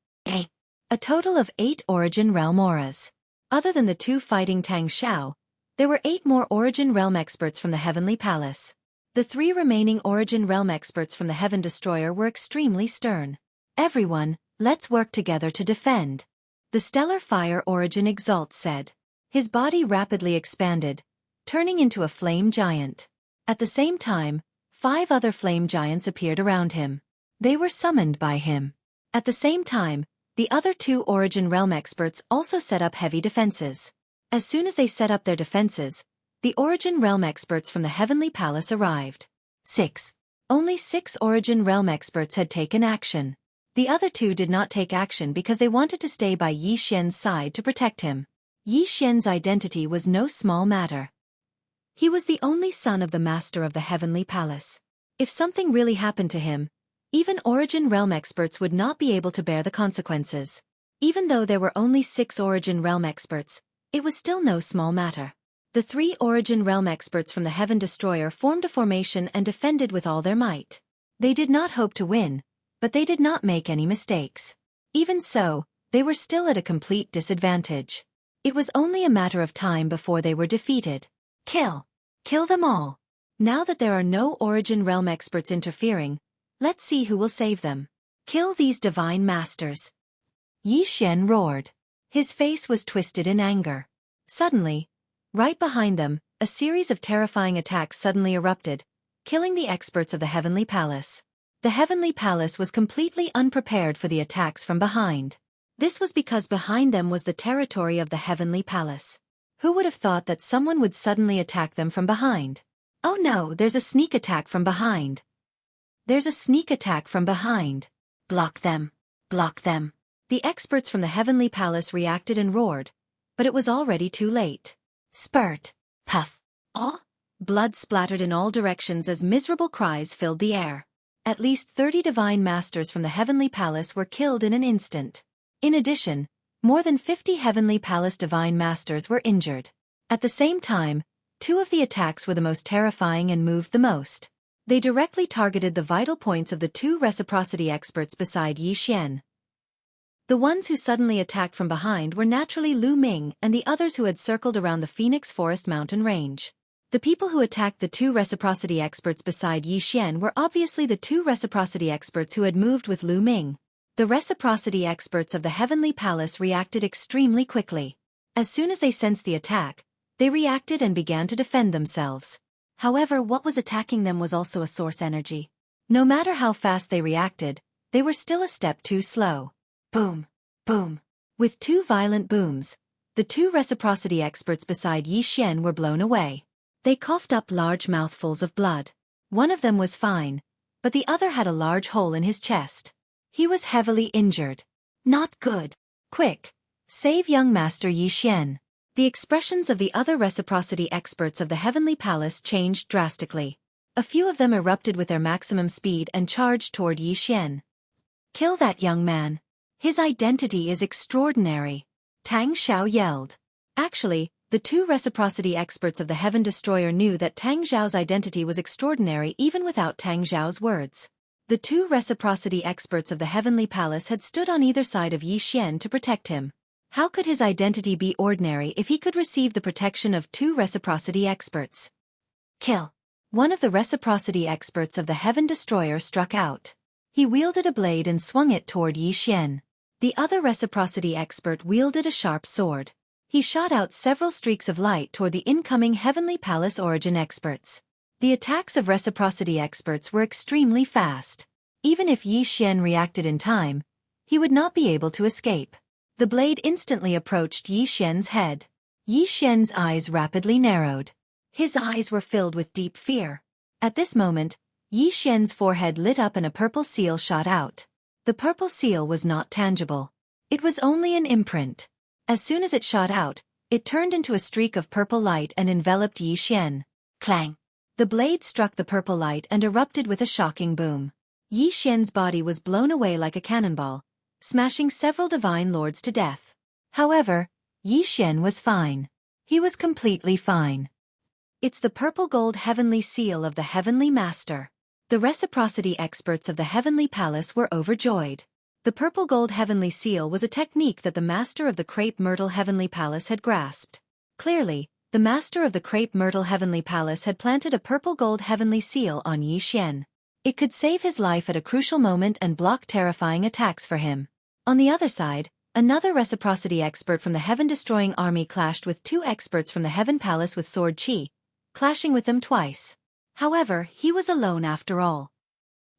A total of 8 Origin Realm auras. Other than the 2 fighting Tang Xiao, there were 8 more Origin Realm experts from the Heavenly Palace. The 3 remaining Origin Realm experts from the Heaven Destroyer were extremely stern. Everyone, let's work together to defend. The Stellar Fire Origin Exalt said. His body rapidly expanded, turning into a flame giant. At the same time, 5 other flame giants appeared around him. They were summoned by him. At the same time, the other 2 Origin Realm experts also set up heavy defenses. As soon as they set up their defenses, the Origin Realm experts from the Heavenly Palace arrived. 6. Only 6 Origin Realm experts had taken action. The other 2 did not take action because they wanted to stay by Yi Xian's side to protect him. Yi Xian's identity was no small matter. He was the only son of the Master of the Heavenly Palace. If something really happened to him, even Origin Realm experts would not be able to bear the consequences. Even though there were only 6 Origin Realm experts, it was still no small matter. The 3 Origin Realm experts from the Heaven Destroyer formed a formation and defended with all their might. They did not hope to win, but they did not make any mistakes. Even so, they were still at a complete disadvantage. It was only a matter of time before they were defeated. Kill! Kill them all! Now that there are no Origin Realm experts interfering, let's see who will save them. Kill these divine masters! Yi Xian roared. His face was twisted in anger. Suddenly, right behind them, a series of terrifying attacks suddenly erupted, killing the experts of the Heavenly Palace. The Heavenly Palace was completely unprepared for the attacks from behind. This was because behind them was the territory of the Heavenly Palace. Who would have thought that someone would suddenly attack them from behind? Oh no, there's a sneak attack from behind. There's a sneak attack from behind. Block them. Block them. The experts from the Heavenly Palace reacted and roared, but it was already too late. Spurt. Puff. Oh! Blood splattered in all directions as miserable cries filled the air. At least 30 divine masters from the Heavenly Palace were killed in an instant. In addition, more than 50 Heavenly Palace divine masters were injured. At the same time, 2 of the attacks were the most terrifying and moved the most. They directly targeted the vital points of the 2 reciprocity experts beside Yi Xian. The ones who suddenly attacked from behind were naturally Lu Ming and the others who had circled around the Phoenix Forest mountain range. The people who attacked the 2 reciprocity experts beside Yi Xian were obviously the 2 reciprocity experts who had moved with Lu Ming. The reciprocity experts of the Heavenly Palace reacted extremely quickly. As soon as they sensed the attack, they reacted and began to defend themselves. However, what was attacking them was also a source energy. No matter how fast they reacted, they were still a step too slow. Boom! Boom! With two violent booms, the two reciprocity experts beside Yi Xian were blown away. They coughed up large mouthfuls of blood. One of them was fine, but the other had a large hole in his chest. He was heavily injured. Not good. Quick! Save young Master Yi Xian. The expressions of the other reciprocity experts of the Heavenly Palace changed drastically. A few of them erupted with their maximum speed and charged toward Yi Xian. Kill that young man. His identity is extraordinary. Tang Xiao yelled. Actually, the two reciprocity experts of the Heaven Destroyer knew that Tang Xiao's identity was extraordinary even without Tang Xiao's words. The two reciprocity experts of the Heavenly Palace had stood on either side of Yi Xian to protect him. How could his identity be ordinary if he could receive the protection of two reciprocity experts? Kill! One of the reciprocity experts of the Heaven Destroyer struck out. He wielded a blade and swung it toward Yi Xian. The other reciprocity expert wielded a sharp sword. He shot out several streaks of light toward the incoming Heavenly Palace origin experts. The attacks of reciprocity experts were extremely fast. Even if Yi Xian reacted in time, he would not be able to escape. The blade instantly approached Yi Xian's head. Yi Xian's eyes rapidly narrowed. His eyes were filled with deep fear. At this moment, Yi Xian's forehead lit up and a purple seal shot out. The purple seal was not tangible. It was only an imprint. As soon as it shot out, it turned into a streak of purple light and enveloped Yi Xian. Clang! The blade struck the purple light and erupted with a shocking boom. Yi Xian's body was blown away like a cannonball, smashing several divine lords to death. However, Yi Xian was fine. He was completely fine. It's the purple gold heavenly seal of the Heavenly Master. The reciprocity experts of the Heavenly Palace were overjoyed. The purple gold heavenly seal was a technique that the master of the Crepe Myrtle Heavenly Palace had grasped. Clearly, the master of the Crepe Myrtle Heavenly Palace had planted a purple gold heavenly seal on Yi Xian. It could save his life at a crucial moment and block terrifying attacks for him. On the other side, another reciprocity expert from the heaven-destroying army clashed with two experts from the Heaven Palace with sword chi, clashing with them twice. However, he was alone after all.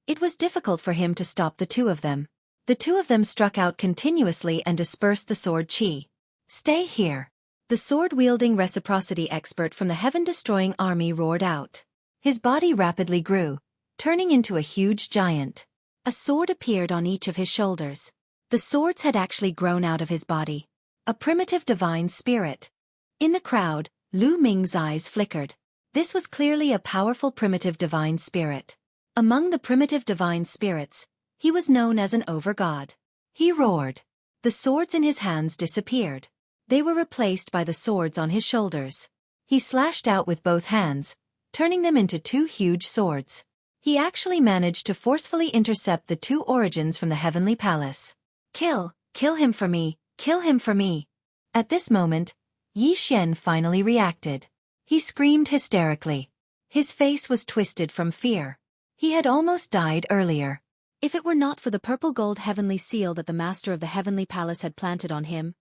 It was difficult for him to stop the two of them. The two of them struck out continuously and dispersed the sword chi. Stay here! The sword-wielding reciprocity expert from the heaven-destroying army roared out. His body rapidly grew, turning into a huge giant. A sword appeared on each of his shoulders. The swords had actually grown out of his body. A primitive divine spirit. In the crowd, Lu Ming's eyes flickered. This was clearly a powerful primitive divine spirit. Among the primitive divine spirits, he was known as an overgod. He roared. The swords in his hands disappeared. They were replaced by the swords on his shoulders. He slashed out with both hands, turning them into two huge swords. He actually managed to forcefully intercept the two origins from the Heavenly Palace. Kill him for me, kill him for me. At this moment, Yi Xian finally reacted. He screamed hysterically. His face was twisted from fear. He had almost died earlier. If it were not for the purple gold heavenly seal that the master of the Heavenly Palace had planted on him,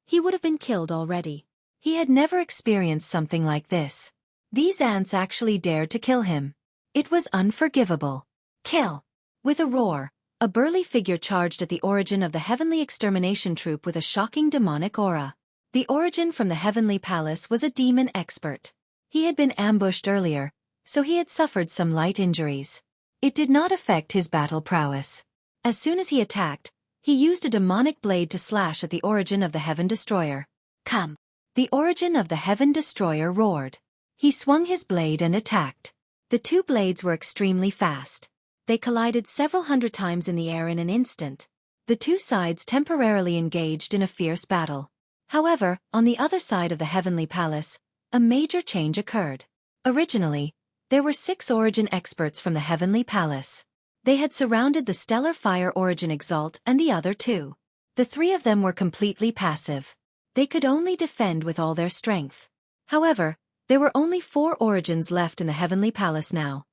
he would have been killed already. He had never experienced something like this. These ants actually dared to kill him. It was unforgivable. Kill! With a roar, a burly figure charged at the origin of the Heavenly Extermination Troop with a shocking demonic aura. The origin from the Heavenly Palace was a demon expert. He had been ambushed earlier, so he had suffered some light injuries. It did not affect his battle prowess. As soon as he attacked, he used a demonic blade to slash at the origin of the Heaven Destroyer. Come! The origin of the Heaven Destroyer roared. He swung his blade and attacked. The two blades were extremely fast. They collided several hundred times in the air in an instant. The two sides temporarily engaged in a fierce battle. However, on the other side of the Heavenly Palace, a major change occurred. Originally, there were 6 origin experts from the Heavenly Palace. They had surrounded the Stellar Fire Origin Exalt and the other 2. The 3 of them were completely passive. They could only defend with all their strength. However, there were only 4 origins left in the Heavenly Palace now.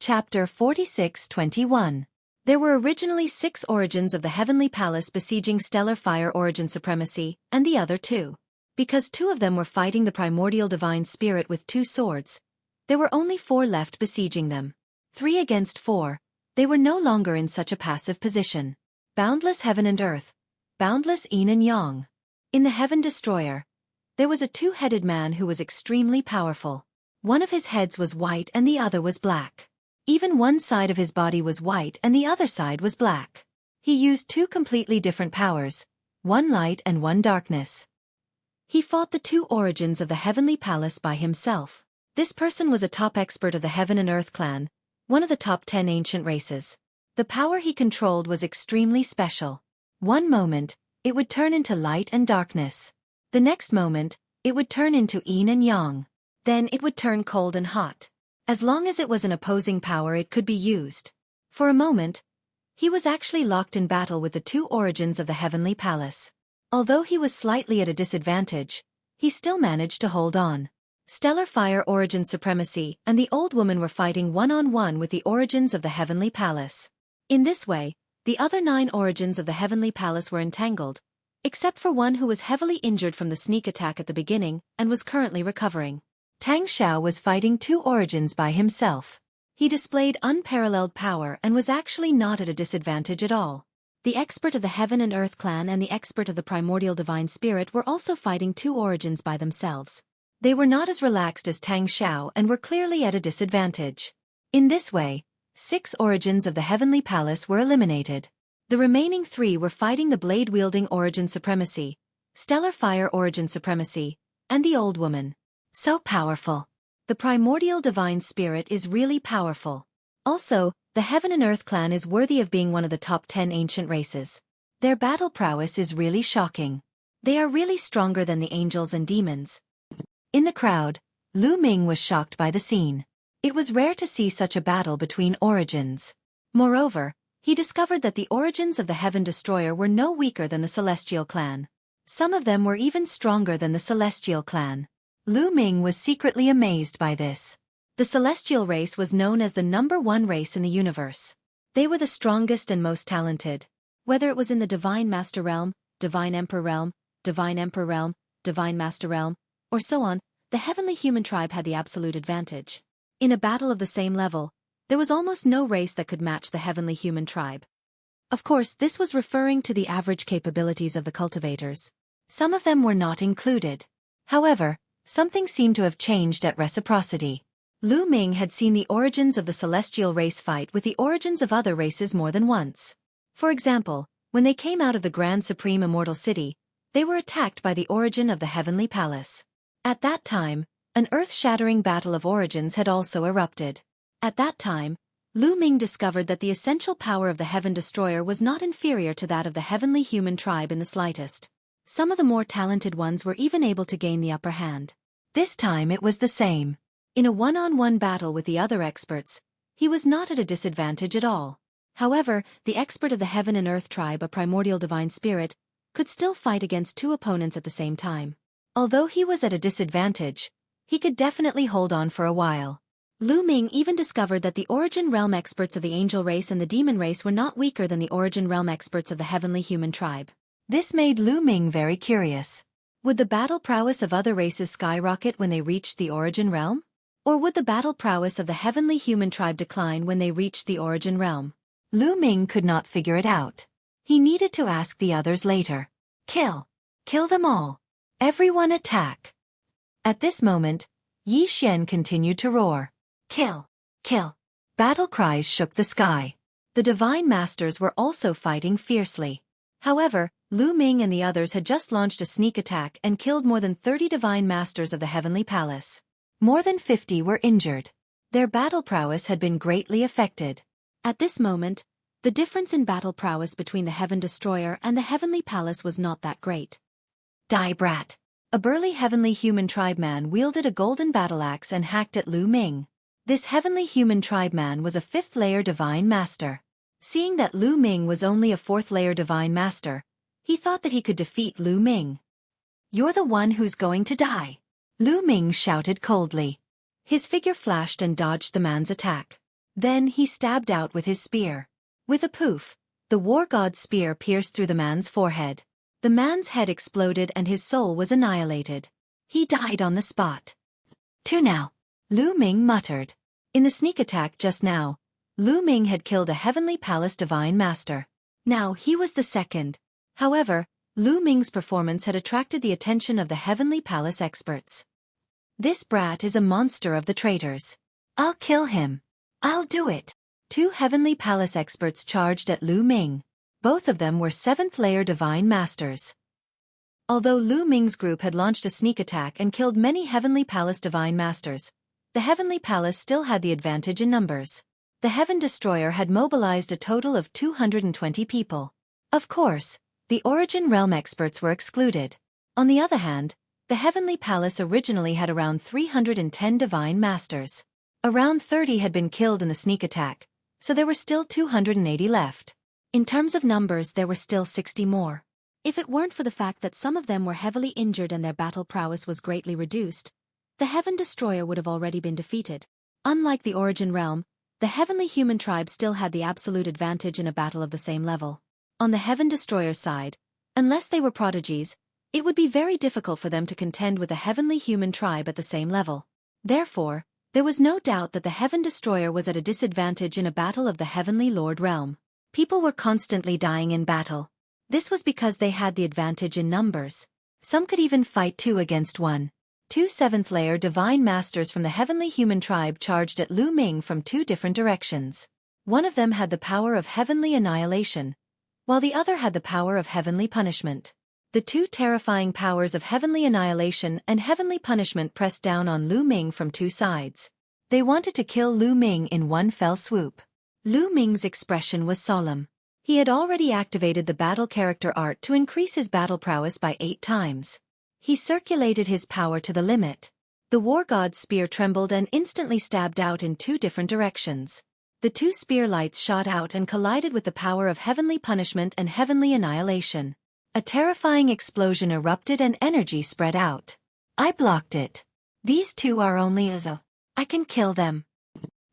Chapter 46-21. There were originally 6 origins of the Heavenly Palace besieging stellar fire origin supremacy, and the other 2. Because 2 of them were fighting the primordial divine spirit with 2 swords, there were only 4 left besieging them. 3 against 4, they were no longer in such a passive position. Boundless heaven and earth, boundless yin and yang. In the Heaven Destroyer, there was a 2-headed man who was extremely powerful. One of his heads was white and the other was black. Even one side of his body was white and the other side was black. He used 2 completely different powers, one light and one darkness. He fought the 2 origins of the Heavenly Palace by himself. This person was a top expert of the Heaven and Earth clan, one of the top 10 ancient races. The power he controlled was extremely special. One moment, it would turn into light and darkness. The next moment, it would turn into yin and yang. Then it would turn cold and hot. As long as it was an opposing power, it could be used. For a moment, he was actually locked in battle with the 2 origins of the Heavenly Palace. Although he was slightly at a disadvantage, he still managed to hold on. Stellar Fire Origin Supremacy and the Old Woman were fighting one-on-one with the origins of the Heavenly Palace. In this way, the other 9 origins of the Heavenly Palace were entangled, except for one who was heavily injured from the sneak attack at the beginning and was currently recovering. Tang Xiao was fighting 2 origins by himself. He displayed unparalleled power and was actually not at a disadvantage at all. The expert of the Heaven and Earth clan and the expert of the primordial divine spirit were also fighting 2 origins by themselves. They were not as relaxed as Tang Xiao and were clearly at a disadvantage. In this way, 6 origins of the Heavenly Palace were eliminated. The remaining 3 were fighting the blade-wielding origin supremacy, stellar fire origin supremacy, and the Old Woman. So powerful. The primordial divine spirit is really powerful. Also, the Heaven and Earth clan is worthy of being one of the top 10 ancient races. Their battle prowess is really shocking. They are really stronger than the angels and demons. In the crowd, Lu Ming was shocked by the scene. It was rare to see such a battle between origins. Moreover, he discovered that the origins of the Heaven Destroyer were no weaker than the Celestial clan. Some of them were even stronger than the Celestial clan. Lu Ming was secretly amazed by this. The Celestial race was known as the #1 race in the universe. They were the strongest and most talented. Whether it was in the Divine Master Realm, Divine Emperor Realm, Divine Emperor Realm, Divine Master Realm, or so on, the Heavenly Human Tribe had the absolute advantage. In a battle of the same level, there was almost no race that could match the Heavenly Human Tribe. Of course, this was referring to the average capabilities of the cultivators. Some of them were not included. However, something seemed to have changed at reciprocity. Lu Ming had seen the origins of the celestial race fight with the origins of other races more than once. For example, when they came out of the Grand Supreme Immortal City, they were attacked by the origin of the Heavenly Palace. At that time, an earth-shattering battle of origins had also erupted. At that time, Lu Ming discovered that the essential power of the Heaven Destroyer was not inferior to that of the Heavenly Human Tribe in the slightest. Some of the more talented ones were even able to gain the upper hand. This time it was the same. In a one-on-one battle with the other experts, he was not at a disadvantage at all. However, the expert of the Heaven and Earth Tribe, a primordial divine spirit, could still fight against 2 opponents at the same time. Although he was at a disadvantage, he could definitely hold on for a while. Lu Ming even discovered that the Origin Realm experts of the Angel race and the Demon race were not weaker than the Origin Realm experts of the Heavenly Human Tribe. This made Lu Ming very curious. Would the battle prowess of other races skyrocket when they reached the Origin Realm? Or would the battle prowess of the Heavenly Human Tribe decline when they reached the Origin Realm? Lu Ming could not figure it out. He needed to ask the others later. Kill! Kill them all! Everyone attack! At this moment, Yi Xian continued to roar. Kill! Kill! Battle cries shook the sky. The Divine Masters were also fighting fiercely. However, Lu Ming and the others had just launched a sneak attack and killed more than 30 Divine Masters of the Heavenly Palace. More than 50 were injured. Their battle prowess had been greatly affected. At this moment, the difference in battle prowess between the Heaven Destroyer and the Heavenly Palace was not that great. Die, brat! A burly Heavenly Human Tribe man wielded a golden battle axe and hacked at Lu Ming. This Heavenly Human Tribe man was a 5th-layer Divine Master. Seeing that Lu Ming was only a 4th-layer Divine Master, he thought that he could defeat Lu Ming. You're the one who's going to die! Lu Ming shouted coldly. His figure flashed and dodged the man's attack. Then he stabbed out with his spear. With a poof, the war god's spear pierced through the man's forehead. The man's head exploded and his soul was annihilated. He died on the spot. "Two now," Lu Ming muttered. In the sneak attack just now, Lu Ming had killed a Heavenly Palace Divine Master. Now he was the second. However, Lu Ming's performance had attracted the attention of the Heavenly Palace experts. "This brat is a monster of the traitors. I'll kill him. I'll do it." Two Heavenly Palace experts charged at Lu Ming. Both of them were 7th-layer Divine Masters. Although Lu Ming's group had launched a sneak attack and killed many Heavenly Palace Divine Masters, the Heavenly Palace still had the advantage in numbers. The Heaven Destroyer had mobilized a total of 220 people. Of course, the Origin Realm experts were excluded. On the other hand, the Heavenly Palace originally had around 310 Divine Masters. Around 30 had been killed in the sneak attack, so there were still 280 left. In terms of numbers, there were still 60 more. If it weren't for the fact that some of them were heavily injured and their battle prowess was greatly reduced, the Heaven Destroyer would have already been defeated. Unlike the Origin Realm, the Heavenly Human Tribe still had the absolute advantage in a battle of the same level. On the Heaven Destroyer's side, unless they were prodigies, it would be very difficult for them to contend with the Heavenly Human Tribe at the same level. Therefore, there was no doubt that the Heaven Destroyer was at a disadvantage in a battle of the Heavenly Lord Realm. People were constantly dying in battle. This was because they had the advantage in numbers. Some could even fight 2 against 1. 2 7th-layer Divine Masters from the Heavenly Human Tribe charged at Lu Ming from 2 different directions. One of them had the power of Heavenly Annihilation, while the other had the power of Heavenly Punishment. The 2 terrifying powers of Heavenly Annihilation and Heavenly Punishment pressed down on Lu Ming from 2 sides. They wanted to kill Lu Ming in one fell swoop. Lu Ming's expression was solemn. He had already activated the battle character art to increase his battle prowess by 8 times. He circulated his power to the limit. The war god's spear trembled and instantly stabbed out in 2 different directions. The 2 spear lights shot out and collided with the power of Heavenly Punishment and Heavenly Annihilation. A terrifying explosion erupted and energy spread out. "I blocked it. These 2 are only I can kill them."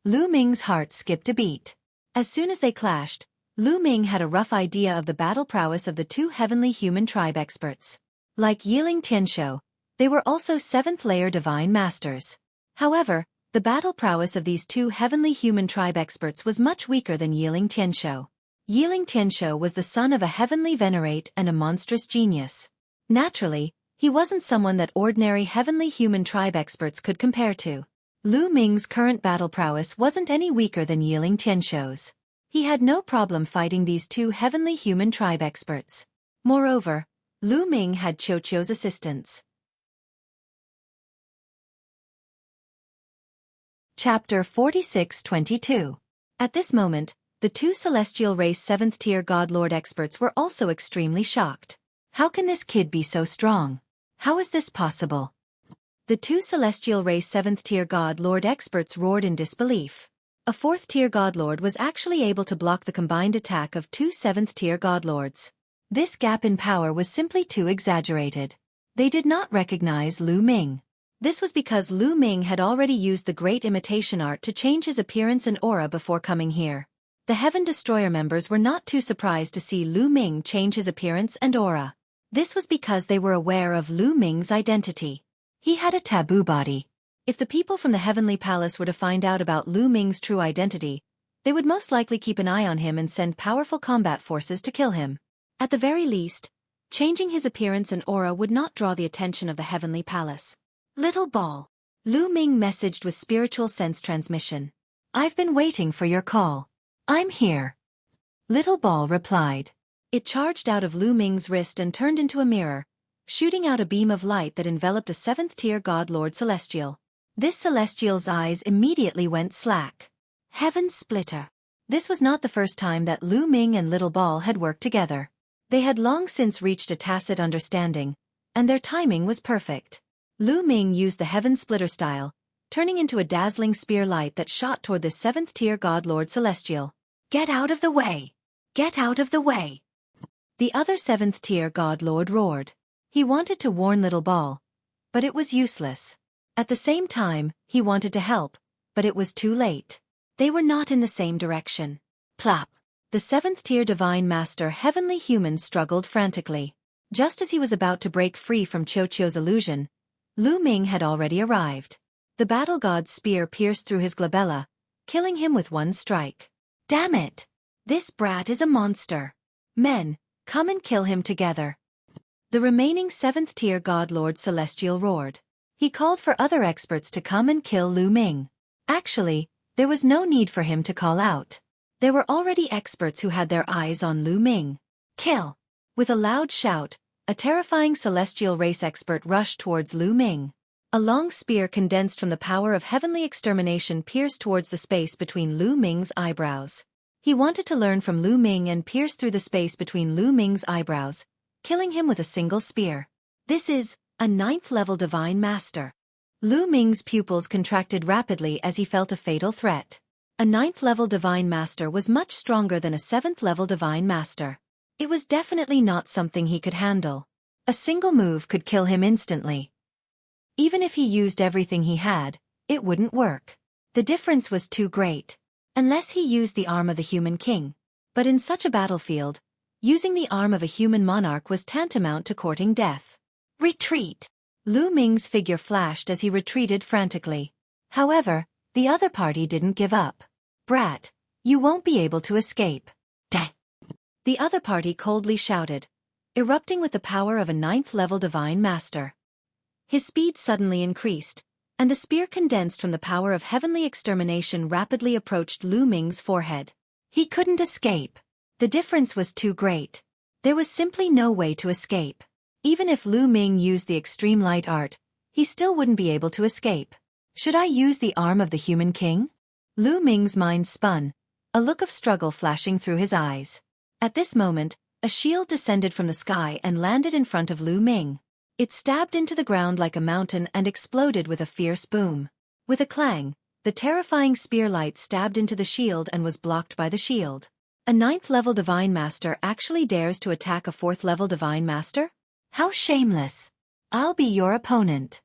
Lu Ming's heart skipped a beat. As soon as they clashed, Lu Ming had a rough idea of the battle prowess of the 2 Heavenly Human Tribe experts. Like Yiling Tianshou, they were also 7th-layer Divine Masters. However, the battle prowess of these 2 Heavenly Human Tribe experts was much weaker than Yiling Tianshou. Yiling Tianshou was the son of a heavenly venerate and a monstrous genius. Naturally, he wasn't someone that ordinary Heavenly Human Tribe experts could compare to. Lu Ming's current battle prowess wasn't any weaker than Yiling Tianshou's. He had no problem fighting these 2 Heavenly Human Tribe experts. Moreover, Lu Ming had Xueqi's assistance. Chapter 46-22. At this moment, the 2 Celestial Race 7th-tier God Lord experts were also extremely shocked. How can this kid be so strong? How is this possible? The 2 Celestial Race 7th-tier God Lord experts roared in disbelief. A 4th-tier God Lord was actually able to block the combined attack of 2 7th-tier God Lords. This gap in power was simply too exaggerated. They did not recognize Lu Ming. This was because Lu Ming had already used the Great Imitation Art to change his appearance and aura before coming here. The Heaven Destroyer members were not too surprised to see Lu Ming change his appearance and aura. This was because they were aware of Lu Ming's identity. He had a taboo body. If the people from the Heavenly Palace were to find out about Lu Ming's true identity, they would most likely keep an eye on him and send powerful combat forces to kill him. At the very least, changing his appearance and aura would not draw the attention of the Heavenly Palace. "Little ball," Lu Ming messaged with spiritual sense transmission. "I've been waiting for your call. I'm here." Little ball replied. It charged out of Lu Ming's wrist and turned into a mirror, shooting out a beam of light that enveloped a 7th-tier God Lord Celestial. This Celestial's eyes immediately went slack. Heaven Splitter. This was not the first time that Lu Ming and Little Ball had worked together. They had long since reached a tacit understanding, and their timing was perfect. Lu Ming used the Heaven Splitter style, turning into a dazzling spear light that shot toward the 7th-tier God Lord Celestial. "Get out of the way! Get out of the way!" The other 7th-tier God Lord roared. He wanted to warn Little Ball, but it was useless. At the same time, he wanted to help, but it was too late. They were not in the same direction. Plop! The seventh-tier Divine Master Heavenly Human struggled frantically. Just as he was about to break free from Xueqi's illusion, Lu Ming had already arrived. The battle god's spear pierced through his glabella, killing him with one strike. Damn it! This brat is a monster. Men, come and kill him together. The remaining seventh-tier God Lord Celestial roared. He called for other experts to come and kill Lu Ming. Actually, there was no need for him to call out. There were already experts who had their eyes on Lu Ming. Kill! With a loud shout, a terrifying celestial race expert rushed towards Lu Ming. A long spear condensed from the power of heavenly extermination pierced towards the space between Lu Ming's eyebrows. He wanted to learn from Lu Ming and pierced through the space between Lu Ming's eyebrows, killing him with a single spear. This is a 9th-level Divine Master. Lu Ming's pupils contracted rapidly as he felt a fatal threat. A 9th-level Divine Master was much stronger than a 7th-level Divine Master. It was definitely not something he could handle. A single move could kill him instantly. Even if he used everything he had, it wouldn't work. The difference was too great. Unless he used the arm of the human king. But in such a battlefield, using the arm of a human monarch was tantamount to courting death. Retreat! Lu Ming's figure flashed as he retreated frantically. However, the other party didn't give up. Brat, you won't be able to escape. Dang! The other party coldly shouted, erupting with the power of a 9th-level Divine Master. His speed suddenly increased, and the spear condensed from the power of heavenly extermination rapidly approached Lu Ming's forehead. He couldn't escape. The difference was too great. There was simply no way to escape. Even if Lu Ming used the extreme light art, he still wouldn't be able to escape. Should I use the arm of the human king? Lu Ming's mind spun, a look of struggle flashing through his eyes. At this moment, a shield descended from the sky and landed in front of Lu Ming. It stabbed into the ground like a mountain and exploded with a fierce boom. With a clang, the terrifying spear light stabbed into the shield and was blocked by the shield. A 9th-level Divine Master actually dares to attack a 4th-level Divine Master? How shameless! I'll be your opponent.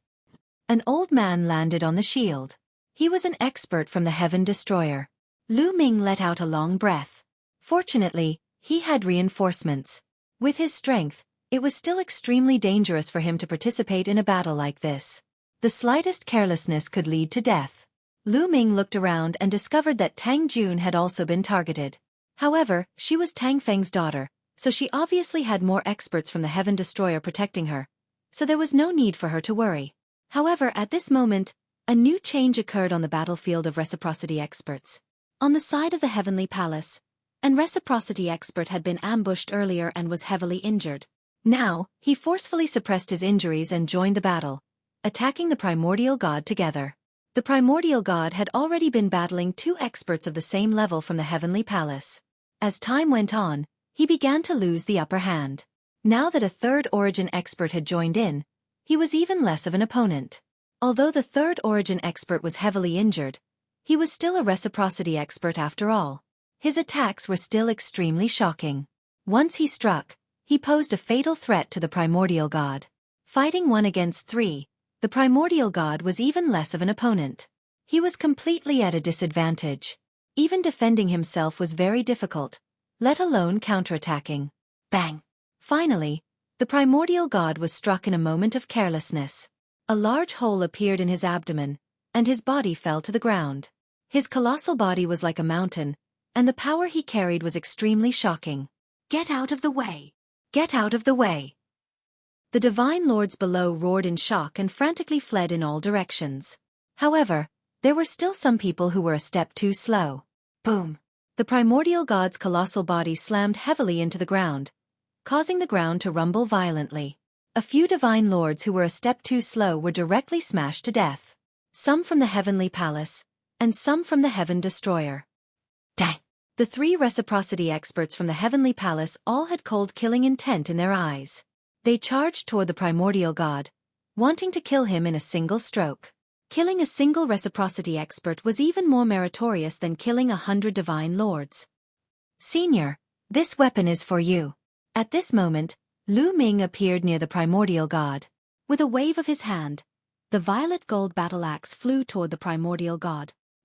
An old man landed on the shield. He was an expert from the Heaven Destroyer. Lu Ming let out a long breath. Fortunately, he had reinforcements. With his strength, it was still extremely dangerous for him to participate in a battle like this. The slightest carelessness could lead to death. Lu Ming looked around and discovered that Tang Jun had also been targeted. However, she was Tang Feng's daughter, so she obviously had more experts from the Heaven Destroyer protecting her, so there was no need for her to worry. However, at this moment, a new change occurred on the battlefield of reciprocity experts. On the side of the Heavenly Palace, an reciprocity expert had been ambushed earlier and was heavily injured. Now, he forcefully suppressed his injuries and joined the battle, attacking the primordial god together. The primordial god had already been battling 2 experts of the same level from the Heavenly Palace. As time went on, he began to lose the upper hand. Now that a 3rd origin expert had joined in, he was even less of an opponent. Although the 3rd origin expert was heavily injured, he was still a reciprocity expert after all. His attacks were still extremely shocking. Once he struck, he posed a fatal threat to the primordial god. Fighting 1 against 3, the primordial god was even less of an opponent. He was completely at a disadvantage. Even defending himself was very difficult, let alone counterattacking. Bang! Finally, the primordial god was struck in a moment of carelessness. A large hole appeared in his abdomen, and his body fell to the ground. His colossal body was like a mountain, and the power he carried was extremely shocking. Get out of the way! Get out of the way! The divine lords below roared in shock and frantically fled in all directions. However, there were still some people who were a step too slow. Boom! The primordial god's colossal body slammed heavily into the ground, causing the ground to rumble violently. A few divine lords who were a step too slow were directly smashed to death. Some from the Heavenly Palace, and some from the Heaven Destroyer. Dang! The 3 reciprocity experts from the Heavenly Palace all had cold killing intent in their eyes. They charged toward the primordial god, wanting to kill him in a single stroke. Killing a single reciprocity expert was even more meritorious than killing 100 divine lords. Senior, this weapon is for you. At this moment, Lu Ming appeared near the primordial god. With a wave of his hand, the violet gold battle axe flew toward the primordial god.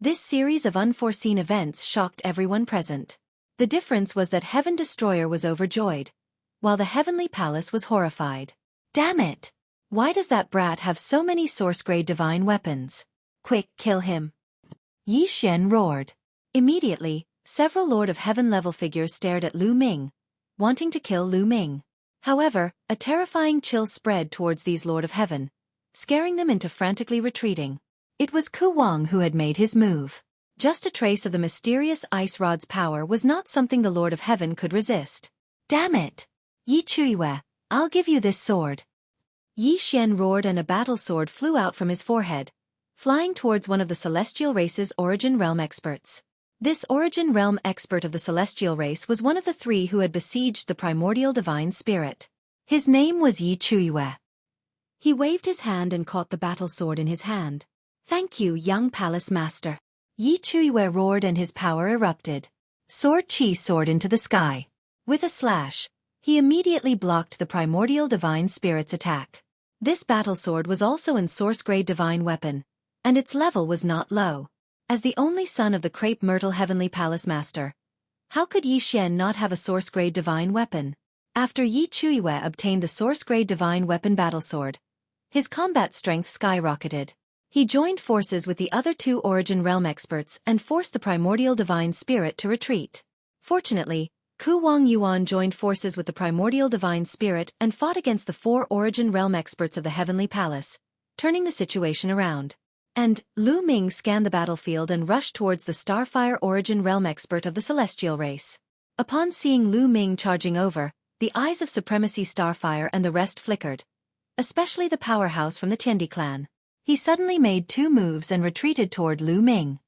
This series of unforeseen events shocked everyone present. The difference was that Heaven Destroyer was overjoyed, while the Heavenly Palace was horrified. Damn it! Why does that brat have so many source-grade divine weapons? Quick, kill him! Yi Xian roared. Immediately, several Lord of Heaven-level figures stared at Lu Ming, wanting to kill Lu Ming. However, a terrifying chill spread towards these Lord of Heaven, scaring them into frantically retreating. It was Ku Wang who had made his move. Just a trace of the mysterious ice rod's power was not something the Lord of Heaven could resist. Damn it! Yi Chuiwe, I'll give you this sword. Yi Xian roared and a battle sword flew out from his forehead, flying towards one of the Celestial Race's Origin Realm experts. This Origin Realm expert of the Celestial Race was one of the three who had besieged the primordial divine spirit. His name was Yi Chuiwe. He waved his hand and caught the battle sword in his hand. Thank you, young palace master. Yi Chuiwe roared and his power erupted. Sword Chi soared into the sky. With a slash, he immediately blocked the primordial divine spirit's attack. This battle sword was also in source-grade divine weapon, and its level was not low. As the only son of the Crepe Myrtle Heavenly Palace Master, how could Yi Xian not have a source-grade divine weapon? After Yi Chuiwe obtained the source-grade divine weapon battle sword, his combat strength skyrocketed. He joined forces with the other two Origin Realm experts and forced the primordial divine spirit to retreat. Fortunately, Ku Wang Yuan joined forces with the primordial divine spirit and fought against the four Origin Realm experts of the Heavenly Palace, turning the situation around. And Lu Ming scanned the battlefield and rushed towards the Starfire Origin Realm expert of the Celestial Race. Upon seeing Lu Ming charging over, the eyes of Supremacy Starfire and the rest flickered, especially the powerhouse from the Tiandi clan. He suddenly made two moves and retreated toward Lu Ming.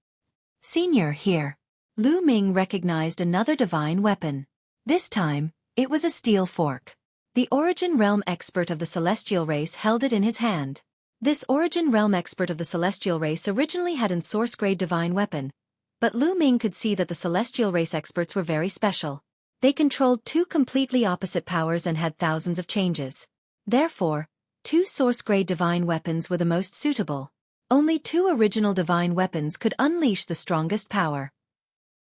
Senior, here. Lu Ming recognized another divine weapon. This time, it was a steel fork. The Origin Realm expert of the Celestial Race held it in his hand. This Origin Realm expert of the Celestial Race originally had an source-grade divine weapon, but Lu Ming could see that the Celestial Race experts were very special. They controlled two completely opposite powers and had thousands of changes. Therefore, two source-grade divine weapons were the most suitable. Only two original divine weapons could unleash the strongest power.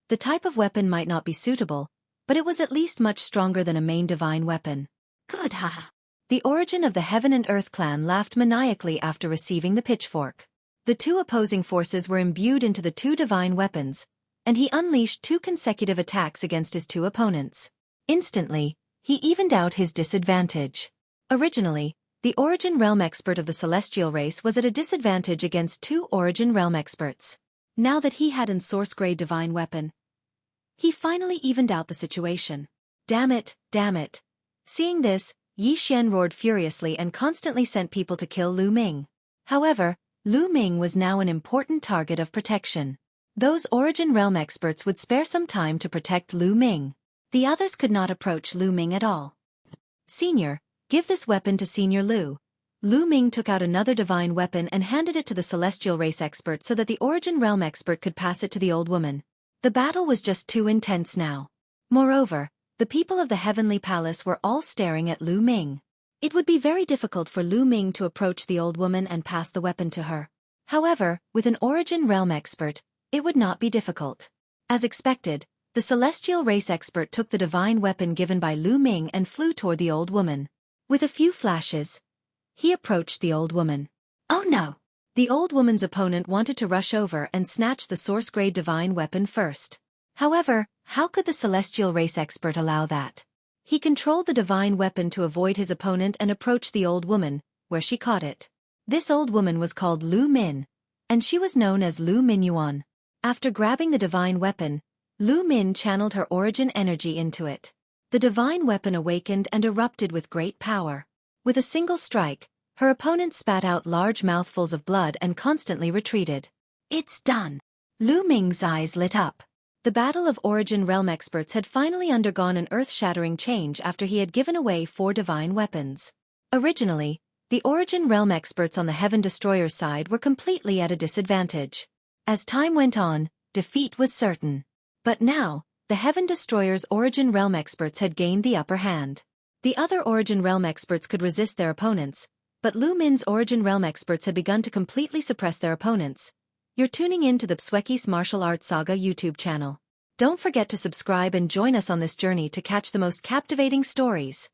The type of weapon might not be suitable, but it was at least much stronger than a main divine weapon. Good haha. The Origin of the Heaven and Earth clan laughed maniacally after receiving the pitchfork. The two opposing forces were imbued into the two divine weapons, and he unleashed two consecutive attacks against his two opponents. Instantly, he evened out his disadvantage. Originally, the Origin Realm expert of the Celestial Race was at a disadvantage against two Origin Realm experts. Now that he had an source-grade divine weapon, he finally evened out the situation. Damn it, damn it. Seeing this, Yi Xian roared furiously and constantly sent people to kill Lu Ming. However, Lu Ming was now an important target of protection. Those Origin Realm experts would spare some time to protect Lu Ming. The others could not approach Lu Ming at all. Senior, give this weapon to Senior Lu. Lu Ming took out another divine weapon and handed it to the Celestial Race expert so that the Origin Realm expert could pass it to the old woman. The battle was just too intense now. Moreover, the people of the Heavenly Palace were all staring at Lu Ming. It would be very difficult for Lu Ming to approach the old woman and pass the weapon to her. However, with an Origin Realm expert, it would not be difficult. As expected, the Celestial Race expert took the divine weapon given by Lu Ming and flew toward the old woman. With a few flashes, he approached the old woman. Oh no! The old woman's opponent wanted to rush over and snatch the source-grade divine weapon first. However, how could the Celestial Race expert allow that? He controlled the divine weapon to avoid his opponent and approached the old woman, where she caught it. This old woman was called Lu Min, and she was known as Lu Minyuan. After grabbing the divine weapon, Lu Min channeled her origin energy into it. The divine weapon awakened and erupted with great power. With a single strike, her opponent spat out large mouthfuls of blood and constantly retreated. It's done! Lu Ming's eyes lit up. The battle of Origin Realm experts had finally undergone an earth-shattering change after he had given away 4 divine weapons. Originally, the Origin Realm experts on the Heaven Destroyer's side were completely at a disadvantage. As time went on, defeat was certain. But now, the Heaven Destroyer's Origin Realm experts had gained the upper hand. The other Origin Realm experts could resist their opponents, but Lu Min's Origin Realm experts had begun to completely suppress their opponents, You're tuning in to the Xueqi's Martial Arts Saga YouTube channel. Don't forget to subscribe and join us on this journey to catch the most captivating stories.